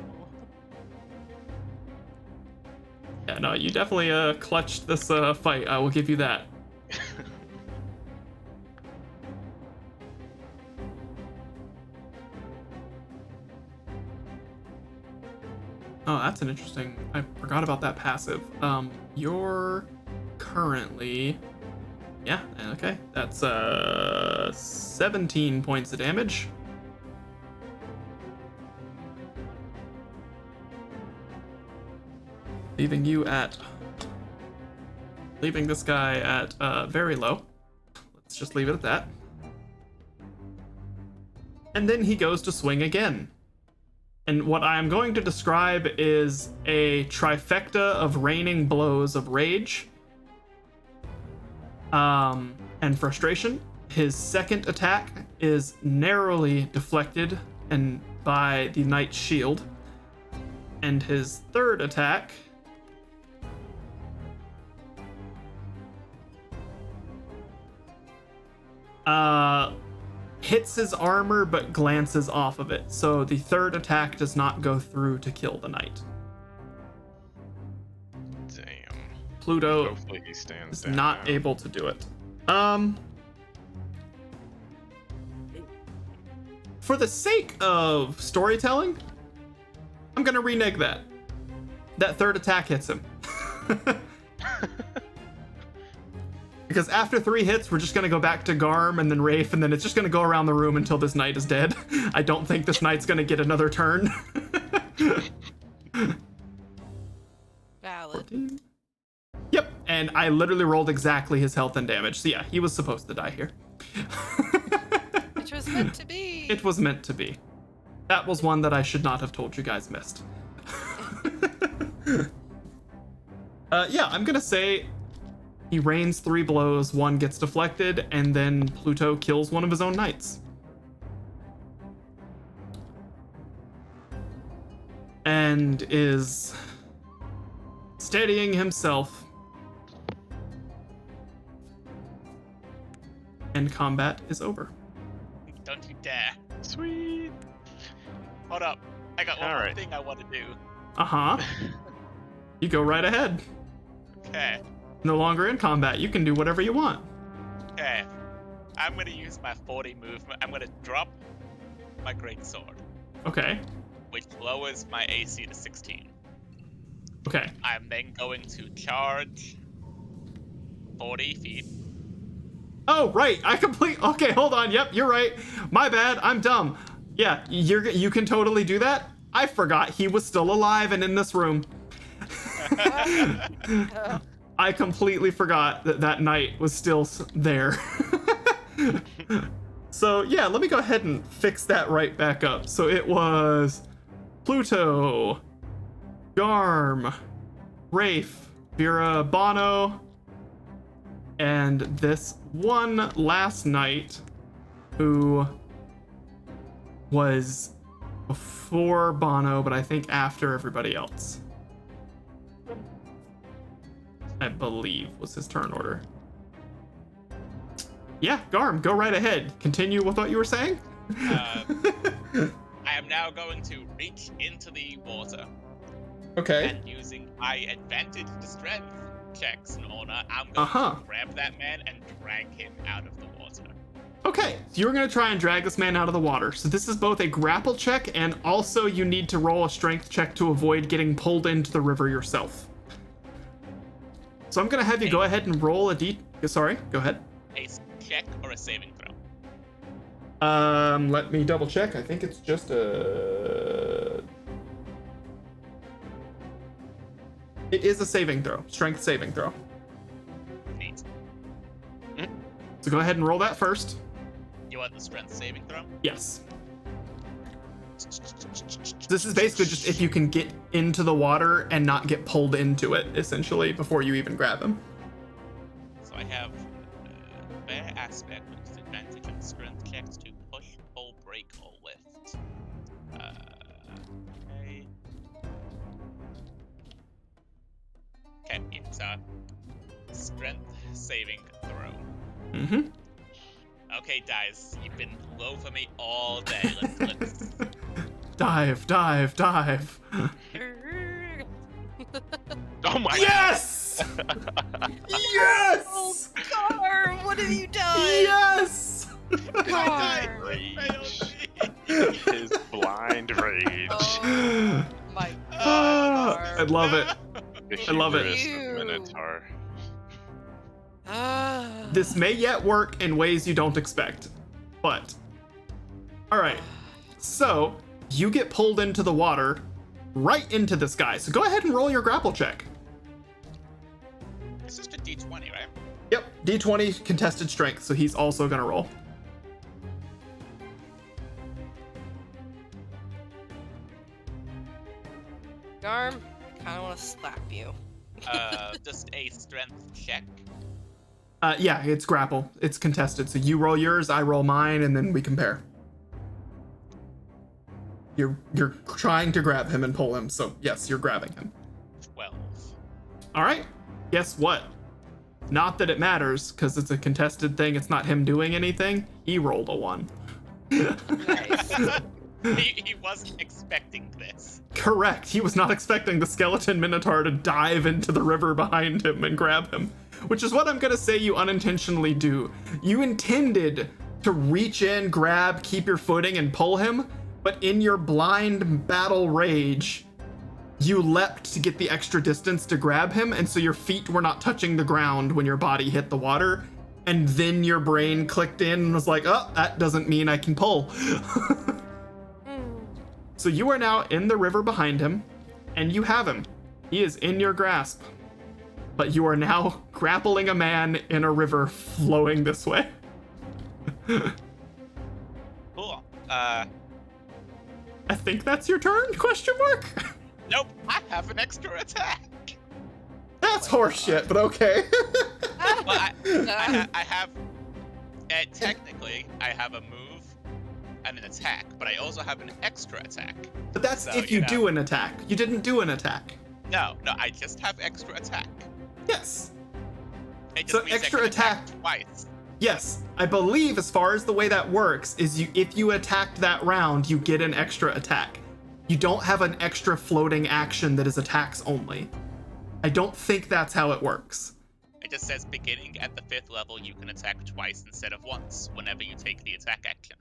Yeah, no, you definitely clutched this fight. I will give you that. Oh, that's an interesting. I forgot about that passive. You're currently, yeah, okay. That's 17 points of damage. Leaving this guy at very low. Let's just leave it at that. And then he goes to swing again. And what I am going to describe is a trifecta of raining blows of rage and frustration. His second attack is narrowly deflected and by the knight's shield. And his third attack hits his armor but glances off of it. So the third attack does not go through to kill the knight. Damn. Pluto Hopefully he stands is down not now. able to do it. For the sake of storytelling, I'm gonna renege that. That third attack hits him. Because after 3 hits, we're just gonna go back to Garm and then Rafe, and then it's just gonna go around the room until this knight is dead. I don't think this knight's gonna get another turn. Valid. 14. Yep, and I literally rolled exactly his health and damage. So yeah, he was supposed to die here. Which was meant to be. It was meant to be. That was one that I should not have told you guys missed. Yeah, I'm gonna say he rains 3 blows, 1 gets deflected, and then Pluto kills one of his own knights. And is steadying himself. And combat is over. Don't you dare. Sweet. Hold up. I got one more Alright. thing I want to do. Uh-huh. You go right ahead. Okay. No longer in combat. You can do whatever you want. Okay. I'm gonna use my 40 movement. I'm gonna drop my great sword, Okay. which lowers my AC to 16. Okay. I'm then going to charge 40 feet. Oh, right. Okay, hold on. Yep, you're right. My bad. I'm dumb. Yeah, you can totally do that. I forgot he was still alive and in this room. I completely forgot that knight was still there. So yeah, let me go ahead and fix that right back up. So it was Pluto, Garm, Rafe, Vera, Bono, and this one last knight who was before Bono, but I think after everybody else. I believe was his turn order. Yeah, Garm, go right ahead. Continue with what you were saying. I am now going to reach into the water Okay. and using my advantage to strength checks in order, I'm going Uh-huh. to grab that man and drag him out of the water. Okay, so you're gonna try and drag this man out of the water. So this is both a grapple check and also you need to roll a strength check to avoid getting pulled into the river yourself. So I'm gonna have you go ahead and roll a Sorry, go ahead. A check or a saving throw? Let me double check. I think it's just a. It is a saving throw, strength saving throw. Neat. So go ahead and roll that first. You want the strength saving throw? Yes. This is basically just if you can get into the water and not get pulled into it, essentially, before you even grab him. So I have bear aspect with disadvantage on strength checks to push, pull, break, or lift. Okay. Okay, it's strength saving throw. Mm-hmm. Okay, guys, you've been low for me all day. Let's Dive, dive, dive. Oh my Yes! Yes! Oh, Garm, what have you done? Yes! Garm. rage. His blind rage. Oh my Ah, God. I love it. The I love it. hubris of Ew. Minotaur. Ah. This may yet work in ways you don't expect, but all right. So you get pulled into the water, right into this guy. So go ahead and roll your grapple check. It's just a d20, right? Yep, D20 contested strength, so he's also gonna roll. Garm, I kind of want to slap you. Just a strength check. Yeah, it's grapple. It's contested. So you roll yours, I roll mine, and then we compare. You're trying to grab him and pull him, so yes, you're grabbing him. 12. All right. Guess what? Not that it matters, because it's a contested thing. It's not him doing anything. He rolled a 1. Nice. He wasn't expecting this. Correct. He was not expecting the skeleton minotaur to dive into the river behind him and grab him, which is what I'm gonna say you unintentionally do. You intended to reach in, grab, keep your footing, and pull him, but in your blind battle rage, you leapt to get the extra distance to grab him, and so your feet were not touching the ground when your body hit the water, and then your brain clicked in and was like, oh, that doesn't mean I can pull. So you are now in the river behind him, and you have him. He is in your grasp. But you are now grappling a man in a river flowing this way. Cool. I think that's your turn? Question mark? Nope. I have an extra attack. That's horseshit, but okay. Well, I have. Technically, I have a move and an attack, but I also have an extra attack. But that's So, if you do an attack. You didn't do an attack. No, I just have extra attack. Yes. It just So means I extra can attack- twice. Yes. I believe as far as the way that works is if you attacked that round, you get an extra attack. You don't have an extra floating action that is attacks only. I don't think that's how it works. It just says beginning at the 5th level, you can attack twice instead of once whenever you take the attack action.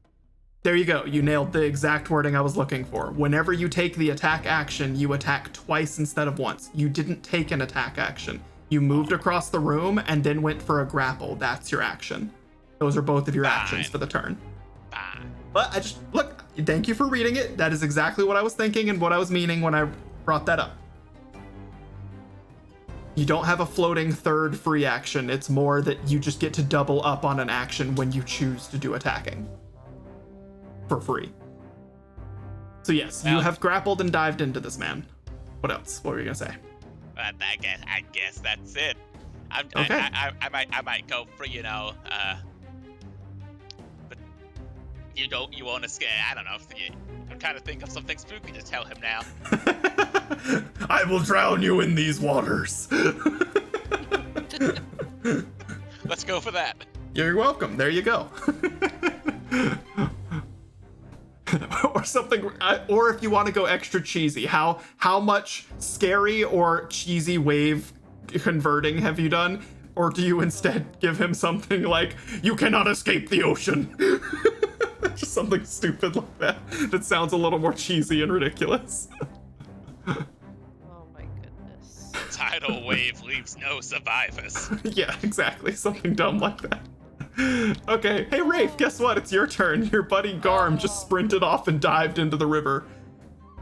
There you go. You nailed the exact wording I was looking for. Whenever you take the attack action, you attack twice instead of once. You didn't take an attack action. You moved across the room and then went for a grapple. That's your action. Those are both of your actions for the turn. Fine. But I just, look, thank you for reading it. That is exactly what I was thinking and what I was meaning when I brought that up. You don't have a floating third free action. It's more that you just get to double up on an action when you choose to do attacking. For free. So yes, you Well- have grappled and dived into this man. What else? What were you gonna say? But I guess that's it. Okay. I might go for, but you want to scare, I don't know, I'm trying to think of something spooky to tell him now. I will drown you in these waters. Let's go for that. You're welcome. There you go. Or something, or if you want to go extra cheesy, how much scary or cheesy wave converting have you done? Or do you instead give him something like, you cannot escape the ocean? Just something stupid like that. That sounds a little more cheesy and ridiculous. Oh my goodness. Tidal wave leaves no survivors. Yeah, exactly. Something dumb like that. Okay. Hey, Rafe, guess what? It's your turn. Your buddy Garm just sprinted off and dived into the river.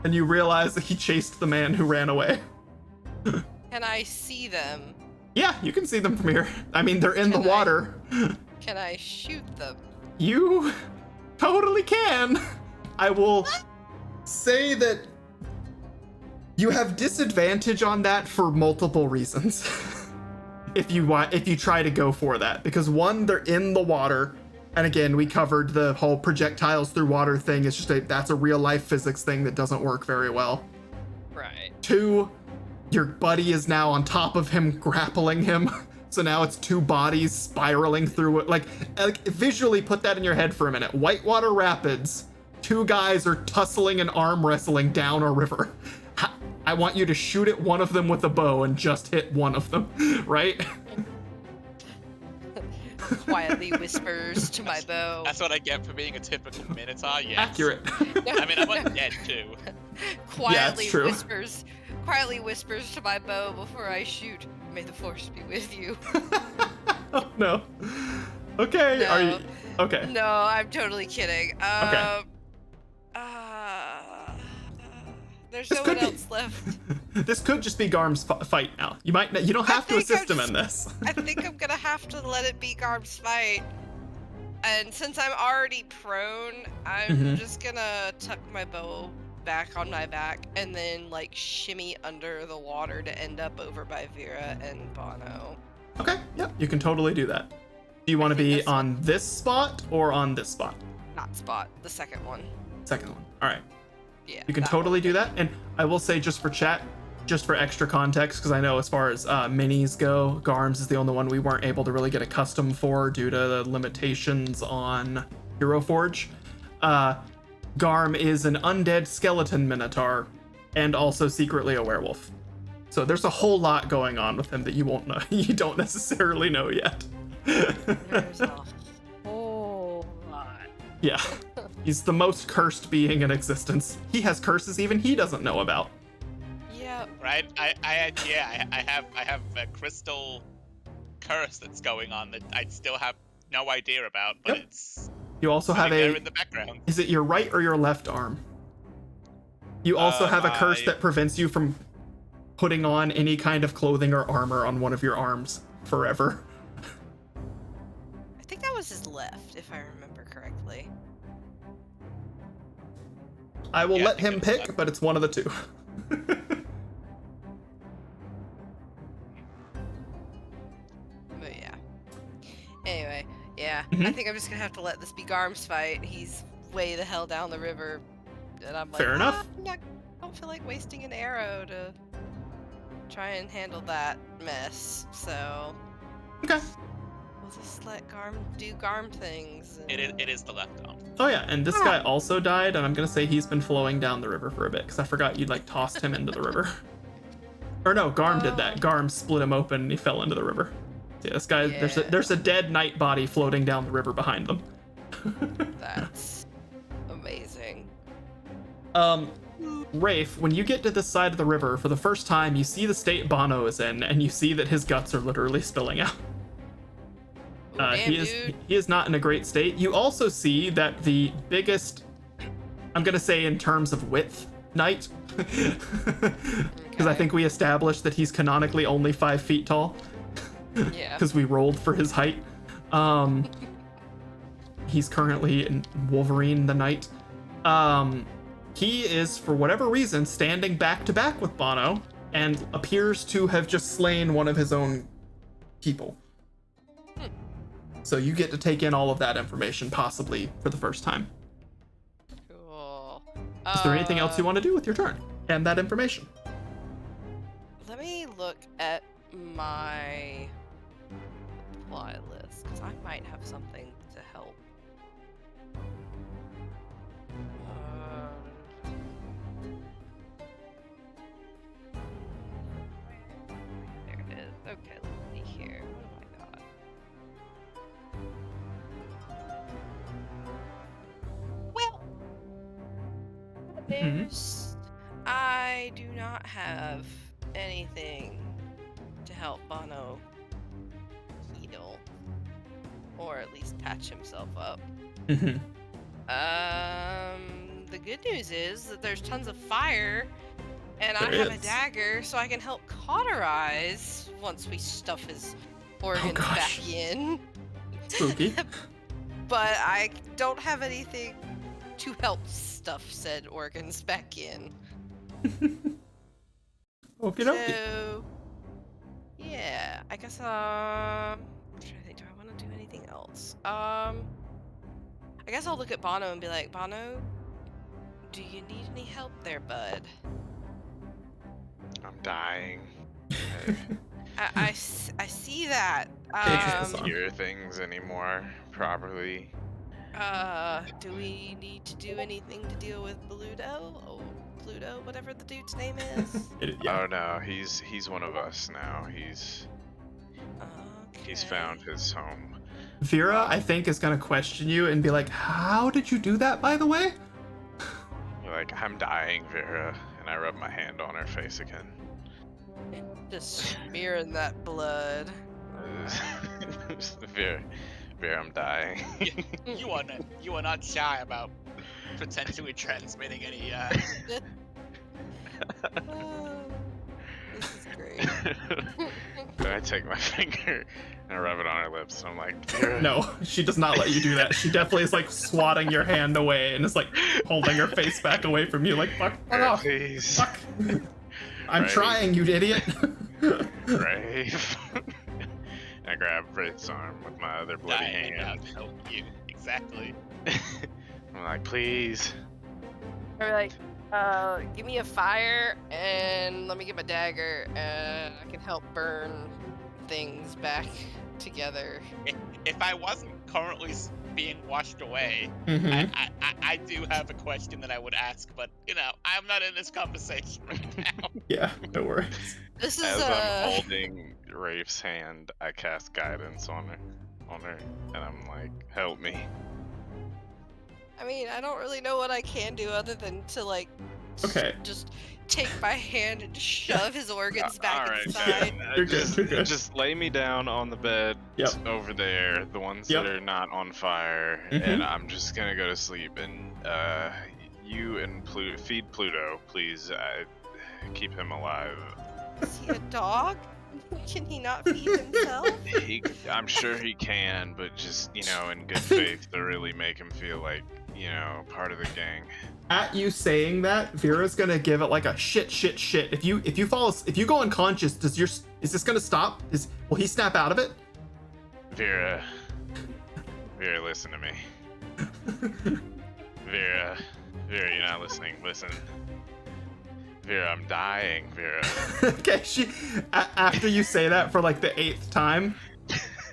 And you realize that he chased the man who ran away. Can I see them? Yeah, you can see them from here. I mean, they're in the Can I- water. Can I shoot them? You totally can. I will say that you have disadvantage on that for multiple reasons. If you try to go for that, because one, they're in the water, and again, we covered the whole projectiles through water thing. It's just that's a real life physics thing that doesn't work very well. Right. Two, your buddy is now on top of him, grappling him. So now it's two bodies spiraling through it. Like visually put that in your head for a minute. Whitewater Rapids, two guys are tussling and arm wrestling down a river. I want you to shoot at one of them with a bow and just hit one of them, right? Quietly whispers to my bow. That's what I get for being a typical Minotaur, yes. Accurate. I mean, I'm undead too. Quietly true. whispers to my bow before I shoot. May the force be with you. Oh, no. Okay, No. are you... Okay. No, I'm totally kidding. Okay. There's This no could one be- else left. This could just be Garm's fight now. You don't have to think I'm assist him just- in this. I think I'm gonna have to let it be Garb's fight. And since I'm already prone, I'm Mhm. just gonna tuck my bow back on my back and then like shimmy under the water to end up over by Vera and Bono. Okay, yep, you can totally do that. Do you want to think be that's- on this spot or on this spot? Not spot, the second one. Second one. All right. Yeah. You can that totally whole do thing. that. And I will say, just for chat, just for extra context, because I know as far as minis go, Garms is the only one we weren't able to really get a custom for due to the limitations on Hero Forge. Garm is an undead skeleton minotaur and also secretly a werewolf. So there's a whole lot going on with him that you won't know. You don't necessarily know yet. There's a whole lot. Yeah. He's the most cursed being in existence. He has curses even he doesn't know about. Yep. Right? I have a crystal curse that's going on that I still have no idea about, but Yep. it's You also have sitting there a... in the background. Is it your right or your left arm? You also have a curse my- that prevents you from putting on any kind of clothing or armor on one of your arms forever. I think that was his left, if I remember correctly. I will Yeah, I let think him it was pick, left. but it's one of the two. But yeah. Anyway, yeah. I Mhm. think I'm just gonna have to let this be Garm's fight. He's way the hell down the river, and I'm like, Fair enough. I don't feel like wasting an arrow to try and handle that mess. So Okay. we'll just let Garm do Garm things. And... It is the left arm. Oh yeah, and this guy also died, and I'm gonna say he's been flowing down the river for a bit, because I forgot you'd like tossed him into the river. Or no, Garm did that. Garm split him open and he fell into the river. Yeah, this guy, Yeah. there's a dead knight body floating down the river behind them. That's amazing. Rafe, when you get to this side of the river for the first time, you see the state Bono is in, and you see that his guts are literally spilling out. Ooh, damn, He dude. is not in a great state. You also see that the biggest, I'm gonna say in terms of width, knight, because I Okay. think we established that he's canonically only 5 feet tall, Yeah. because we rolled for his height. He's currently in Wolverine the Knight. He is, for whatever reason, standing back to back with Bono and appears to have just slain one of his own people. So you get to take in all of that information, possibly for the first time. Cool. Is there anything else you want to do with your turn and that information? Let me look at my supply list, because I might have something to help. There it is. Okay, let's see here. What have I got? Well, there's. I do not have anything to help Bono heal, or at least patch himself up. Mm-hmm. The good news is that there's tons of fire, and I There have a is. dagger, so I can help cauterize once we stuff his organs gosh. back in. Spooky. But I don't have anything to help stuff said organs back in. Okie dokie. So, yeah, I guess, I'm trying to think, do I want to do anything else? I guess I'll look at Bono and be like, Bono, do you need any help there, bud? I'm dying. I see that. Interesting. Can't hear things anymore properly. Do we need to do anything to deal with Bluto? Oh, Pluto, whatever the dude's name is? Yeah. Oh no, he's one of us now. He's found his home. Vera, I think, is gonna question you and be like, "How did you do that, by the way?" You're like, I'm dying, Vera, and I rub my hand on her face again. Just smearing that blood. Vera, I'm dying. You are not shy about potentially transmitting any Oh, this is great. Then I take my finger and I rub it on her lips. I'm like, Vera. No, she does not let you do that. She definitely is like swatting your hand away and is like holding her face back away from you, like, fuck Vera, off. please. Fuck. I'm Right. trying, you idiot. Brave. I grab Wraith's arm with my other bloody dying hand. to help you. Exactly. I'm like, please. Or like, Give me a fire and let me get my dagger, and I can help burn things back together. If I wasn't currently being washed away, Mm-hmm. I do have a question that I would ask, but I'm not in this conversation right now. Yeah, no worries. This is As I'm holding Rafe's hand, I cast guidance on her, and I'm like, help me. I mean, I don't really know what I can do other than to like Okay. just take my hand and shove his organs back Alright, inside. You're good, you're good. Just lay me down on the bed Yep. over there, the ones Yep. that are not on fire, Mhm. and I'm just gonna go to sleep. And you and feed Pluto, please. Keep him alive. Is he a dog? Can he not feed himself? I'm sure he can, but just in good faith to really make him feel like part of the gang. At you saying that, Vera's gonna give it like a shit. If you go unconscious, is this gonna stop? Will he snap out of it? Vera, listen to me. Vera, you're not listening. Listen. Vera, I'm dying, Vera. Okay, after you say that for like the 8th time,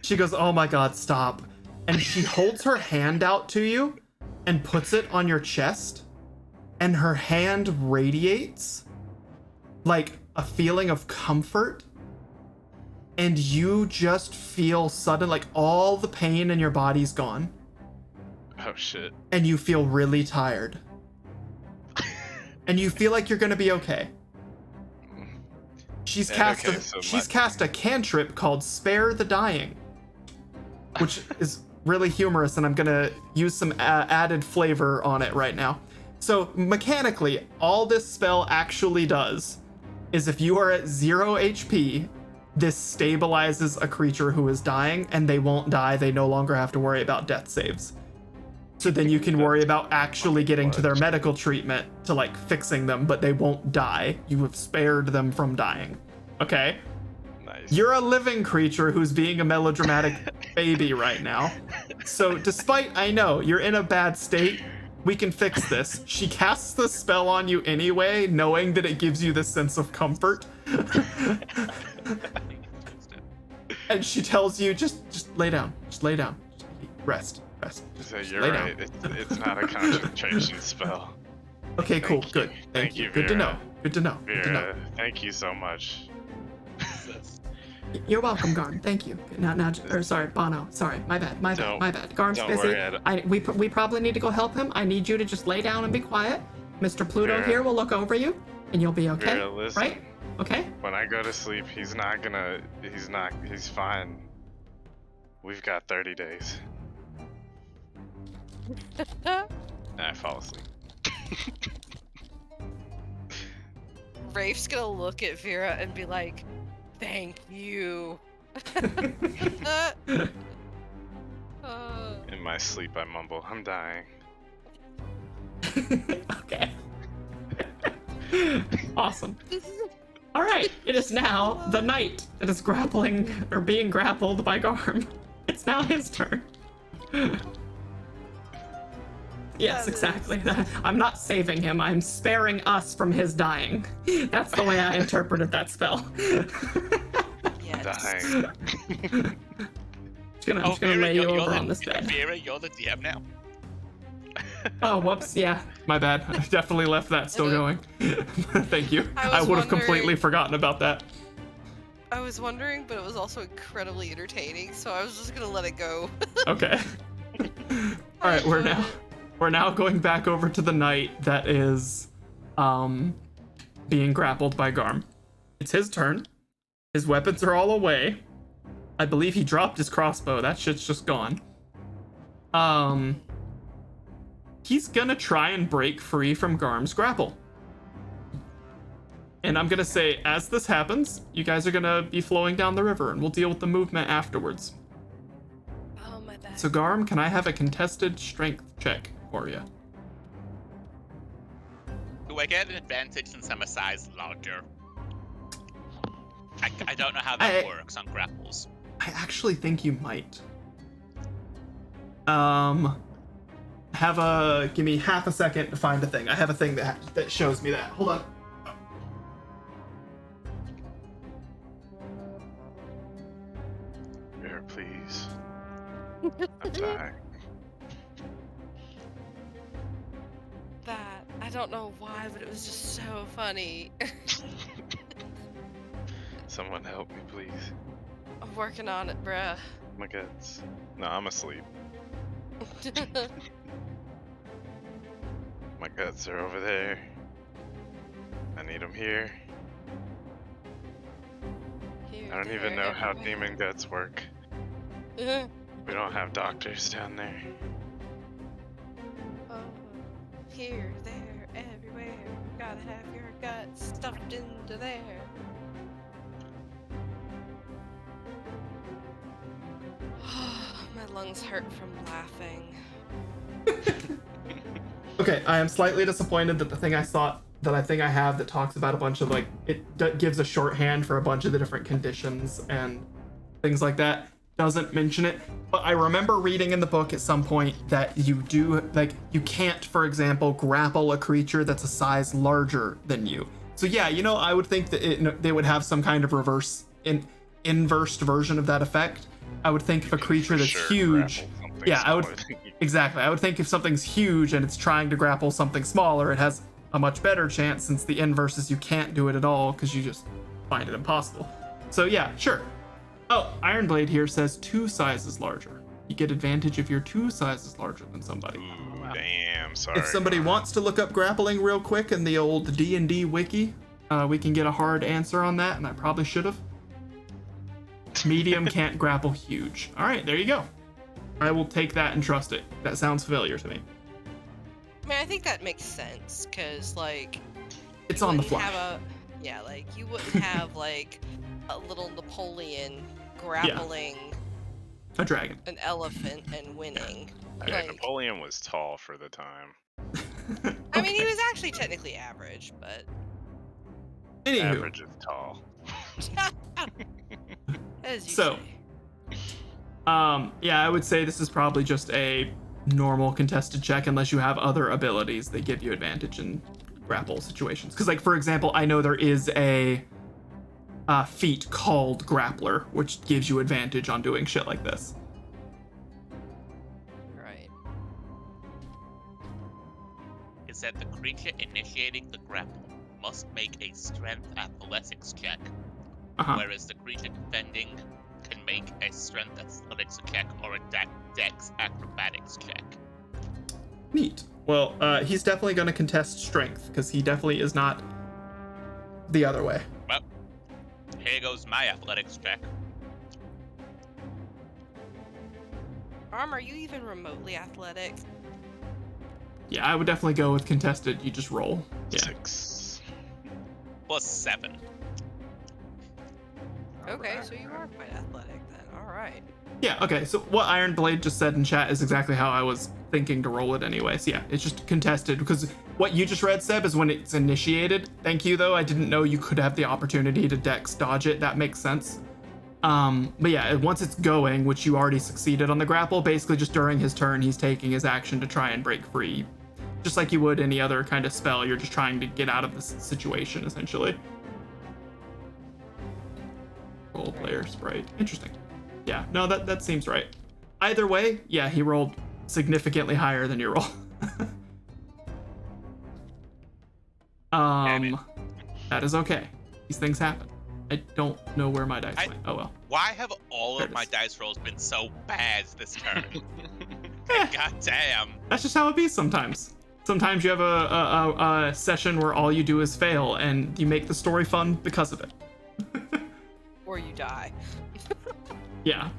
she goes, "Oh my god, stop." And she holds her hand out to you and puts it on your chest, and her hand radiates like a feeling of comfort, and you just feel sudden, like all the pain in your body's gone, Oh shit. and you feel really tired. And you feel like you're gonna be okay. She's cast a cantrip called Spare the Dying, which is really humorous, and I'm gonna use some added flavor on it right now. So mechanically, all this spell actually does is if you are at 0 HP, this stabilizes a creature who is dying, and they won't die. They no longer have to worry about death saves. So then you can worry about actually getting to their medical treatment to like fixing them, but they won't die. You have spared them from dying. Okay? Nice. You're a living creature who's being a melodramatic baby right now. So despite I know you're in a bad state, we can fix this. She casts the spell on you anyway, knowing that it gives you this sense of comfort. And she tells you just lay down. Just lay down. Just rest. So you're lay right. It's not a concentration spell. Okay, cool, Thank good. you. Thank you. Vera. Good to know. Good to know. Good to know. Vera, thank you so much. You're welcome, Garm. Thank you. Sorry, Bono. Sorry, my bad. My bad. Garm's don't busy. worry, We probably need to go help him. I need you to just lay down and be quiet. Mr. Pluto Vera. here will look over you, and you'll be okay. Vera, listen. Right? Okay. When I go to sleep, he's fine. We've got 30 days. And I fall asleep. Rafe's gonna look at Vera and be like, "Thank you." In my sleep, I mumble, I'm dying. Okay. Awesome. All right. It is now the knight that is being grappled by Garm. It's now his turn. Yes, That exactly. I'm not saving him. I'm sparing us from his dying. That's the way I interpreted that spell. Yes. Dying. I'm just gonna lay you over on this bed. Vera, you're the DM now. Oh, whoops. Yeah. My bad. I definitely left that still going. Thank you. I was would have completely wondering- forgotten about that. I was wondering, but it was also incredibly entertaining, so I was just gonna let it go. Okay. All right, we're now going back over to the knight that is being grappled by Garm. It's his turn. His weapons are all away. I believe he dropped his crossbow. That shit's just gone. He's gonna try and break free from Garm's grapple. And I'm gonna say, as this happens, you guys are gonna be flowing down the river, and we'll deal with the movement afterwards. Oh my bad. So Garm, can I have a contested strength check for you? Do I get an advantage since I'm a size larger? I don't know how that works on grapples. I actually think you might. Give me half a second to find a thing. I have a thing that shows me that. Hold on. Here, please. I'm dying. That, I don't know why, but it was just so funny. Someone help me, please. I'm working on it, bruh. My guts. No, I'm asleep. My guts are over there. I need them here. Here, I don't there, even know how everywhere. demon guts work. We don't have doctors down there. Oh, here, there, everywhere. Gotta have your guts stuffed into there. My lungs hurt from laughing. Okay, I am slightly disappointed that the thing I have that talks about a bunch of like gives a shorthand for a bunch of the different conditions and things like that doesn't mention it. But I remember reading in the book at some point that you can't, for example, grapple a creature that's a size larger than you. So yeah, I would think that they would have some kind of inverse version of that effect. I would think if a creature that's huge, yeah, I would exactly. I would think if something's huge and it's trying to grapple something smaller, it has a much better chance, since the inverse is you can't do it at all because you just find it impossible. So yeah, sure. Oh, Ironblade here says 2 sizes larger. You get advantage if you're 2 sizes larger than somebody. Ooh, damn, sorry. If somebody wants to look up grappling real quick in the old D&D wiki, we can get a hard answer on that, and I probably should have. Medium can't grapple huge. All right, there you go. I will take that and trust it. That sounds familiar to me. I mean, I think that makes sense, because, like... It's you on the wouldn't fly. You wouldn't have, like, a little Napoleon grappling A dragon. an elephant and winning. Yeah, Like, Napoleon was tall for the time. I mean, he was actually technically average, but... Anywho, Average is tall. As you So- say. yeah, I would say this is probably just a normal contested check unless you have other abilities that give you advantage in grapple situations. Because, like, for example, I know there is a feat called Grappler, which gives you advantage on doing shit like this. Right. Is that the creature initiating the grapple must make a strength athletics check, Uh-huh. whereas the creature defending can make a strength athletics check or a dex acrobatics check. Neat. Well, he's definitely going to contest strength, because he definitely is not the other way. Well, here goes my athletics check. Arm, are you even remotely athletic? Yeah, I would definitely go with contested. You just roll. Yeah. 6. Plus 7. Okay, so you are quite athletic then. Alright. Yeah, okay, so what Ironblade just said in chat is exactly how I was thinking to roll it anyway. So yeah, it's just contested, because what you just read, Seb, is when it's initiated. Thank you, though. I didn't know you could have the opportunity to dex dodge it. That makes sense. But yeah, once it's going, which you already succeeded on the grapple, basically just during his turn, he's taking his action to try and break free. Just like you would any other kind of spell, you're just trying to get out of this situation, essentially. Role player sprite. Interesting. Yeah, no, that seems right. Either way, yeah, he rolled significantly higher than your roll. Damn it. That is okay. These things happen. I don't know where my dice went. Oh well. Why have all There of it my is. dice rolls been so bad this turn? God damn. That's just how it be sometimes. Sometimes you have a session where all you do is fail, and you make the story fun because of it. Or you die. Yeah.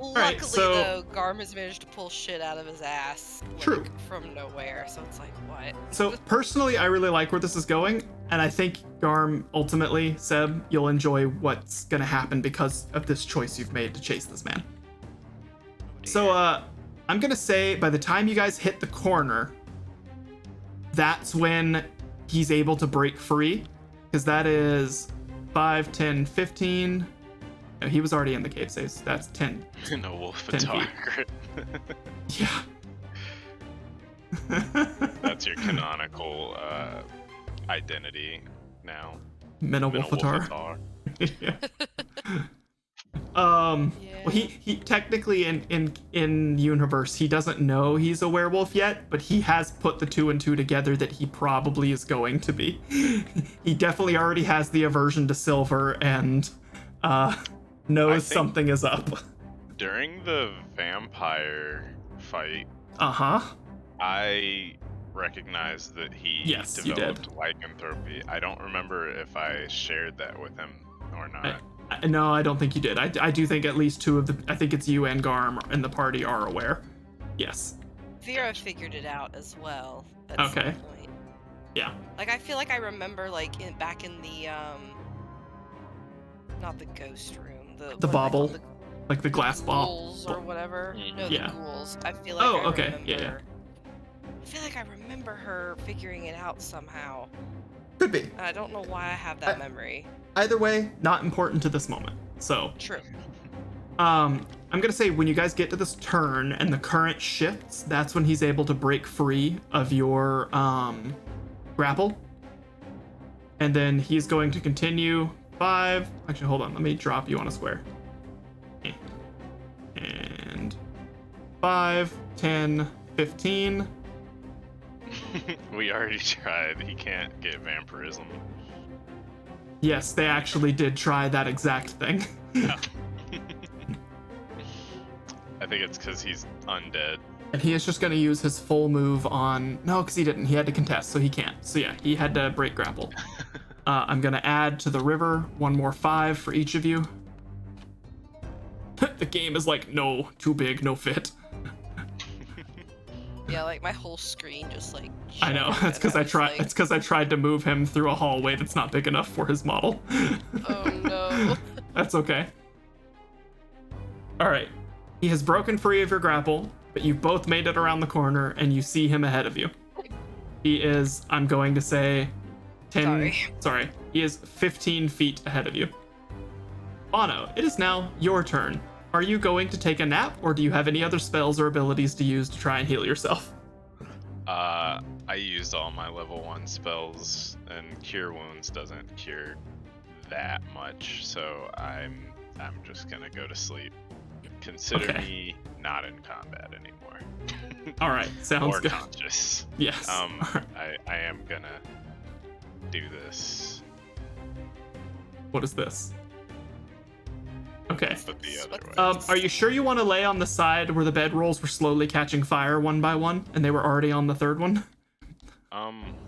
Luckily, right, so- though, Garm has managed to pull shit out of his ass. Like, True. From nowhere, so it's like, what? So personally, I really like where this is going, and I think Garm, ultimately, Seb, you'll enjoy what's gonna happen because of this choice you've made to chase this man. So I'm gonna say by the time you guys hit the corner, that's when he's able to break free, because that is 5, 10, 15. No, he was already in the cave saves. That's 10. No wolf 10 feet. attack. Yeah. That's your canonical identity now. Minowolfatar. Yeah. Well, he technically in universe he doesn't know he's a werewolf yet, but he has put the 2 and 2 together that he probably is going to be. He definitely already has the aversion to silver and knows something is up. During the vampire fight, I recognized that he developed lycanthropy. I don't remember if I shared that with him or not. No, I don't think you did. I do think at least 2 of the... I think it's you and Garm in the party are aware. Yes. Vera figured it out as well at some point. Yeah. Like, I feel like I remember, like, back in the, not the ghost room. The bauble? Like the glass ball? Ghouls or whatever. No, the ghouls. I feel like I feel like I remember her figuring it out somehow. Could be. And I don't know why I have that memory. Either way, not important to this moment. So. True. I'm gonna say when you guys get to this turn and the current shifts, that's when he's able to break free of your grapple. And then he's going to continue 5. Actually, hold on. Let me drop you on a square. And 5, 10, 15. We already tried. He can't get vampirism. Yes, they actually did try that exact thing. I think it's because he's undead. And he is just going to use his full move on... No, because he didn't. He had to contest, so he can't. So yeah, he had to break grapple. I'm going to add to the river 1 more 5 for each of you. The game is like, no, too big, no fit. Yeah, like my whole screen just like. I know. That's because I tried. It's because I tried to move him through a hallway that's not big enough for his model. Oh no. That's okay. All right. He has broken free of your grapple, but you've both made it around the corner, and you see him ahead of you. He is. I'm going to say, 10. Sorry. He is 15 feet ahead of you. Bono, it is now your turn. Are you going to take a nap, or do you have any other spells or abilities to use to try and heal yourself? I used all my level 1 spells, and Cure Wounds doesn't cure that much, so I'm just gonna go to sleep. Consider me not in combat anymore. All right, sounds good. Or conscious. Yes. I am gonna do this. What is this? Okay. But the other way. Are you sure you want to lay on the side where the bedrolls were slowly catching fire one by one, and they were already on the third one?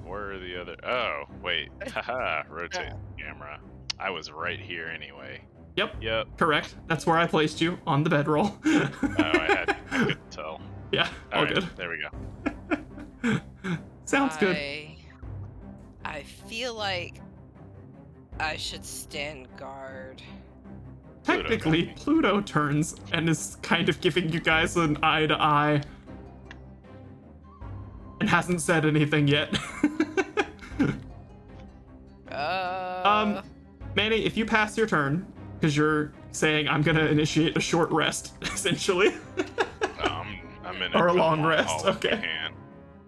Where are the other? Oh, wait. Haha, rotate camera. I was right here anyway. Yep. Correct. That's where I placed you, on the bedroll. I couldn't tell. Yeah, all good. There we go. Sounds good. I feel like I should stand guard. Technically, Pluto turns and is kind of giving you guys an eye to eye. And hasn't said anything yet. Manny, if you pass your turn, because you're saying I'm gonna initiate a short rest, essentially. I'm in or a long rest. Okay.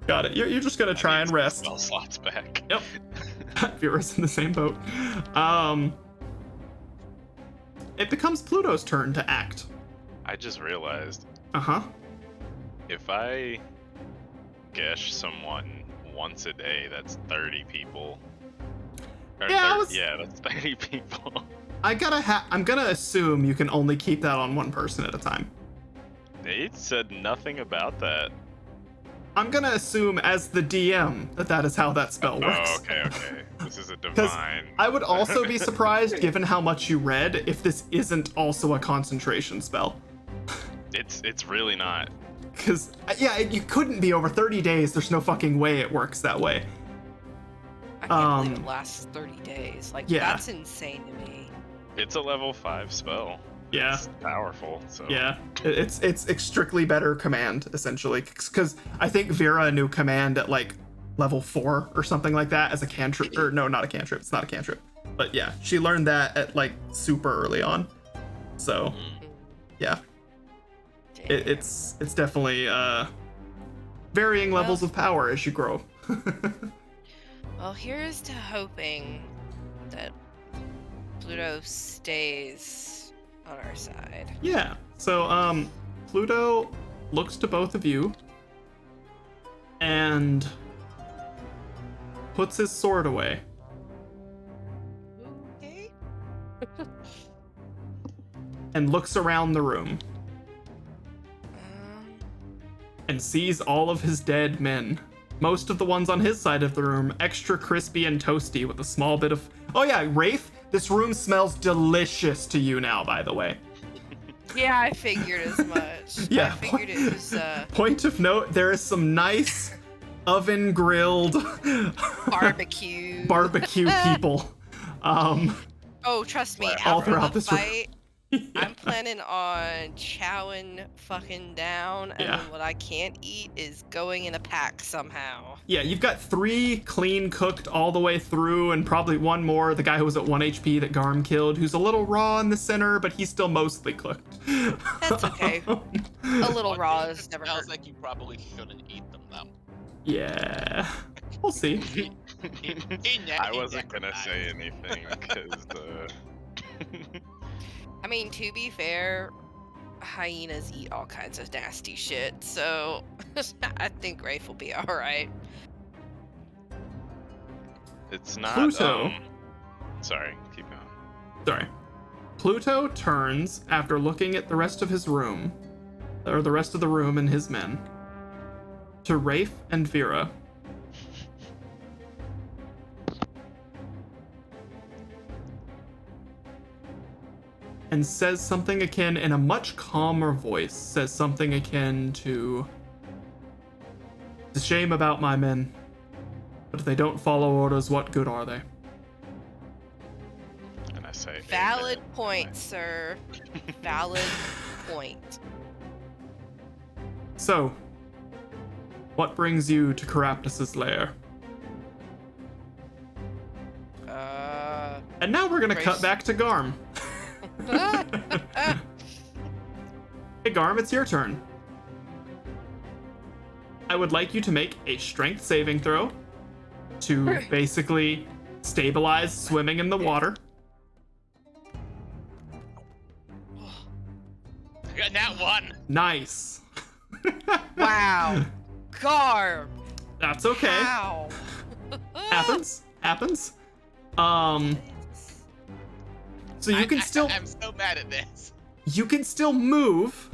Got it. You're just gonna try and rest. Spell slots back. Yep. Viewers in the same boat. It becomes Pluto's turn to act. I just realized. If I gesh someone once a day, that's 30 people. That's 30 people. I'm gonna assume you can only keep that on one person at a time. They said nothing about that. I'm gonna assume as the DM that is how that spell works. Oh, okay. This is a divine. I would also be surprised, given how much you read, if this isn't also a concentration spell. It's really not. Because, you couldn't be over 30 days. There's no fucking way it works that way. I can't believe it lasts 30 days. That's insane to me. It's a level 5 spell. Yeah. It's powerful, so. Yeah, it's strictly better command, essentially. Because I think Vera knew command at, level 4 or something like that as a cantrip. Or, no, not a cantrip. It's not a cantrip. But, yeah, she learned that at, super early on. So, yeah. It's definitely varying levels of power as you grow. Well, here's to hoping that Pluto stays on our side. Yeah. So, Pluto looks to both of you and puts his sword away. Okay. And looks around the room Um, and sees all of his dead men. Most of the ones on his side of the room extra crispy and toasty with a small bit of... Oh yeah, Rafe, this room smells delicious to you now, by the way. yeah, I figured as much. Yeah. I figured it was Point of note, there is some nice oven grilled barbecue. barbecue people. Oh, trust me, All after throughout the this room. fight, I'm planning on chowing fucking down, and Yeah. then what I can't eat is going in a pack somehow. Yeah, you've got 3 clean cooked all the way through, and probably one more, the guy who was at 1 HP that Garm killed, who's a little raw in the center, but he's still mostly cooked. That's okay. A little raw is never Sounds hurt. like you probably shouldn't eat them though. Yeah, we'll see. I wasn't gonna say anything because I mean, to be fair, hyenas eat all kinds of nasty shit, so I think Rafe will be alright. it's not. Pluto. Sorry, keep going. Sorry. Pluto turns after looking at the rest of his room, or the rest of the room and his men, to Rafe and Vera. And says something akin, in a much calmer voice, says something akin to, "It's a shame about my men, but if they don't follow orders, what good are they?" And I say. Valid amen. point, sir. Valid point. So, what brings you to Caraptus's lair? And now we're gonna cut Grace. back to Garm. Hey Garm, it's your turn. I would like you to make a strength saving throw to basically stabilize swimming in the water. I got that one. Nice. Wow. Garb. That's okay. How? Happens. So you can still I'm so mad at this. you can still move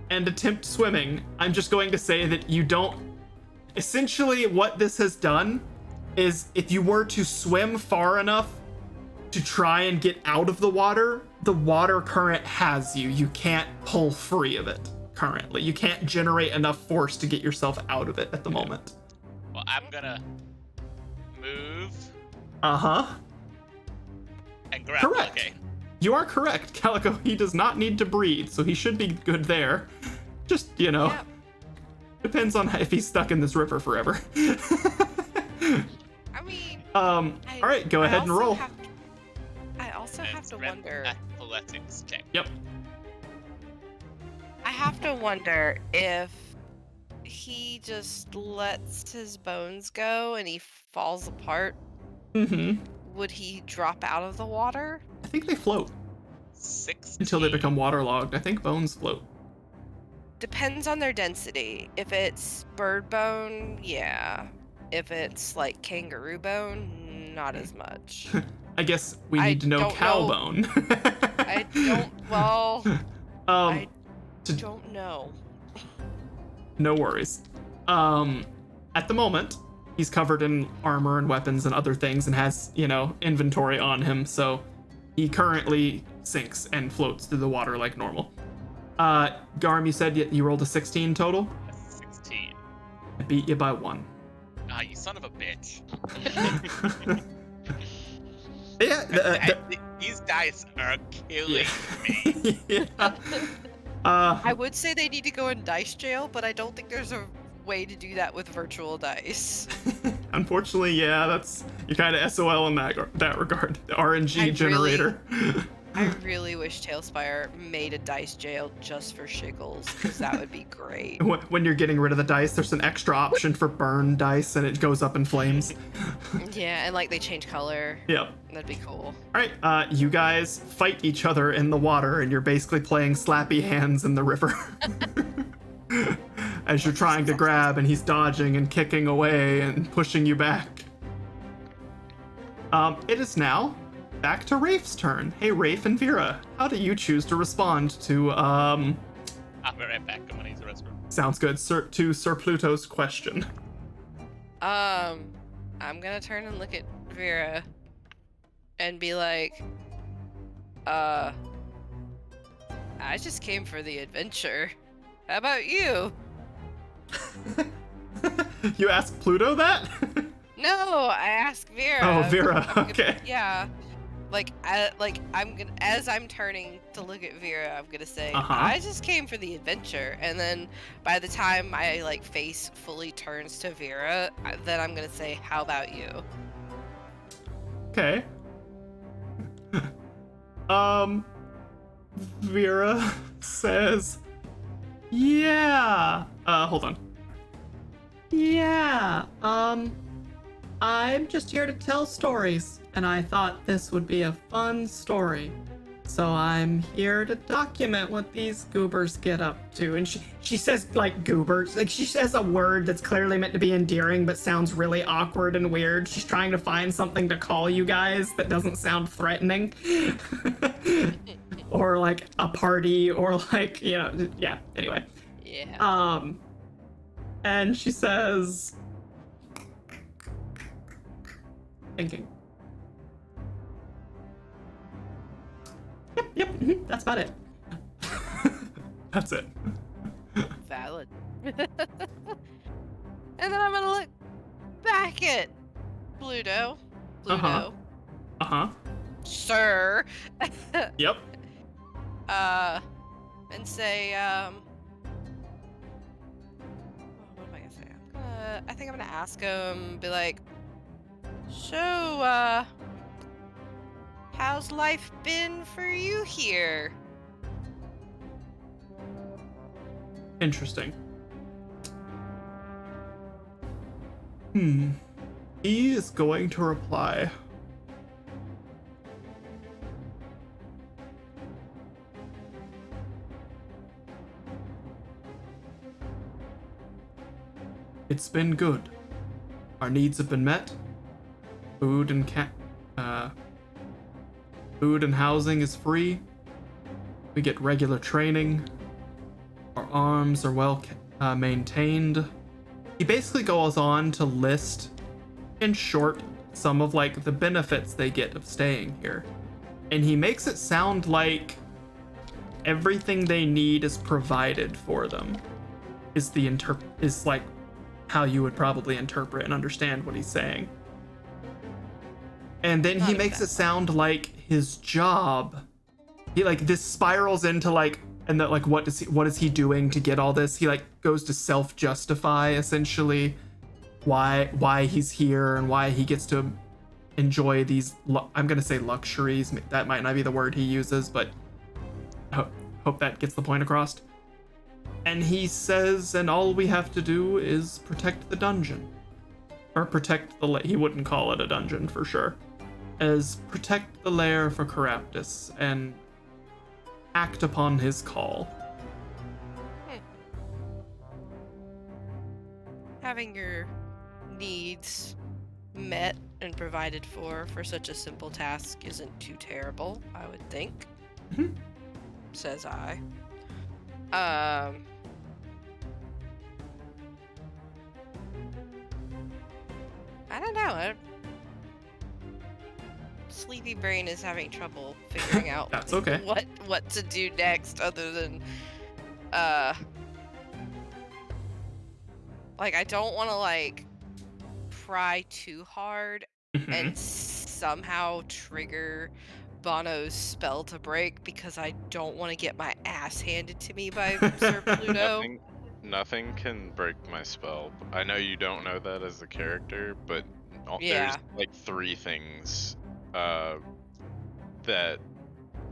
and attempt swimming. I'm just going to say that you don't. Essentially, what this has done is if you were to swim far enough to try and get out of the water current has you. You can't pull free of it currently. You can't generate enough force to get yourself out of it at the moment. Well, I'm gonna move Uh-huh. and grab. Correct. Okay. You are correct, Calico. He does not need to breathe, so he should be good there. Just, you know, Yeah. depends on if he's stuck in this river forever. I mean, All right, go ahead and roll. I also have to Strength wonder. Athletics check. Yep. I have to wonder if he just lets his bones go and he falls apart. Mm-hmm. Would he drop out of the water? I think they float 16. until they become waterlogged. I think bones float. Depends on their density. If it's bird bone, yeah. If it's like kangaroo bone, not as much. I guess we I need to know don't cow know. bone. I don't. Well, I to- don't know. No worries. At the moment, he's covered in armor and weapons and other things and has, you know, inventory on him, so he currently sinks and floats through the water like normal. Garm, you said you rolled a 16 total? 16. I beat you by 1. Ah, you son of a bitch. Yeah, These dice are killing me. yeah. I would say they need to go in dice jail, but I don't think there's a way to do that with virtual dice. Unfortunately, yeah, you're kind of SOL in that regard. The RNG I generator. I really wish Tailspire made a dice jail just for shiggles, because that would be great. When you're getting rid of the dice, there's an extra option for burn dice, and it goes up in flames. Yeah, and like they change color. Yep. That'd be cool. All right, you guys fight each other in the water, and you're basically playing slappy hands in the river. As you're trying to grab, and he's dodging and kicking away and pushing you back. It is now back to Rafe's turn. Hey, Rafe and Vera, how do you choose to respond to, I'll be right back. I'm gonna use the restroom. Sounds good, to Sir Pluto's question. I'm gonna turn and look at Vera and be like, I just came for the adventure. How about you? You ask Pluto that? No, I asked Vera. Oh, Vera, okay. Yeah. As I'm turning to look at Vera, I'm gonna say, Uh-huh. I just came for the adventure. And then by the time my face fully turns to Vera, then I'm gonna say, how about you? Okay. Vera says, yeah. Hold on. Yeah, I'm just here to tell stories, and I thought this would be a fun story. So I'm here to document what these goobers get up to. And she says, goobers. She says a word that's clearly meant to be endearing, but sounds really awkward and weird. She's trying to find something to call you guys that doesn't sound threatening. Or a party, or yeah, anyway. Yeah. And she says, thinking. Yep, that's about it. That's it. Valid. And then I'm gonna look back at Pluto. Uh-huh. Sir. Yep. And say, what am I gonna say? I think I'm gonna ask him, be like, so, how's life been for you here? Interesting. He is going to reply. It's been good. Our needs have been met. Food and housing is free. We get regular training. Our arms are well maintained. He basically goes on to list, in short, some of the benefits they get of staying here. And he makes it sound like everything they need is provided for them. Is how you would probably interpret and understand what he's saying. And then he makes it sound like his job, this spirals into what is he doing to get all this? He goes to self-justify essentially why he's here and why he gets to enjoy these I'm gonna say luxuries. That might not be the word he uses, but hope that gets the point across. And he says, and all we have to do is protect the dungeon. Or protect he wouldn't call it a dungeon for sure. As protect the lair for Caraptus and act upon his call. Having your needs met and provided for such a simple task isn't too terrible, I would think. Says I. I don't know. Sleepy brain is having trouble figuring out That's okay. what to do next other than I don't want to pry too hard and somehow trigger Bono's spell to break, because I don't want to get my ass handed to me by Sir Pluto. Nothing can break my spell. I know you don't know that as a character, but Yeah. there's 3 things that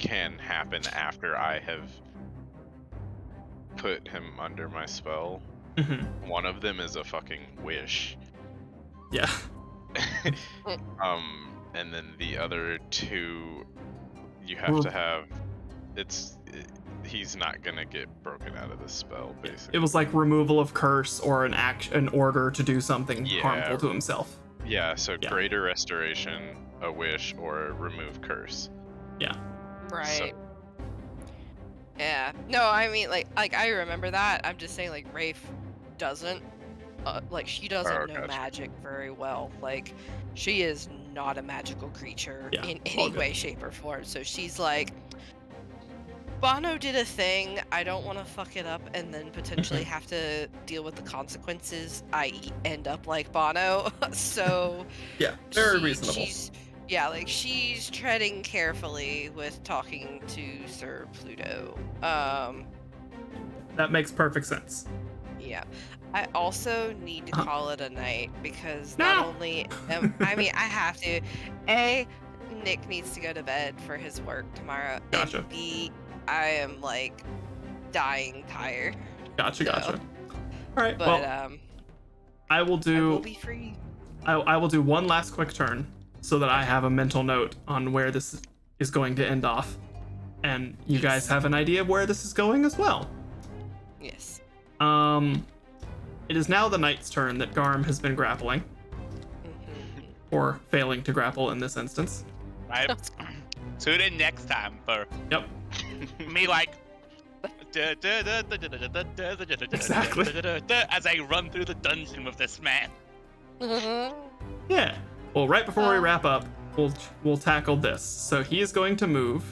can happen after I have put him under my spell. Mm-hmm. One of them is a fucking wish. Yeah. And then the other two, you have to have. He's not gonna get broken out of the spell, basically. It was like removal of curse or an order to do something harmful to himself. Yeah, so greater restoration, a wish, or remove curse. Yeah. Right. So, Yeah. No, I mean, like I remember that. I'm just saying, like, Rafe doesn't, she doesn't know gotcha. magic very well. Like, she is not a magical creature Yeah, in all any good. way, shape, or form. So she's like, Bono did a thing. I don't want to fuck it up and then potentially have to deal with the consequences, i.e., end up like Bono. So Yeah, very reasonable. she's treading carefully with talking to Sir Pluto. That makes perfect sense. Yeah. I also need to call it a night because No! not only I mean, I have to. A, Nick needs to go to bed for his work tomorrow. Gotcha. And B, I am like dying tired. Gotcha. All right. But Well, I will I will do. be free. I will do one last quick turn so that I have a mental note on where this is going to end off, and you guys have an idea of where this is going as well. Yes. It is now the knight's turn that Garm has been grappling, Mhm. or failing to grapple in this instance. Right? Tune in next time for Yep. me like Exactly. as I run through the dungeon with this man. Yeah. Well, right before we wrap up, we'll tackle this. So he is going to move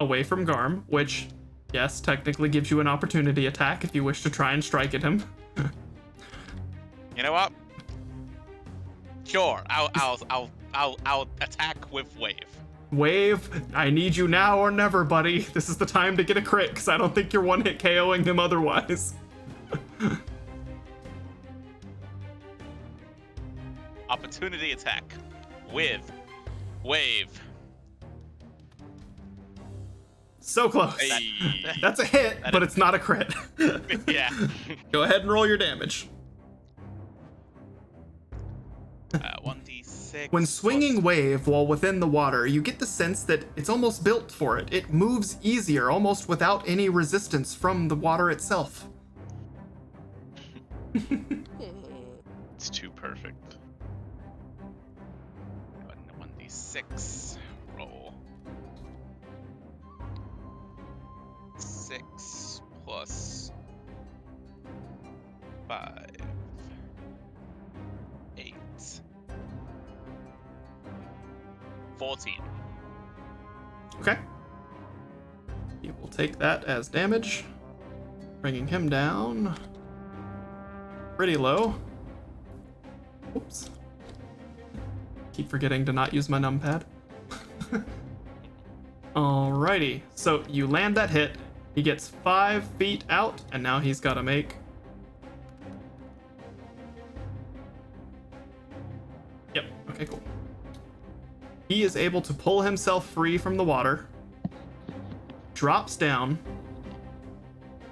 away from Garm, which, yes, technically gives you an opportunity attack if you wish to try and strike at him. You know what? Sure, I'll attack with wave. Wave, I need you now or never, buddy. This is the time to get a crit, because I don't think you're one-hit KOing him otherwise. Opportunity attack with wave. So close. Hey. That's a hit, but it's not a crit. Yeah. Go ahead and roll your damage. 1d6. When swinging wave while within the water, you get the sense that it's almost built for it. It moves easier, almost without any resistance from the water itself. It's too perfect. 1d6. Roll. 6 plus 5. 8. 14. Okay. He will take that as damage, bringing him down pretty low. Oops. Keep forgetting to not use my numpad. Alrighty, so you land that hit. He gets 5 feet out, and now he's got to make. Yep, okay, cool. He is able to pull himself free from the water, drops down.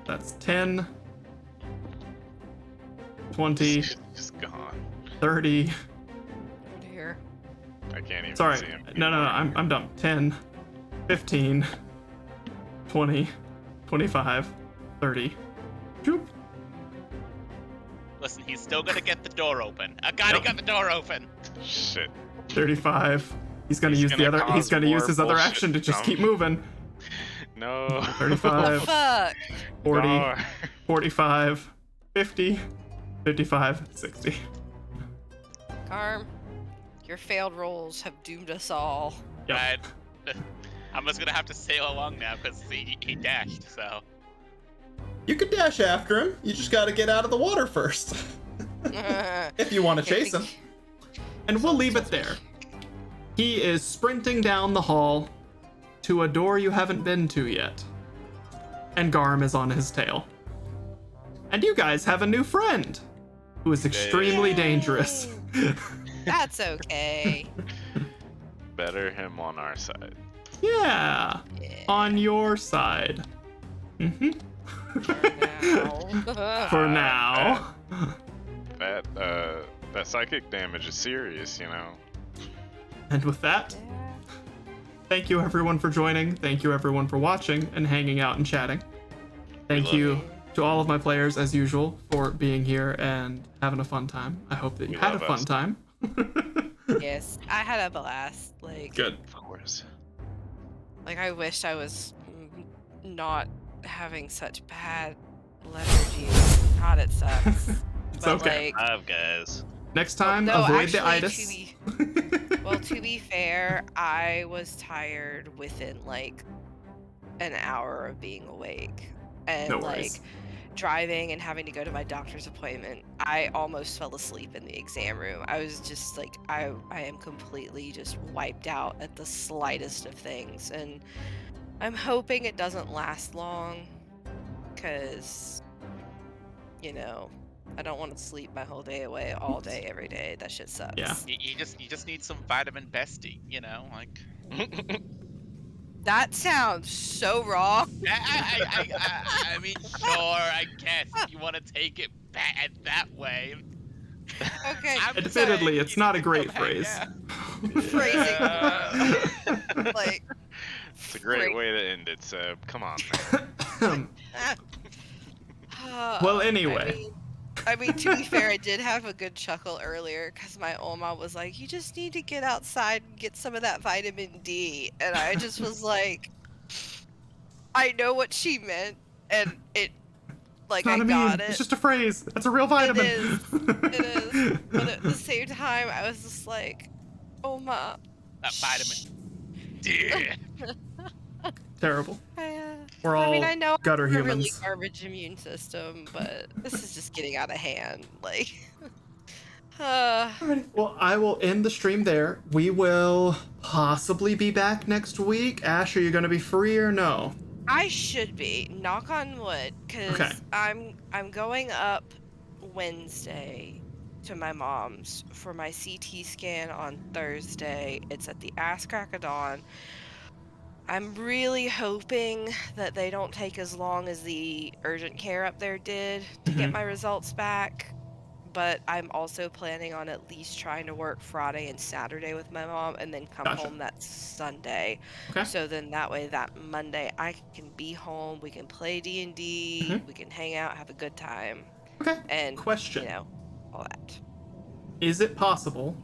That's 10, 20, Just gone. 30. Oh dear. I can't even Sorry, see him. no, I'm dumb. 10, 15, 20, 25, 30. Choop. Listen, he's still gonna get the door open. I gotta get the door open. Shit. 35. He's gonna He's use gonna the other. He's cause gonna use more his other bullshit action to to just come. keep moving. No. 35, Fuck. 40, No. 45, 50, 55, 60. Garm, your failed rolls have doomed us all. Yep. Right. I'm just gonna have to sail along now because he dashed. So You could dash after him. You just got to get out of the water first. If you want to chase him. And we'll leave it there. He is sprinting down the hall to a door you haven't been to yet. And Garm is on his tail. And you guys have a new friend who is extremely Yay. dangerous. That's okay. better him on our side. Yeah, Yeah. on your side. Mm-hmm. Now. For now. That psychic damage is serious, you know. And with that, thank you everyone for joining. Thank you everyone for watching and hanging out and chatting. Thank love you you. to all of my players, as usual, for being here and having a fun time. I hope that you We had a love fun us. time. Yes, I had a blast. Like, Good. Of course. like I wished I was not having such bad lethargy. God, it sucks. It's But okay. like, Guys. Next time, no, avoid the actually, itis. to be fair, I was tired within like an hour of being awake. And No like worries. driving and having to go to my doctor's appointment, I almost fell asleep in the exam room. I was just like, I am completely just wiped out at the slightest of things. And I'm hoping it doesn't last long because, you know, I don't want to sleep my whole day away all day, every day. That shit sucks. Yeah. You just need some vitamin bestie, you know, like. That sounds so wrong. I mean, sure, I guess if you want to take it that way. Okay. I'm Admittedly, saying it's you not a need to great come hang phrase. out. Phrasing. Like, It's a great way to end it, so come on, man. Well, anyway. I mean, to be fair, I did have a good chuckle earlier because my Oma was like, "You just need to get outside and get some of that vitamin D," and I just was like, "I know what she meant, and it, like, It's not I a got meme. it. It's just a phrase. That's a real vitamin. It is. But at the same time, I was just like, Oma, That vitamin D. Terrible. I We're all mean, I know gutter I have a really humans. garbage immune system, but this is just getting out of hand. Like, Alrighty. Well, I will end the stream there. We will possibly be back next week. Ash, are you going to be free or no? I should be, knock on wood, because Okay. I'm going up Wednesday to my mom's for my CT scan on Thursday. It's at the ass crack of dawn. I'm really hoping that they don't take as long as the urgent care up there did to get Mhm. my results back. But I'm also planning on at least trying to work Friday and Saturday with my mom and then come Gotcha. home that Sunday. Okay. So then that way that Monday I can be home, we can play D&D, Mhm. we can hang out, have a good time, Okay. and Question. you know, all that. Is it possible?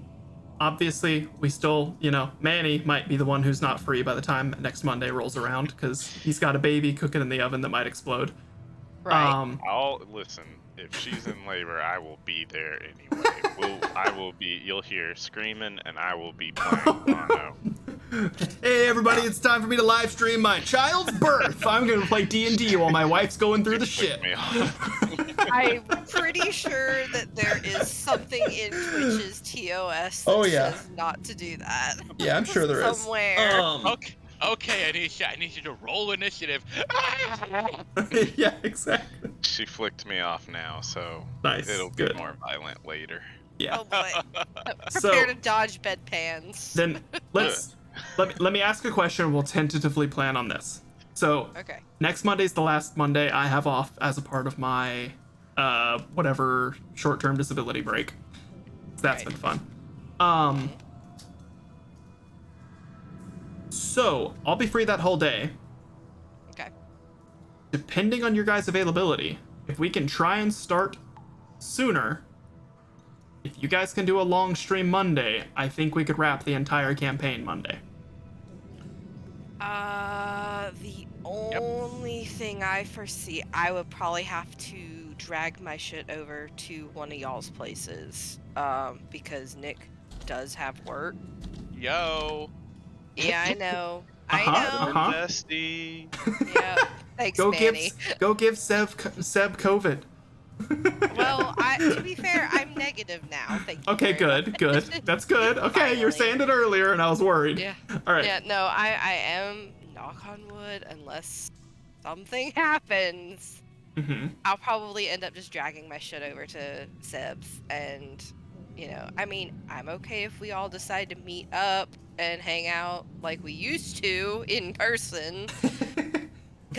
Obviously, we still, Manny might be the one who's not free by the time next Monday rolls around because he's got a baby cooking in the oven that might explode. Right. I'll listen. If she's in labor, I will be there anyway. I will be. You'll hear screaming, and I will be playing Bono. Hey everybody, it's time for me to live stream my child's birth. I'm gonna play D&D while my wife's going through the shit. Me off. I'm pretty sure that there is something in Twitch's TOS that Oh, yeah. says not to do that. Yeah, I'm sure there is. Somewhere. Okay, I need you to roll initiative. Yeah, exactly. She flicked me off now, so Nice. it'll Good. be more violent later. Yeah. Oh boy. So- Prepare to dodge bedpans. Then let me ask a question. We'll tentatively plan on this. So Okay. next Monday's the last Monday I have off as a part of my whatever short-term disability break. That's Right. been fun. So I'll be free that whole day. Okay. Depending on your guys' availability, if we can try and start sooner, if you guys can do a long stream Monday, I think we could wrap the entire campaign Monday. The only thing I foresee, I would probably have to drag my shit over to one of y'all's places, because Nick does have work. Yo. Yeah, I know. I Uh-huh, know. uh-huh. Bestie. Yeah. Thanks, Go Manny. give Seb COVID. Well, to be fair, I'm negative now. Thank you. Okay, very good. much. That's good. Okay, you were Finally. saying it earlier and I was worried. Yeah. All right. Yeah, no, I am, knock on wood, unless something happens, Mm-hmm. I'll probably end up just dragging my shit over to Seb's, and, I mean, I'm okay if we all decide to meet up and hang out like we used to in person.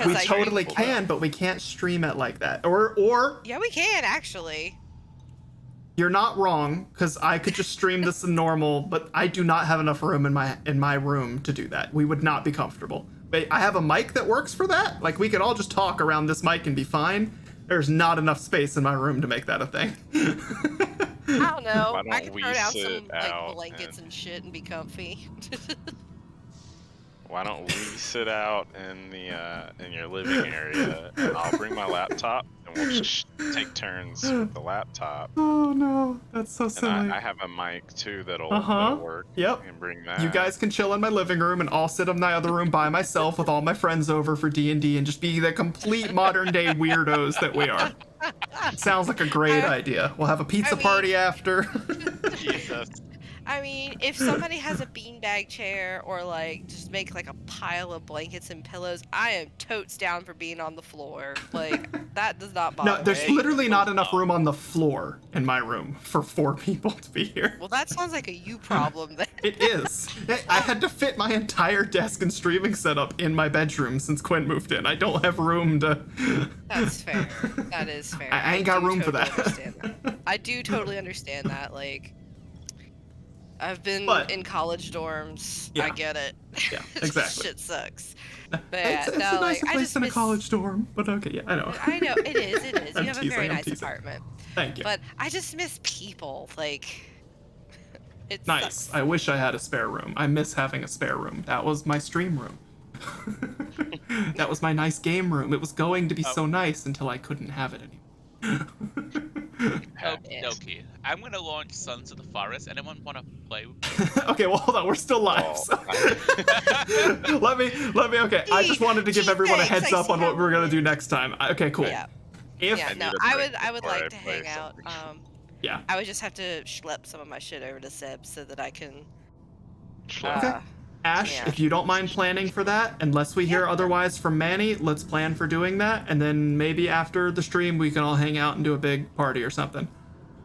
We totally can, but we can't stream it like that. Or Yeah, we can actually. you're not wrong, because I could just stream this in normal, but I do not have enough room in my room to do that. We would not be comfortable. But I have a mic that works for that. Like, we could all just talk around this mic and be fine. There's not enough space in my room to make that a thing. I don't know. Why don't I could we throw down sit some out like blankets and shit and be comfy. Why don't we sit out in your living area, and I'll bring my laptop, and we'll just take turns with the laptop. Oh no, that's so silly. And I have a mic too that'll work. Yep. And bring that. You guys can chill in my living room, and I'll sit in my other room by myself with all my friends over for D&D and just be the complete modern day weirdos that we are. Sounds like a great idea. We'll have a pizza party after. Jesus. I mean, if somebody has a beanbag chair or like just make like a pile of blankets and pillows, I am totes down for being on the floor. Like that does not bother me. No, there's literally not enough room on the floor in my room for 4 people to be here. Well, that sounds like a you problem then. It is. I had to fit my entire desk and streaming setup in my bedroom since Quinn moved in. I don't have room to. That's fair. That is fair. I ain't got room for that. Understand that. I do totally understand that. Like, I've been in college dorms. Yeah. I get it. Yeah, exactly. Shit sucks. But It's a nicer like, place than a college dorm, but okay, yeah, I know. I know, it is, it is. You have a very I'm nice teasing. apartment. Thank you. But I just miss people. Like, it Nice. sucks. I wish I had a spare room. I miss having a spare room. That was my stream room. That was my nice game room. It was going to be so nice until I couldn't have it anymore. Okie dokie. I'm gonna launch Sons of the Forest. Anyone wanna play with me? Okay, well, hold on. We're still live. So. let me. Okay, I just wanted to give everyone a heads up on what we're gonna do next time. Okay, cool. Yeah. If Yeah, no, I would like to hang out. Yeah. I would just have to schlep some of my shit over to Seb so that I can. Okay. Ash, if you don't mind planning for that, unless we hear otherwise from Manny, let's plan for doing that, and then maybe after the stream we can all hang out and do a big party or something.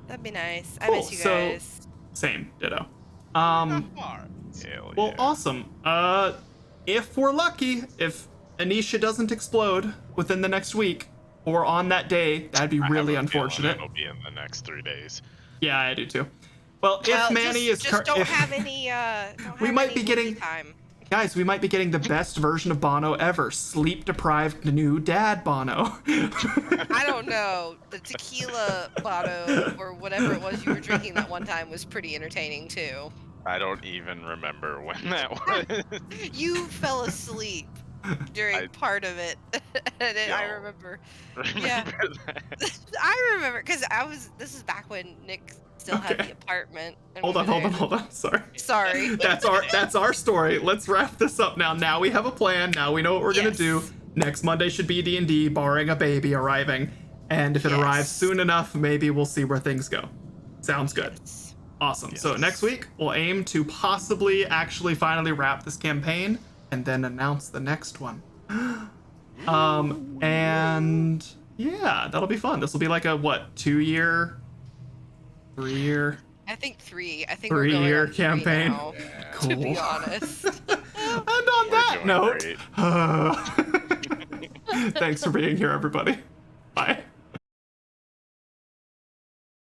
That'd be nice. Cool. I miss you guys. Same, ditto. Well, Awesome. If we're lucky, if Anisha doesn't explode within the next week or on that day, that'd be really unfortunate. It'll be in the next 3 days. Yeah, I do too. Well, if Manny is just don't have any. We might be getting time. Guys, we might be getting the best version of Bono ever. Sleep-deprived new dad Bono. I don't know. The tequila Bono or whatever it was you were drinking that one time was pretty entertaining too. I don't even remember when that was. You fell asleep during part of it, and I remember. Yeah, I remember because this is back when Nick still had the apartment. Hold on. Sorry. That's our story. Let's wrap this up now. Now we have a plan. Now we know what we're gonna do. Next Monday should be D&D, barring a baby arriving. And if it arrives soon enough, maybe we'll see where things go. Sounds good. Awesome. So next week we'll aim to possibly actually finally wrap this campaign and then announce the next one. And yeah, that'll be fun. This will be like a 2-year, 3-year. I think 3. I think 3-year campaign. Now, cool. To be honest. And on that note, thanks for being here, everybody. Bye.